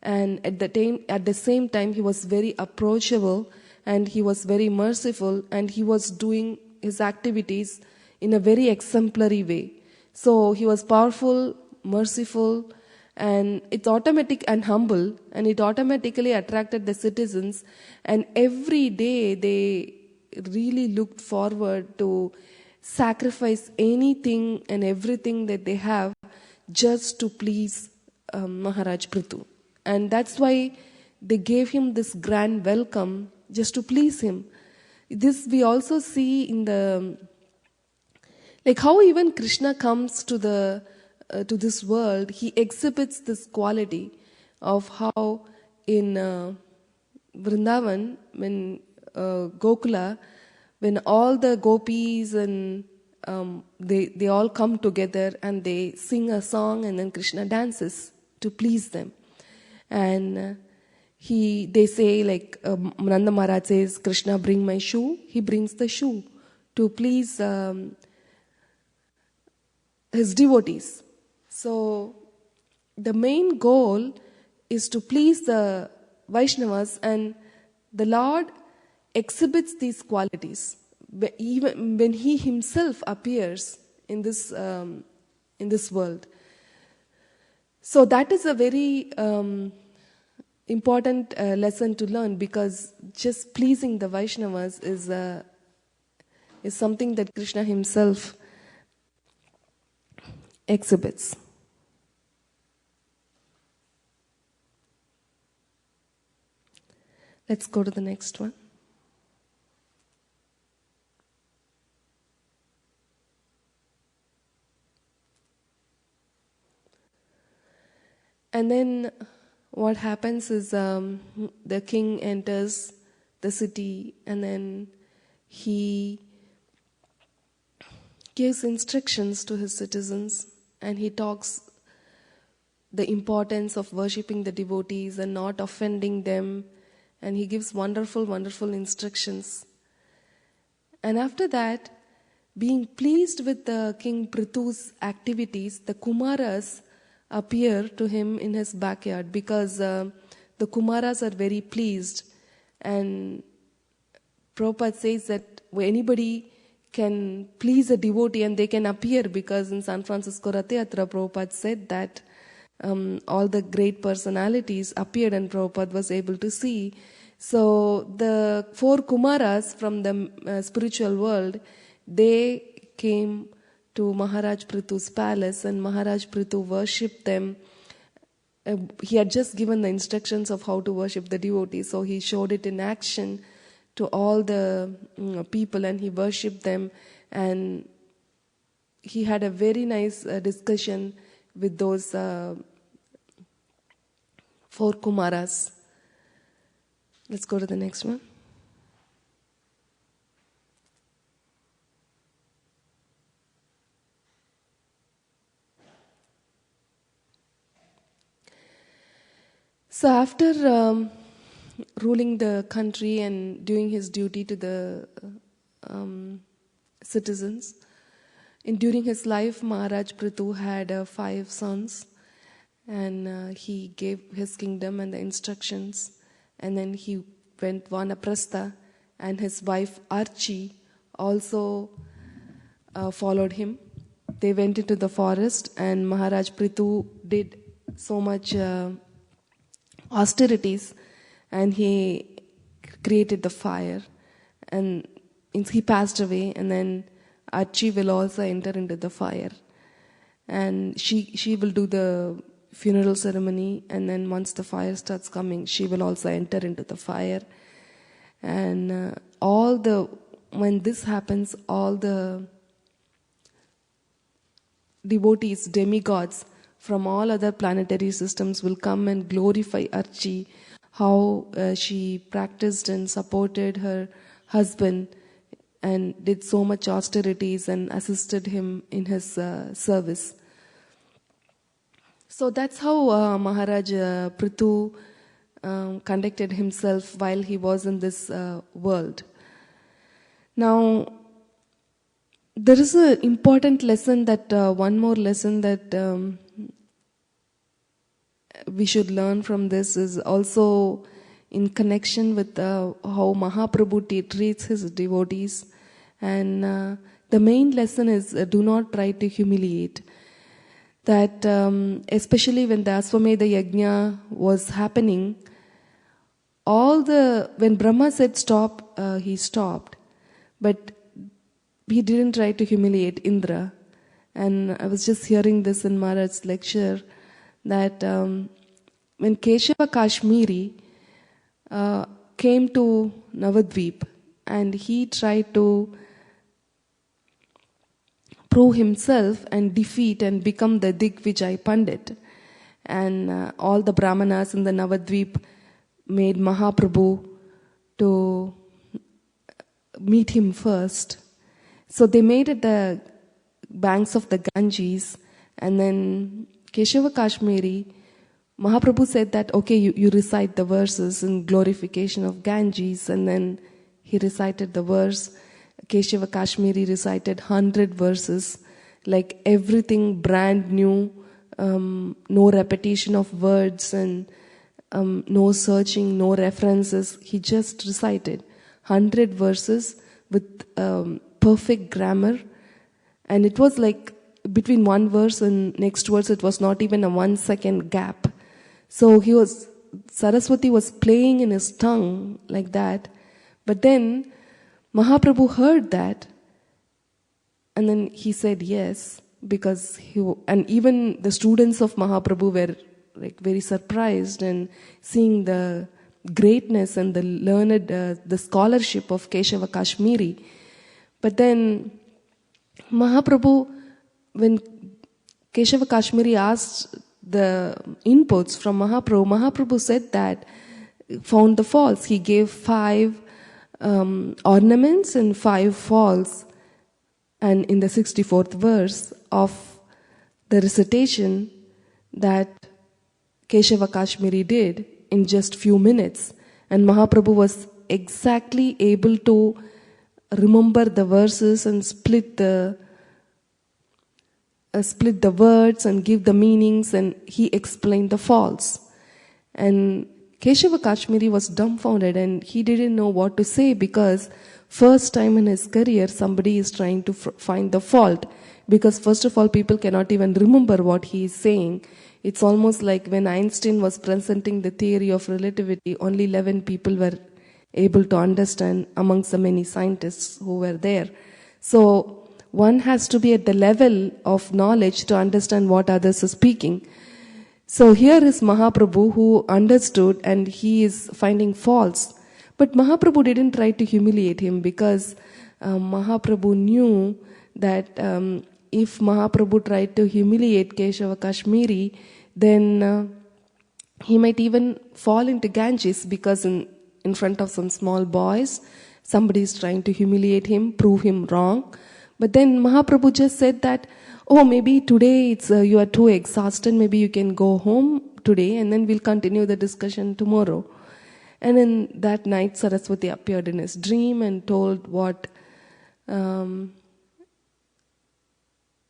and at the same time he was very approachable, and he was very merciful, and he was doing his activities in a very exemplary way. So he was powerful, merciful, and it's automatic and humble, and it automatically attracted the citizens, and every day they really looked forward to sacrifice anything and everything that they have just to please Maharaj Pruthu. And that's why they gave him this grand welcome just to please him. This we also see in the, like how even Krishna comes to to this world, he exhibits this quality of how in Vrindavan, when Gokula, when all the gopis and they all come together and they sing a song, and then Krishna dances to please them. And they say, like Nanda Maharaj says, Krishna, bring my shoe. He brings the shoe to please his devotees. So the main goal is to please the Vaishnavas, and the Lord exhibits these qualities even when he himself appears in this world. So that is a very important lesson to learn, because just pleasing the Vaishnavas is something that Krishna himself exhibits. Let's go to the next one. And then what happens is the king enters the city, and then he gives instructions to his citizens, and he talks the importance of worshipping the devotees and not offending them, and he gives wonderful, wonderful instructions. And after that, being pleased with the King Prithu's activities, the Kumaras appear to him in his backyard, because the Kumaras are very pleased. And Prabhupada says that anybody can please a devotee and they can appear, because in San Francisco Rathayatra, Prabhupada said that all the great personalities appeared and Prabhupada was able to see. So the 4 Kumaras from the spiritual world, they came to Maharaj Prithu's palace, and Maharaj Prithu worshipped them. He had just given the instructions of how to worship the devotees, so he showed it in action to all the people, and he worshipped them, and he had a very nice discussion with those 4 Kumaras. Let's go to the next one. So after ruling the country and doing his duty to the citizens, during his life, Maharaj Pruthu had 5 sons, and he gave his kingdom and the instructions, and then he went vanaprastha, and his wife Archie also followed him. They went into the forest, and Maharaj Pruthu did so much austerities, and he created the fire, and he passed away, and then Archie will also enter into the fire, and she will do the funeral ceremony, and then once the fire starts coming, she will also enter into the fire. And when this happens, all the devotees, demigods from all other planetary systems will come and glorify Archie, how she practiced and supported her husband and did so much austerities and assisted him in his service. So that's how Maharaj Pruthu conducted himself while he was in this world. Now, there is an important lesson one more lesson that we should learn from this is also in connection with how Mahaprabhu treats his devotees. And the main lesson is do not try to humiliate. That especially when the Aswamedha Yajna was happening, when Brahma said stop, he stopped. But he didn't try to humiliate Indra. And I was just hearing this in Maharaj's lecture, that when Keshava Kashmiri came to Navadvip, and he tried to prove himself and defeat and become the Digvijay Pandit, and all the Brahmanas in the Navadvip made Mahaprabhu to meet him first. So they made at the banks of the Ganges, and then Keshava Kashmiri, Mahaprabhu said that, okay, you recite the verses in glorification of Ganges, and then he recited the verse. Keshava Kashmiri recited 100 verses, like everything brand new, no repetition of words and no searching, no references. He just recited 100 verses with perfect grammar, and it was like between one verse and next verse, it was not even a 1 second gap. So Saraswati was playing in his tongue like that. But then Mahaprabhu heard that, and then he said yes, because and even the students of Mahaprabhu were like very surprised and seeing the greatness and the learned, the scholarship of Keshava Kashmiri. But then Mahaprabhu, when Keshava Kashmiri asked the inputs from Mahaprabhu, Mahaprabhu said that, found the faults. He gave 5 ornaments and 5 falls. And in the 64th verse of the recitation that Keshava Kashmiri did in just few minutes, and Mahaprabhu was exactly able to remember the verses and split the words and give the meanings, and he explained the faults. And Keshava Kashmiri was dumbfounded, and he didn't know what to say, because first time in his career somebody is trying to find the fault, because first of all people cannot even remember what he is saying. It's almost like when Einstein was presenting the theory of relativity, only 11 people were able to understand amongst the many scientists who were there. So one has to be at the level of knowledge to understand what others are speaking. So here is Mahaprabhu who understood, and he is finding faults. But Mahaprabhu didn't try to humiliate him, because Mahaprabhu knew that if Mahaprabhu tried to humiliate Keshava Kashmiri, then he might even fall into Ganges, because in front of some small boys, somebody is trying to humiliate him, prove him wrong. But then Mahaprabhu just said that, oh, maybe today you are too exhausted, maybe you can go home today, and then we'll continue the discussion tomorrow. And in that night, Saraswati appeared in his dream and told what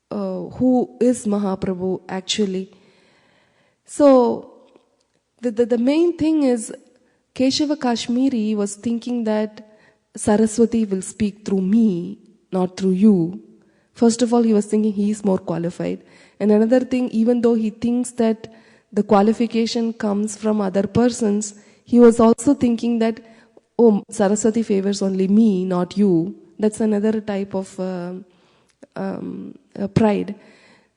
who is Mahaprabhu actually. So the main thing is Keshava Kashmiri was thinking that Saraswati will speak through me, not through you. First of all, he was thinking he is more qualified. And another thing, even though he thinks that the qualification comes from other persons, he was also thinking that, oh, Saraswati favors only me, not you. That's another type of pride.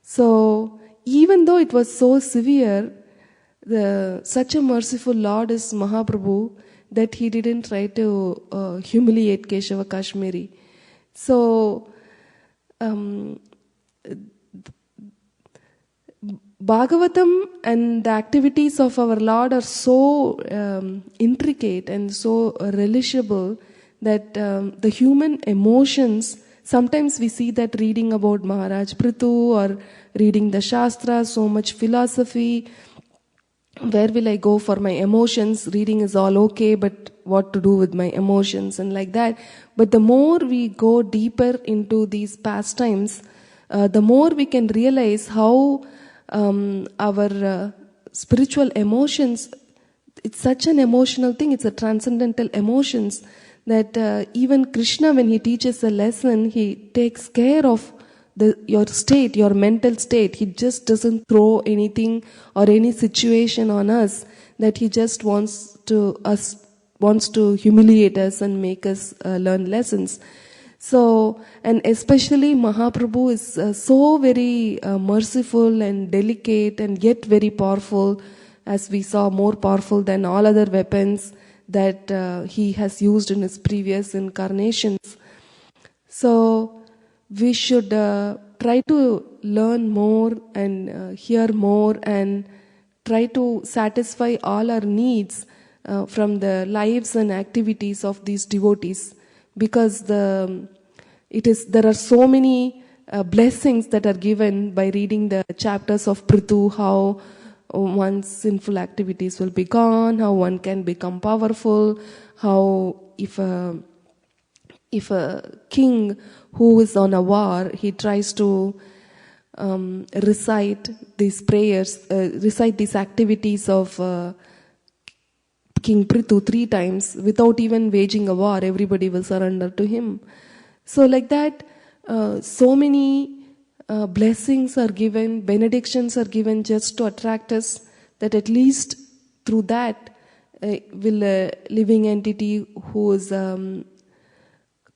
So even though it was so severe, such a merciful Lord is Mahaprabhu that he didn't try to humiliate Keshava Kashmiri. So Bhagavatam and the activities of our Lord are so intricate and so relishable that the human emotions, sometimes we see that reading about Maharaj Pruthu or reading the Shastras, so much philosophy. Where will I go for my emotions? Reading is all okay, but what to do with my emotions and like that. But the more we go deeper into these pastimes, the more we can realize how our spiritual emotions, it's such an emotional thing, it's a transcendental emotions that even Krishna, when he teaches a lesson, he takes care of your state, your mental state. He just doesn't throw anything or any situation on us that he just wants to humiliate us and make us learn lessons. So, and especially Mahaprabhu is so very merciful and delicate and yet very powerful, as we saw, more powerful than all other weapons that he has used in his previous incarnations. So, we should try to learn more and hear more and try to satisfy all our needs from the lives and activities of these devotees, because there are so many blessings that are given by reading the chapters of Pruthu, how one's sinful activities will be gone, how one can become powerful, how if a king who is on a war, he tries to recite these prayers, recite these activities of King Pruthu 3 times without even waging a war, everybody will surrender to him. So like that, so many blessings are given, benedictions are given just to attract us, that at least through that will a living entity who is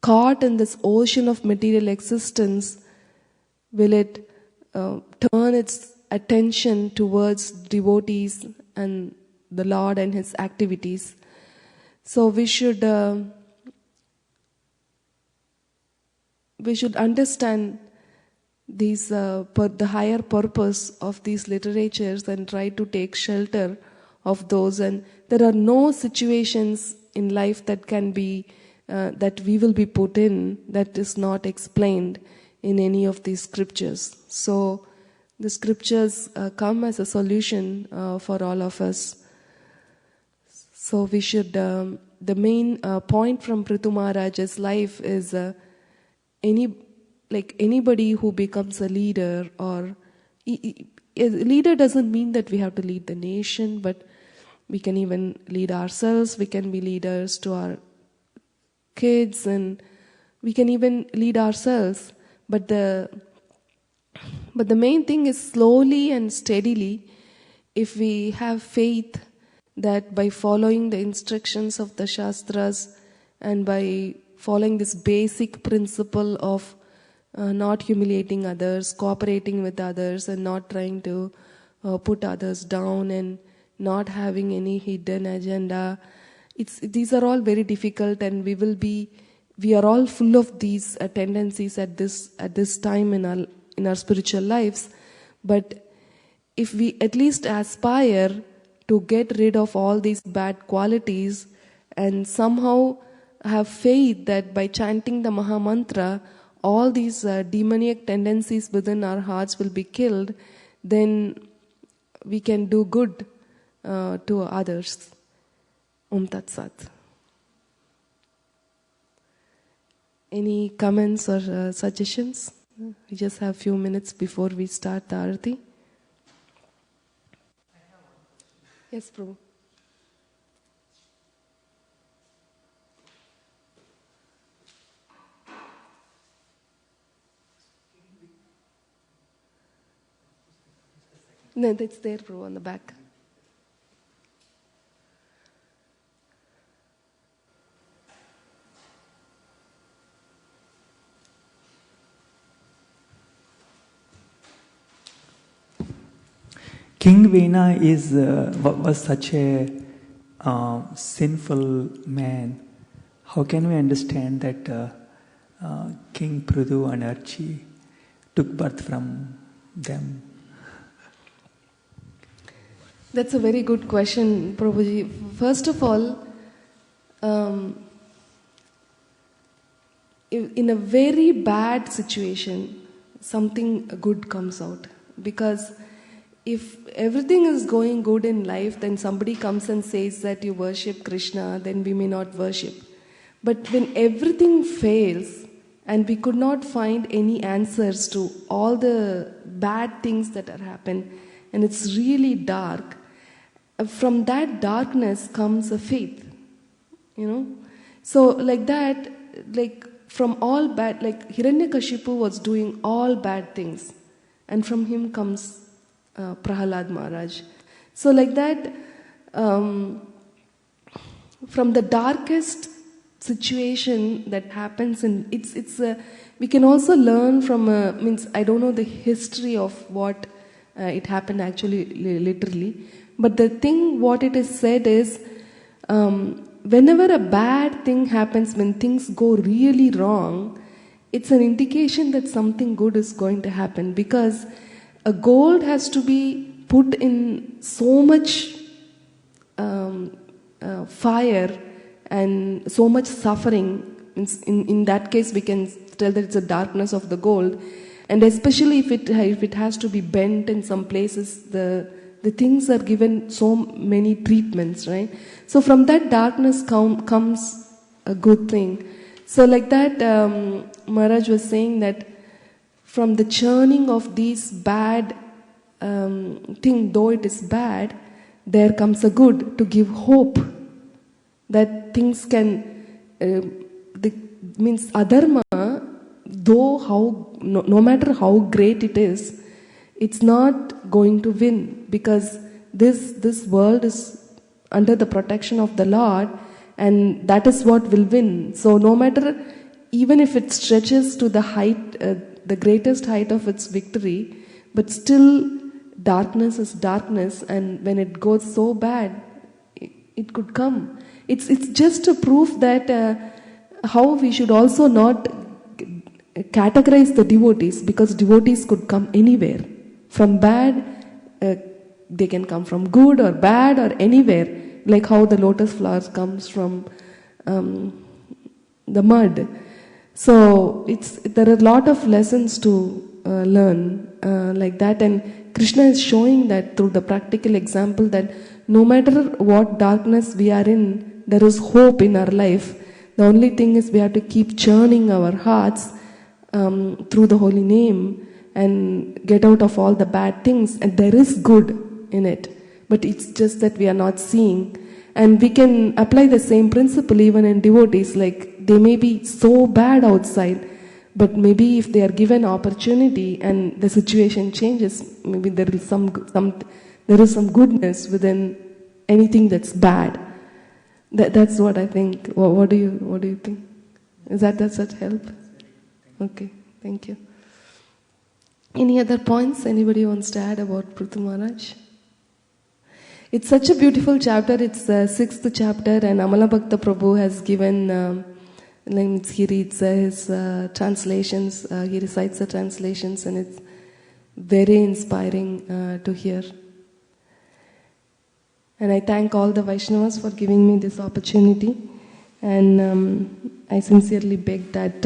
caught in this ocean of material existence, will it turn its attention towards devotees and the Lord and His activities. So we should understand these the higher purpose of these literatures and try to take shelter of those. And there are no situations in life that can be that we will be put in that is not explained in any of these scriptures. So the scriptures come as a solution for all of us. So we should, the main point from Pruthu Maharaja's life is anybody who becomes a leader, or a leader doesn't mean that we have to lead the nation, but we can even lead ourselves, we can be leaders to our kids, and we can even lead ourselves. But the main thing is slowly and steadily, if we have faith that by following the instructions of the Shastras and by following this basic principle of not humiliating others, cooperating with others, and not trying to put others down, and not having any hidden agenda, these are all very difficult, and we are all full of these tendencies at this time in our spiritual lives. But if we at least aspire to get rid of all these bad qualities and somehow have faith that by chanting the Maha Mantra, all these demoniac tendencies within our hearts will be killed, then we can do good to others. Om Tat Sat. Any comments or suggestions? We just have a few minutes before we start the Arati. Yes, Prabhu. No, that's there, Prabhu, on the back. King Vena was such a sinful man. How can we understand that King Pruthu and Archi took birth from them? That's a very good question, Prabhuji. First of all, in a very bad situation, something good comes out. Because if everything is going good in life, then somebody comes and says that you worship Krishna, then we may not worship. But when everything fails and we could not find any answers to all the bad things that are happened, and it's really dark, from that darkness comes a faith, So like that, like from all bad, like Hiranyakashipu was doing all bad things, and from him comes Prahalad Maharaj. So like that, from the darkest situation that happens, and we can also learn from I don't know the history of what it happened actually literally, but the thing what it is said is whenever a bad thing happens, when things go really wrong, it's an indication that something good is going to happen, because a gold has to be put in so much fire and so much suffering. In that case, we can tell that it's a darkness of the gold, and especially if it has to be bent in some places, the things are given so many treatments, right? So from that darkness comes a good thing. So like that, Maharaj was saying that from the churning of these bad thing, though it is bad, there comes a good to give hope that things can, means adharma, though no matter how great it is, it's not going to win, because this world is under the protection of the Lord, and that is what will win. So no matter, even if it stretches to the height, the greatest height of its victory, but still darkness is darkness, and when it goes so bad, it could come. It's just a proof that how we should also not categorize the devotees, because devotees could come anywhere. From bad, they can come from good or bad or anywhere, like how the lotus flowers comes from the mud. So there are a lot of lessons to learn like that, and Krishna is showing that through the practical example that no matter what darkness we are in, there is hope in our life. The only thing is we have to keep churning our hearts through the holy name and get out of all the bad things, and there is good in it, but it's just that we are not seeing. And we can apply the same principle even in devotees, like they may be so bad outside, but maybe if they are given opportunity and the situation changes, maybe there is some goodness within anything that's bad. That's what I think. What do you think? Is that such help? Okay, thank you. Any other points anybody wants to add about Pruthu Maharaj? It's such a beautiful chapter. It's the 6th chapter, and Amala Bhakta Prabhu has given, he reads his translations, he recites the translations, and it's very inspiring to hear. And I thank all the Vaishnavas for giving me this opportunity, and I sincerely beg that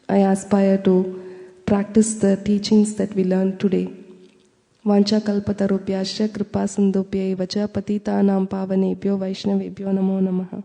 I aspire to practice the teachings that we learned today. वाञ्छाकल्पतरुभ्यश्च कृपासिन्धुभ्यैव च पतितानां पावनेभ्यो वैष्णवेभ्यो नमो नमः।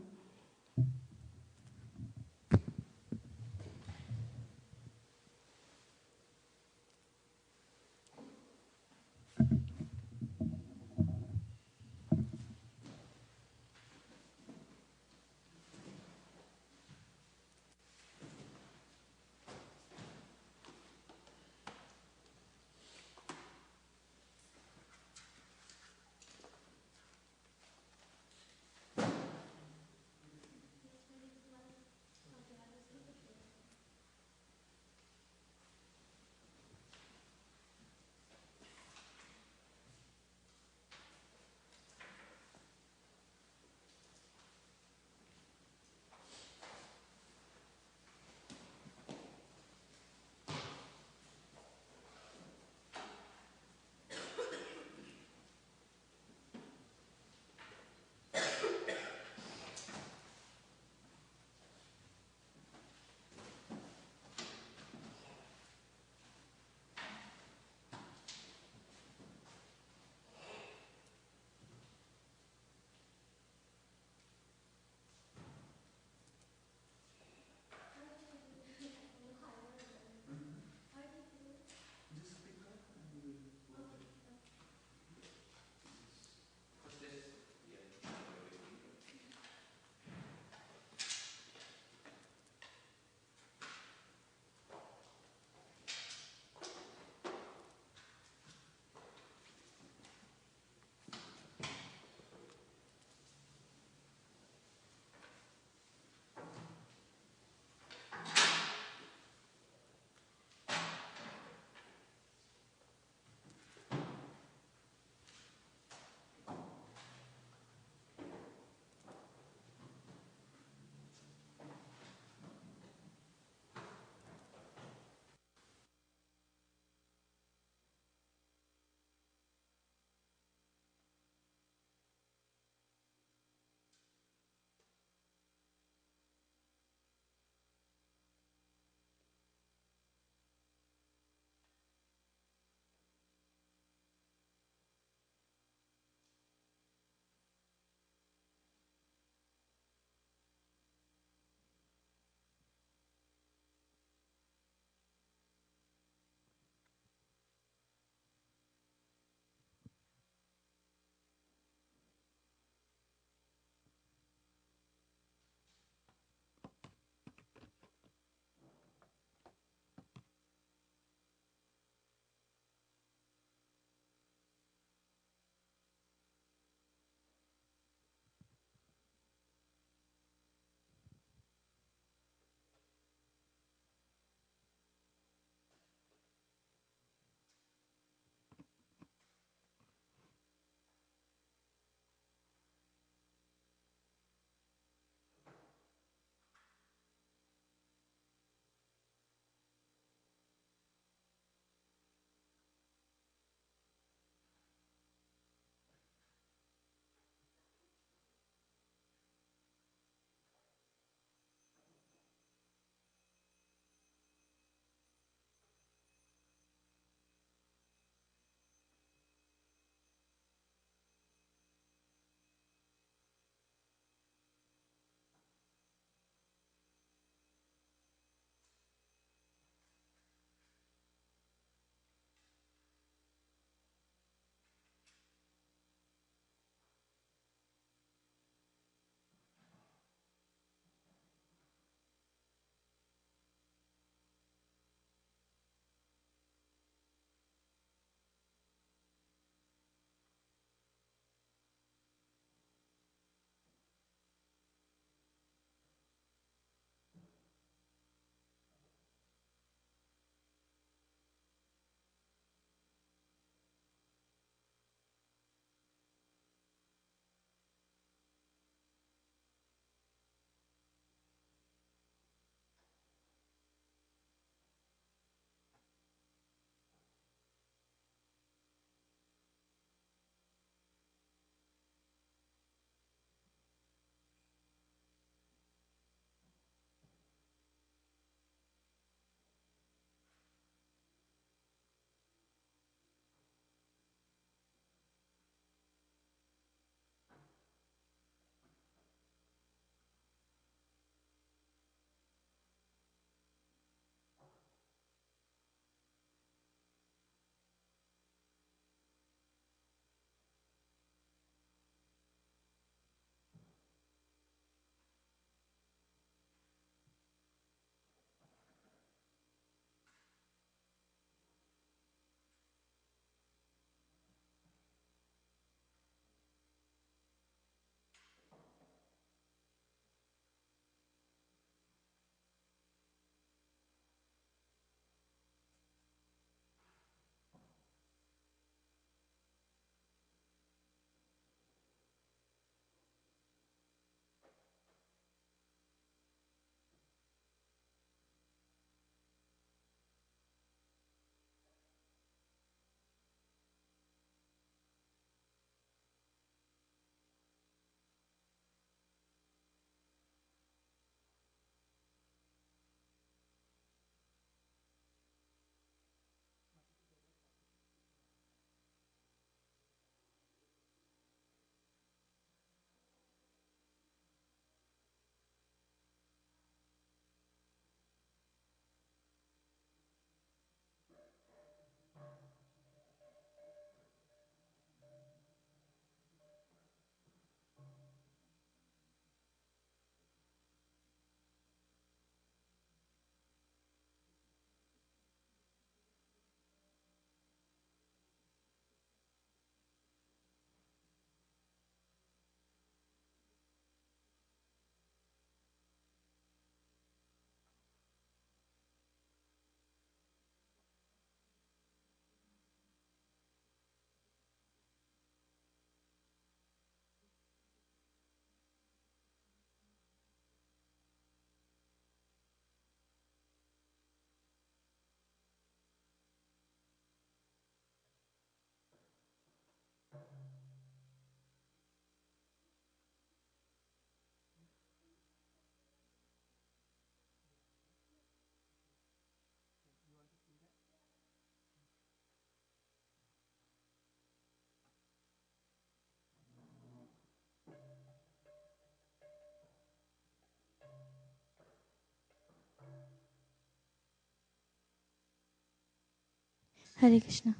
Hare Krishna.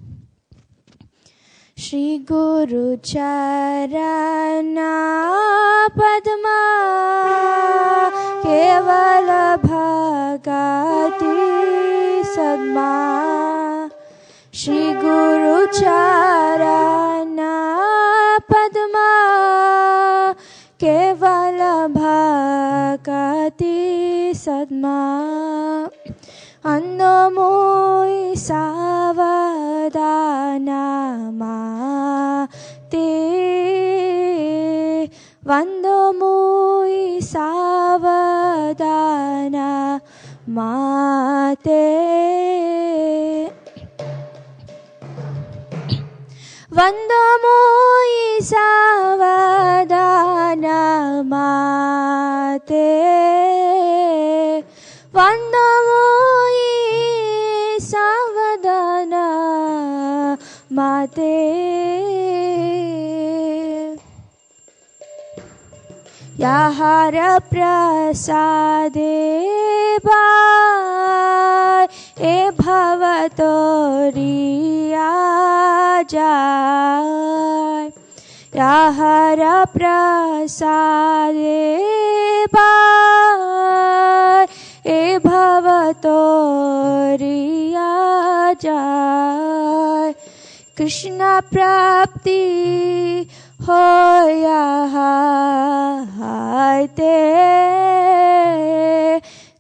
Shri Guru Charana Padma Kevala Bhagati Sadma. Shri Guru Charana Padma Kevala Bhagati Sadma. Annamoy savadana mate. Vandamoy savadana mate. Vandamoy savadana mate. Vandamoy savadana mate. Yahara prasade bhai e bhavatoriya jai. Yahara prasade bhai e bhavatoriya jai. Krishna prapti hoya haite.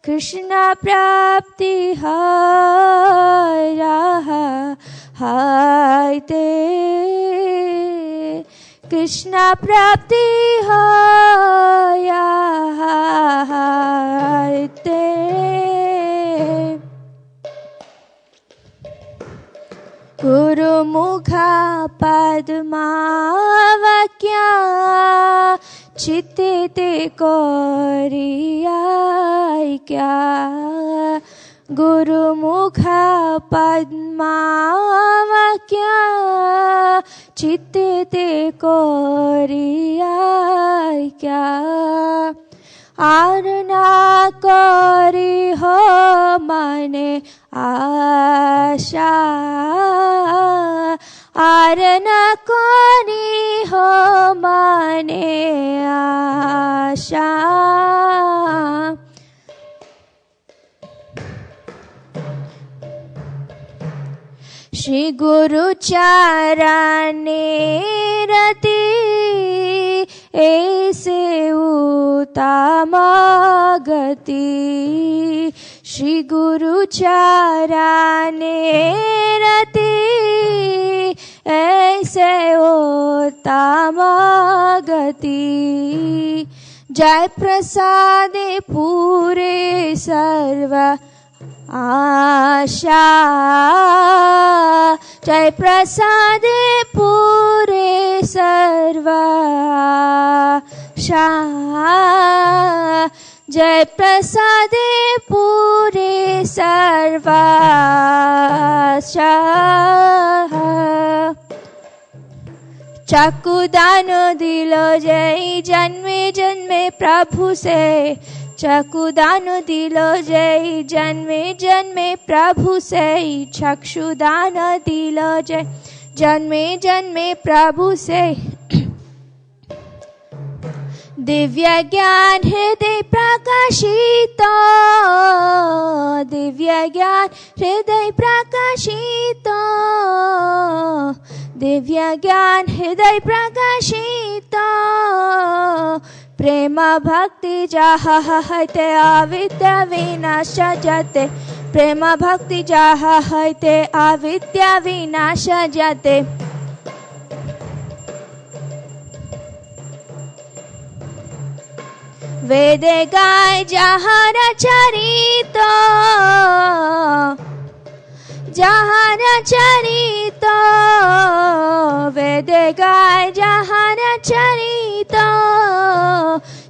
Krishna prapti hoya haite. Krishna prapti hoya haite. Guru Mukha Padma Vakya Chitte Koriya Kya. Guru Mukha Padma Vakya Chitte Koriya Kya. Arna kori ho mane asha. Arna kori ho mane asha. Shri Guru Charane Rati Aise Uttama Gati. Shri Guru Charane Rati Aise Uttama Gati. Jai Prasade Pure Sarva Asha. Jai Prasade Pure Sarva Asha. Jai Prasade Pure Sarva Asha. चकुदान दिलो जय जन्मे जन्मे प्रभु से. चकुदान दिलो जय जन्मे जन्मे प्रभु से. चक्षुदान दिलो जय जन्मे जन्मे प्रभु से. दिव्य ज्ञान हृदय प्रकाशित. दिव्य ज्ञान हृदय प्रकाशित. दिव्य ज्ञान हृदय प्रकाशित. प्रेम भक्ति जहाँ हते अविद्या विनाश जाते. प्रेम भक्ति जहाँ हते अविद्या विनाश जाते. वेदे गाय जहाँ रचरित. जहाँ रचरित. वेदे गाय जहाँ रचरित.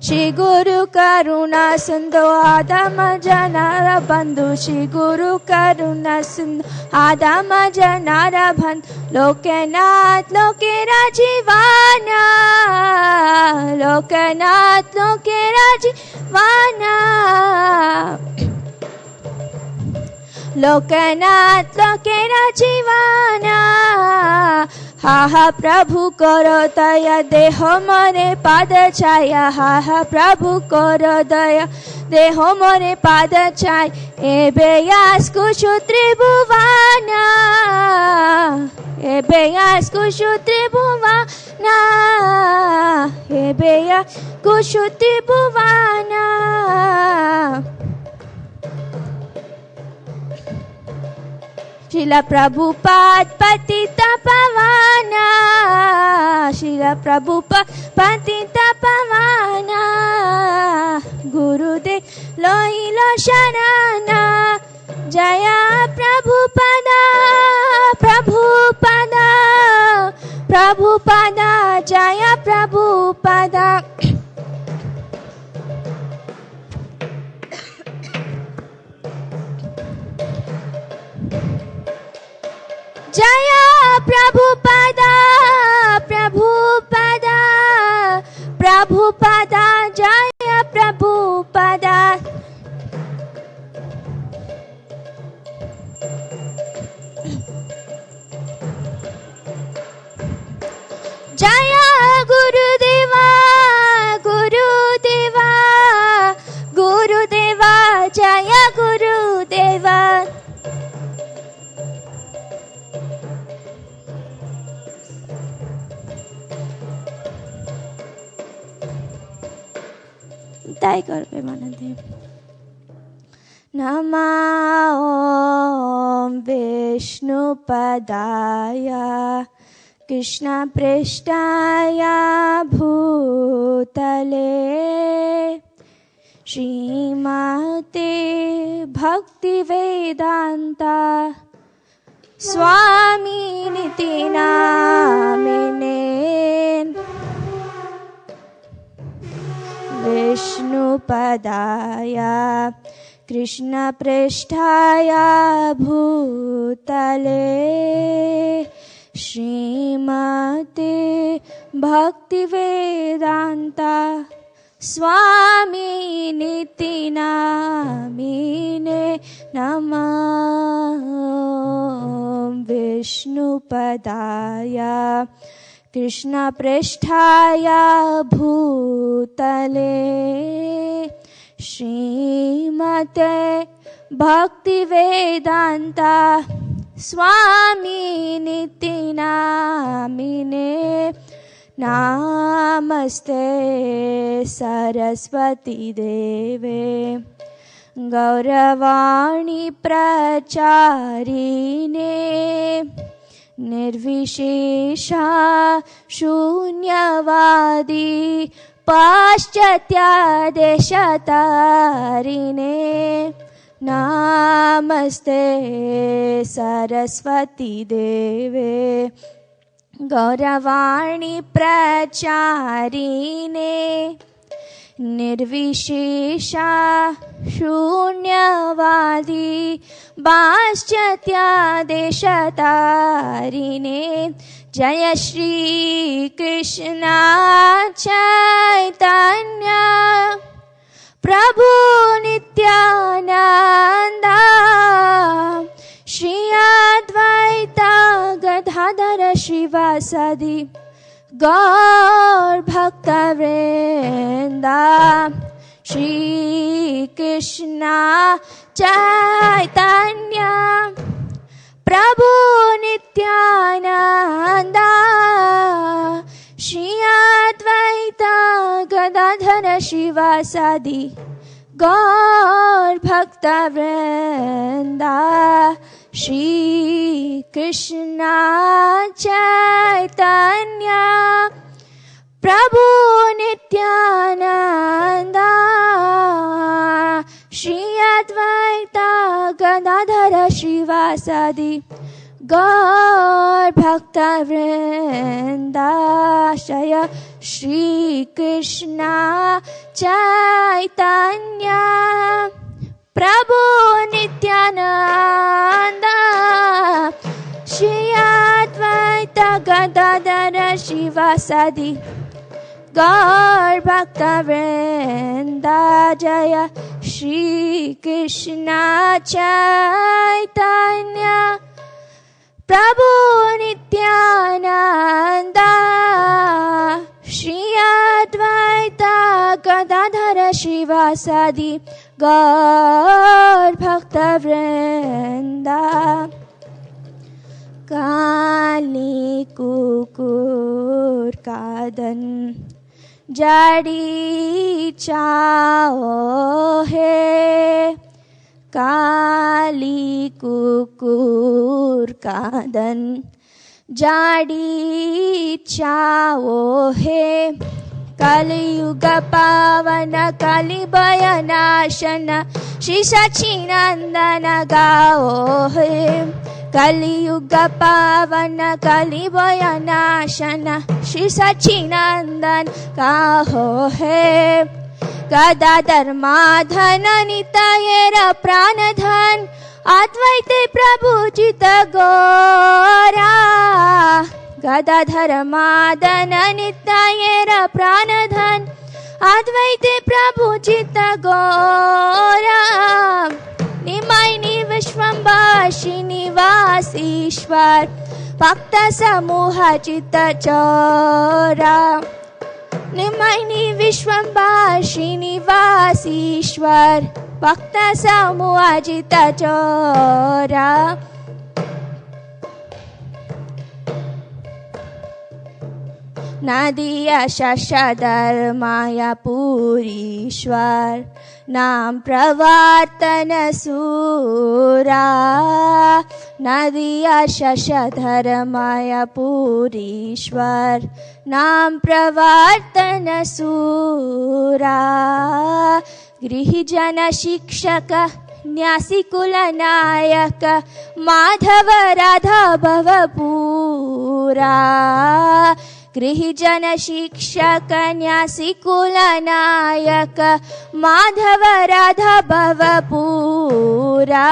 श्री गुरु करुणा सिंधु आदम जनार बंधु. श्री गुरु करुणा सिंधु आदम जनार बंधु. लोकनाथ लोके राजीवाना. लोकनाथ लोके राजीवाना. लोकनाथ लोकेना जीवाना हा हा प्रभु करो दया देहो मने पाद छाया हा हा प्रभु करो दया देहो मने पाद छाय एबे यास्कुशु त्रिभुवाना एबे यास्कुशु त्रिभुवाना एबे यास्कुशु त्रिभुवाना शिला प्रभुपाद पतित पावना शिला प्रभुपाद पतित पावना गुरुदेव लोहिलो शरणा जया प्रभुपादा प्रभुपादा प्रभुपादा जया प्रभुपादा जया प्रभुपादा प्रभुपादा प्रभुपादा जया प्रभुपादा जया गुरुदेवा गुरुदेवा गुरुदेवा जया गुरुदेवा ताई करबे मनदेव नमा ओम विष्णुपदाय कृष्ण पृष्ठाय भूतले श्रीमते भक्तिवेदांता स्वामी निति नामिने विष्णुपदाय कृष्णपृष्ठाय भूतले श्रीमते भक्तिवेदांता स्वामी निति नामिने नमः विष्णुपदाय कृष्णपृष्ठाय भूतले श्रीमते भक्तिवेदांता स्वामी निति नामिने नमस्ते सरस्वती देवे गौरवाणी प्रचारिणे निर्विशेषा शून्यवादी पाश्चात्यादेशतारिणे नमस्ते सरस्वती देवे गौरवाणी प्रचारिणे निर्विशेषा शून्यवादी पाश्चात्यादेशतारिणे जय श्री कृष्ण चैतन्य प्रभु नित्यानंद श्री अद्वैत गदाधर श्रीवासदि गौर भक्तवृंद श्री कृष्ण चैतन्य प्रभु नित्यानंद श्री अद्वैत गदाधर श्रीवासदि गौर भक्तवृंद श्री कृष्ण चैतन्य प्रभु नित्यानंद श्री अद्वैत गदाधर श्रीवासदि गौर भक्तवृंद जय श्री कृष्ण चैतन्य प्रभु नित्यानंद श्री अद्वैत गदाधर श्रीवासदि गौर भक्तवृंद जय Shri Krishna Chaitanya Prabhu Nityananda Shri Advaita Gadadhara Shivasadi Gaur Bhakta Vrinda Kali Kukur Kadan Jadi chao hai Kali kukur kadan Jadi chao hai Kali yuga pavana Kali bayanashana Shri Sachinandana gao hai Kali yuga pavana Kali bayanashana Shri Sachinandan kaho hai Gadadhar madhana nitayera pranadhan Advaite prabhu jita gora Gadadhar madhana nitayera pranadhan Advaite prabhu jita gora Nimaini Vishwambashi Nivasishwar Bhakta Samuha Chitta Chora Nimaini Vishwambashi Nivasishwar Bhakta Samuha Chitta Chora Nadiya Shashadar Maya Purishwar Nam Pravartana Sura Nadiya Shashadhar Maya Purishwar Nam Pravartana Sura Grihijana Shikshaka Nyasikula Nayaka Madhava Radha Bhavapura Grihijana Shikshaka Nyasikula Nayaka Madhava Radha Bhavapura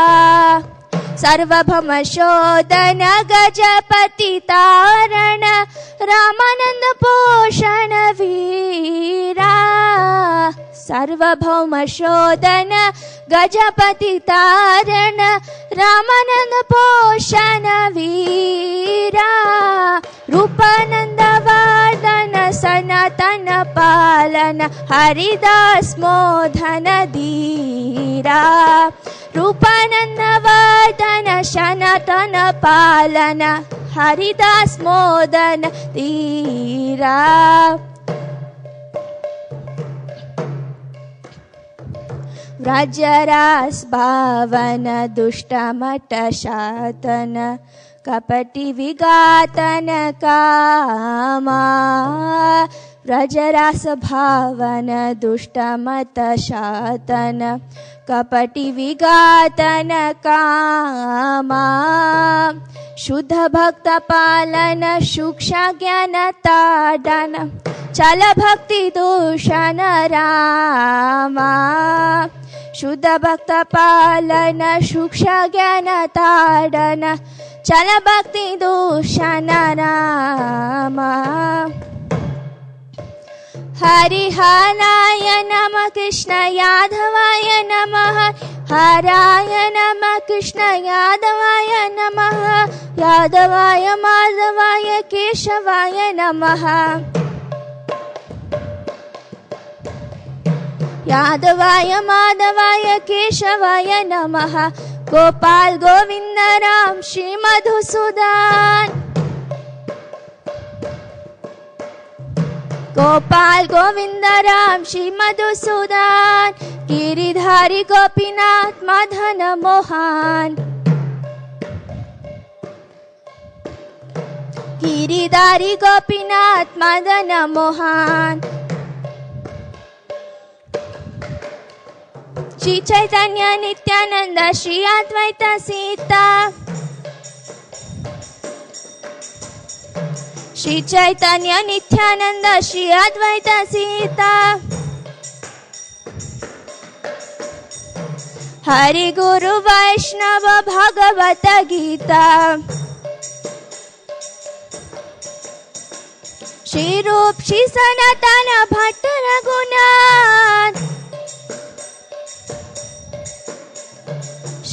Sarvabhama Shodhana Gajapati Tarana Ramananda Poshana Veera Sarvabhama Shodhana Gajapati Tarana Ramananda Poshana Veera Rupananda Vardhana Sanatana Palana Haridas Modhana Dhira Rupananda Vardhana Sanatana Palana Haridas Modhana Dhira Vrajaras Bhavana Dushta Mata Shatana Kapati Vigatana Kama Vrajarasa Bhavana Dushta Mata Shatana Kapati Vigatana Kama Shuddha Bhakta Palana Shuksha Jnana Tadana Chala Bhakti Dushana Rama Shuddha Bhakta Palana Shuksha Jnana Tadana Chala Bhakti Dushana Rama Hari Haraya Nama Krishna Yadhavaya Namaha Haraya Nama Krishna Yadhavaya Namaha Yadhavaya Madhavaya Keshavaya Namaha Yadhavaya Madhavaya Keshavaya Namaha Gopal Govinda Ram Shri Madhusudan Gopal Govinda Ram Shri Madhusudan Giridhari Gopinath Madhana Mohan Giridhari Gopinath Madhana Mohan Shri Chaitanya Nityananda Shri Advaita Sita Shri Chaitanya Nityananda Shri Advaita Sita Hari Guru Vaishnava Bhagavata Gita Shri Rup Shri Sanatana Bhatta Raghunath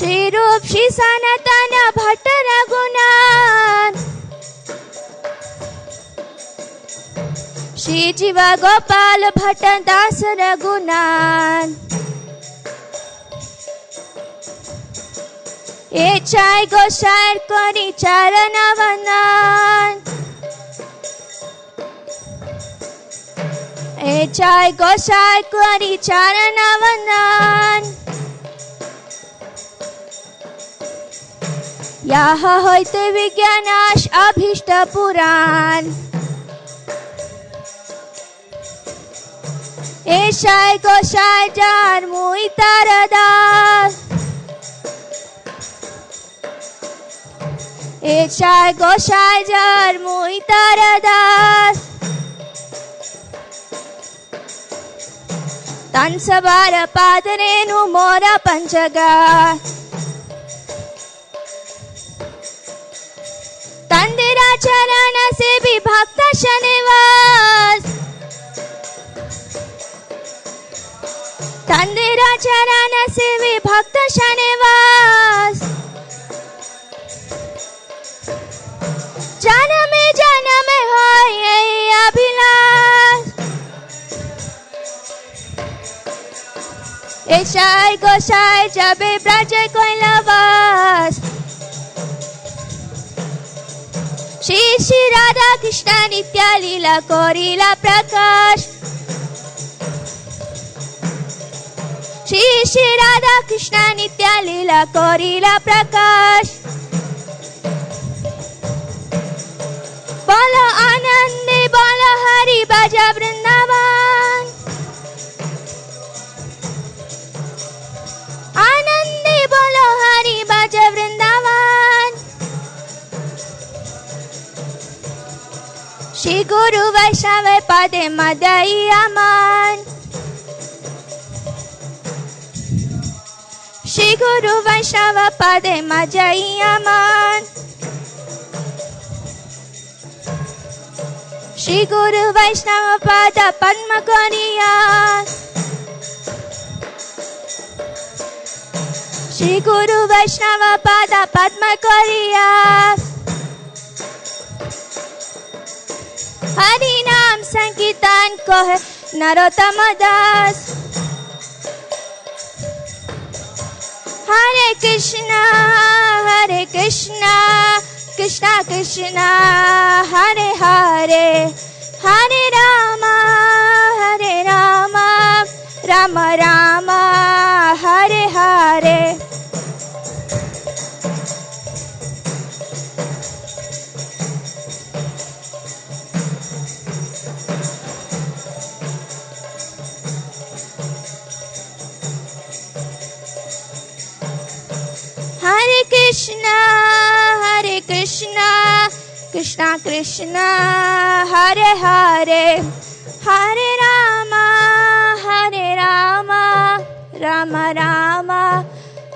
Shri रूप श्री सनातन भट्ट रघुनाथ श्री जीव गोपाल भट्ट दास रघुनाथ ए चाय गोसार करी चरण वंदन ए चाय गोसार करी चरण वंदन याह होइते विज्ञानाश अभीष्ट पुराण एशाय गोसाय जार मुई तारदास एशाय गोसाय जार मुई तारदास तन सवार पादरेनु मोरा पंचगा तंदिरा चरण से भी भक्त शनिवास तंदिरा चरण से भी भक्त शनिवास जन्म होय अभिलाष एशाय गोसाय जबे ब्रज कैलावास श्री श्री राधा कृष्ण नित्य लीला कोरिला प्रकाश श्री श्री राधा कृष्ण नित्य लीला कोरिला प्रकाश बोलो आनंदे बोलो हरि बाजा वृंदावन आनंदे बोलो हरि बाजा वृंदावन श्री गुरु वैष्णव पदे मदई अमन श्री गुरु वैष्णव पदे मजई अमन श्री गुरु वैष्णव पद पद्म करिया श्री गुरु वैष्णव पद पद्म करिया हरि नाम संकीर्तन को है नरोत्तम दास हरे कृष्णा कृष्णा कृष्णा हरे हरे हरे राम राम राम हरे हरे हरे कृष्णा कृष्णा कृष्णा हरे हरे हरे राम राम राम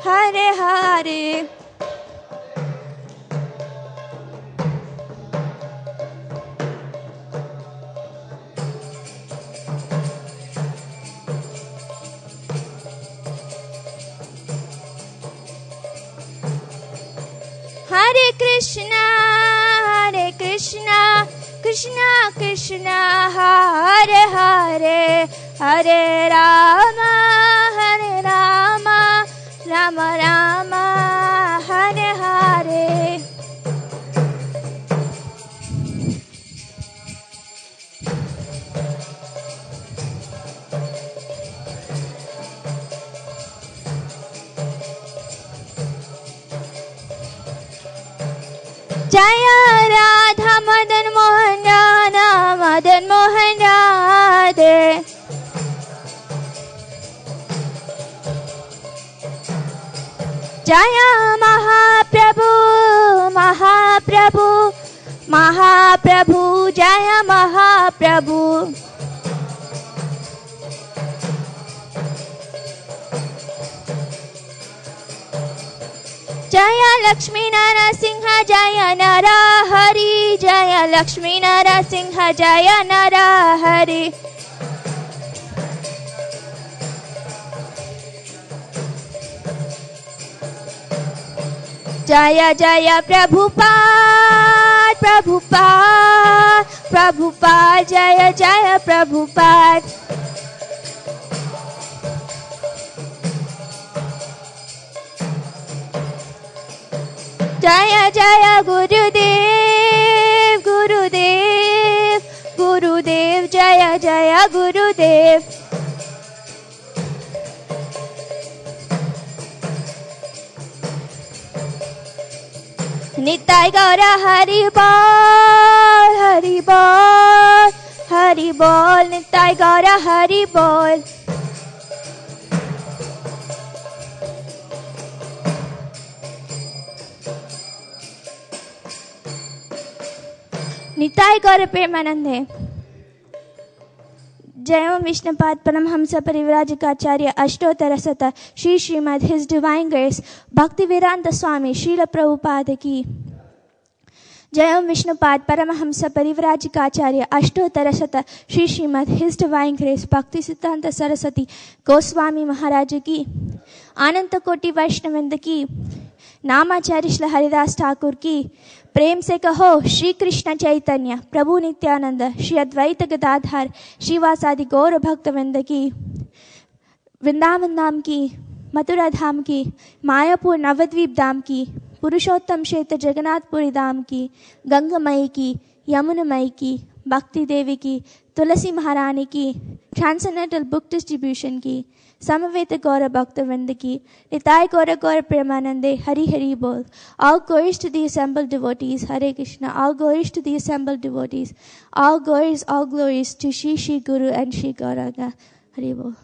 हरे हरे हरे कृष्णा कृष्णा कृष्णा हरे हरे हरे राम राम राम हरे हरे जय राधा मदन मोहन राधे जय महाप्रभु महाप्रभु जय महाप्रभु जय लक्ष्मी नरसिंह जय नरहरि जय लक्ष्मी नरसिंह जय Narhari Jaya Jaya Prabhupada, Prabhupada, Prabhupada, Jaya Jaya Prabhupada. Jaya Jaya Gurudev, Gurudev, Gurudev, Jaya Jaya Gurudev. Nitai Gaura Hari Bol, Hari Bol, Hari Bol, Nitai Gaura Hari Bol. Nitai गौर प्रेमानंद है। जय ओम विष्णुपाद परमहंस परिव्राजकाचार्य अष्टोत्तर शत Sri Srimad his divine grace Bhaktivedanta Swami Srila Prabhupada की। जय ओम विष्णुपाद परमहंस परिव्राजकाचार्य अष्टोत्तर शत Sri Srimad his divine grace Bhakti Siddhanta Saraswati Goswami महाराज की। अनंत कोटि वैष्णवृंद की। नामाचार्य श्री हरिदास ठाकुर की। प्रेम से कहो श्री कृष्ण चैतन्य प्रभु नित्यानंद श्री अद्वैत गदाधर श्रीवासादि गौर भक्तवृंद की। वृंदावन धाम की, मथुरा धाम की, मायापुर नवद्वीप धाम की, पुरुषोत्तम क्षेत्र जगन्नाथपुरी धाम की, गंगामयी की, यमुनामयी की, भक्ति देवी की, तुलसी महारानी की, ट्रांसेंडेंटल बुक डिस्ट्रीब्यूशन की, समवेत गौर भक्तवृंद की। निताय गौर गौर प्रेमानंदे हरि हरि बोल। All glories to the assembled devotees. Hare Krishna. All glories to the assembled devotees. All glories to Shri Guru and Shri Gauranga. Hari Bol.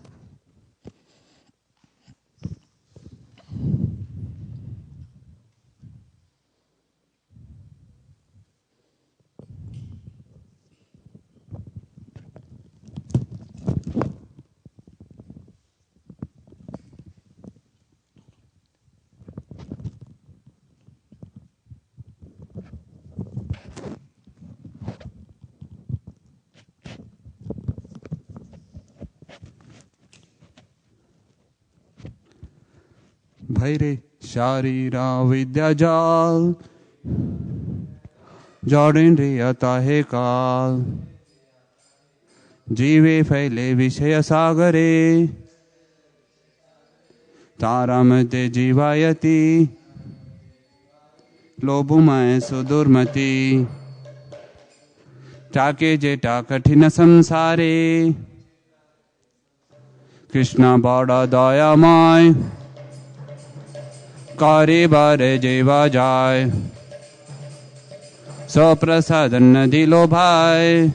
Bhaire शारीरा विद्या जाल जौड़ेन्द्रियता है काल जीवे फैले विषय सागरे तारामते जीवायति लोभुमय सुदुर्मति टाके जेटा कठिन संसारे कृष्ण बड़ा दयामय करे बारे जेवा जाय स्वप्रसाद नदी लो भाई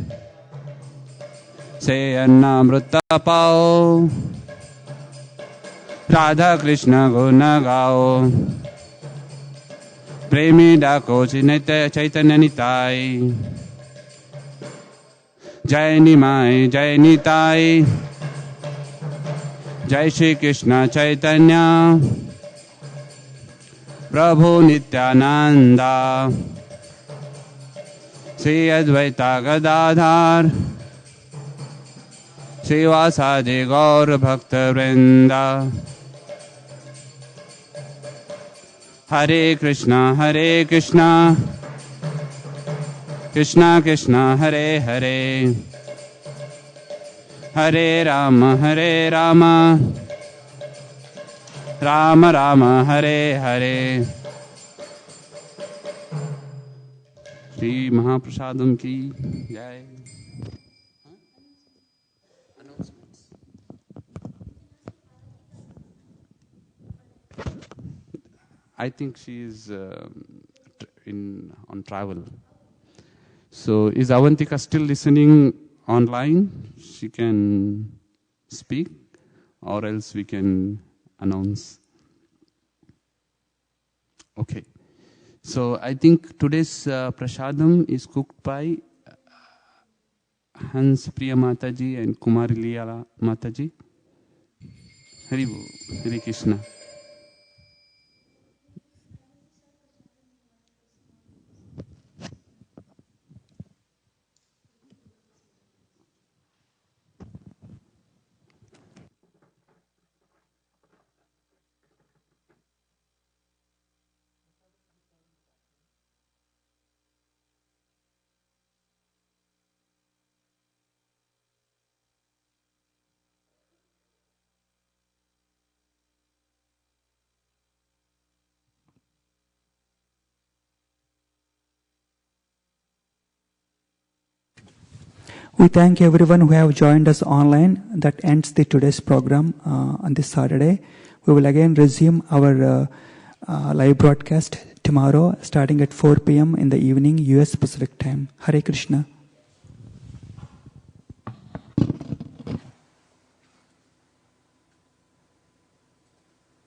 से अन्नामृत पाओ राधा कृष्ण गुण गाओ प्रेमी डाको नित्य चैतन्य निताय जय निमाय जय निताय जय श्री कृष्ण चैतन्य प्रभु नित्यानंदा श्री अद्वैता गदाधर श्रीवासादि गौर भक्त वृंदा। हरे कृष्णा कृष्णा कृष्णा हरे हरे हरे राम राम राम हरे हरे। श्री महाप्रसादम की जय। I think she is on travel. So is Avantika still listening online? She can speak, or else we can announce. Okay. So I think today's prasadam is cooked by Hans Priya Mataji and Kumari Leela Mataji. Hari Bol, Hare Krishna. We thank everyone who have joined us online. That ends the today's program on this Saturday. We will again resume our live broadcast tomorrow starting at 4 p.m. in the evening US Pacific time. Hare Krishna.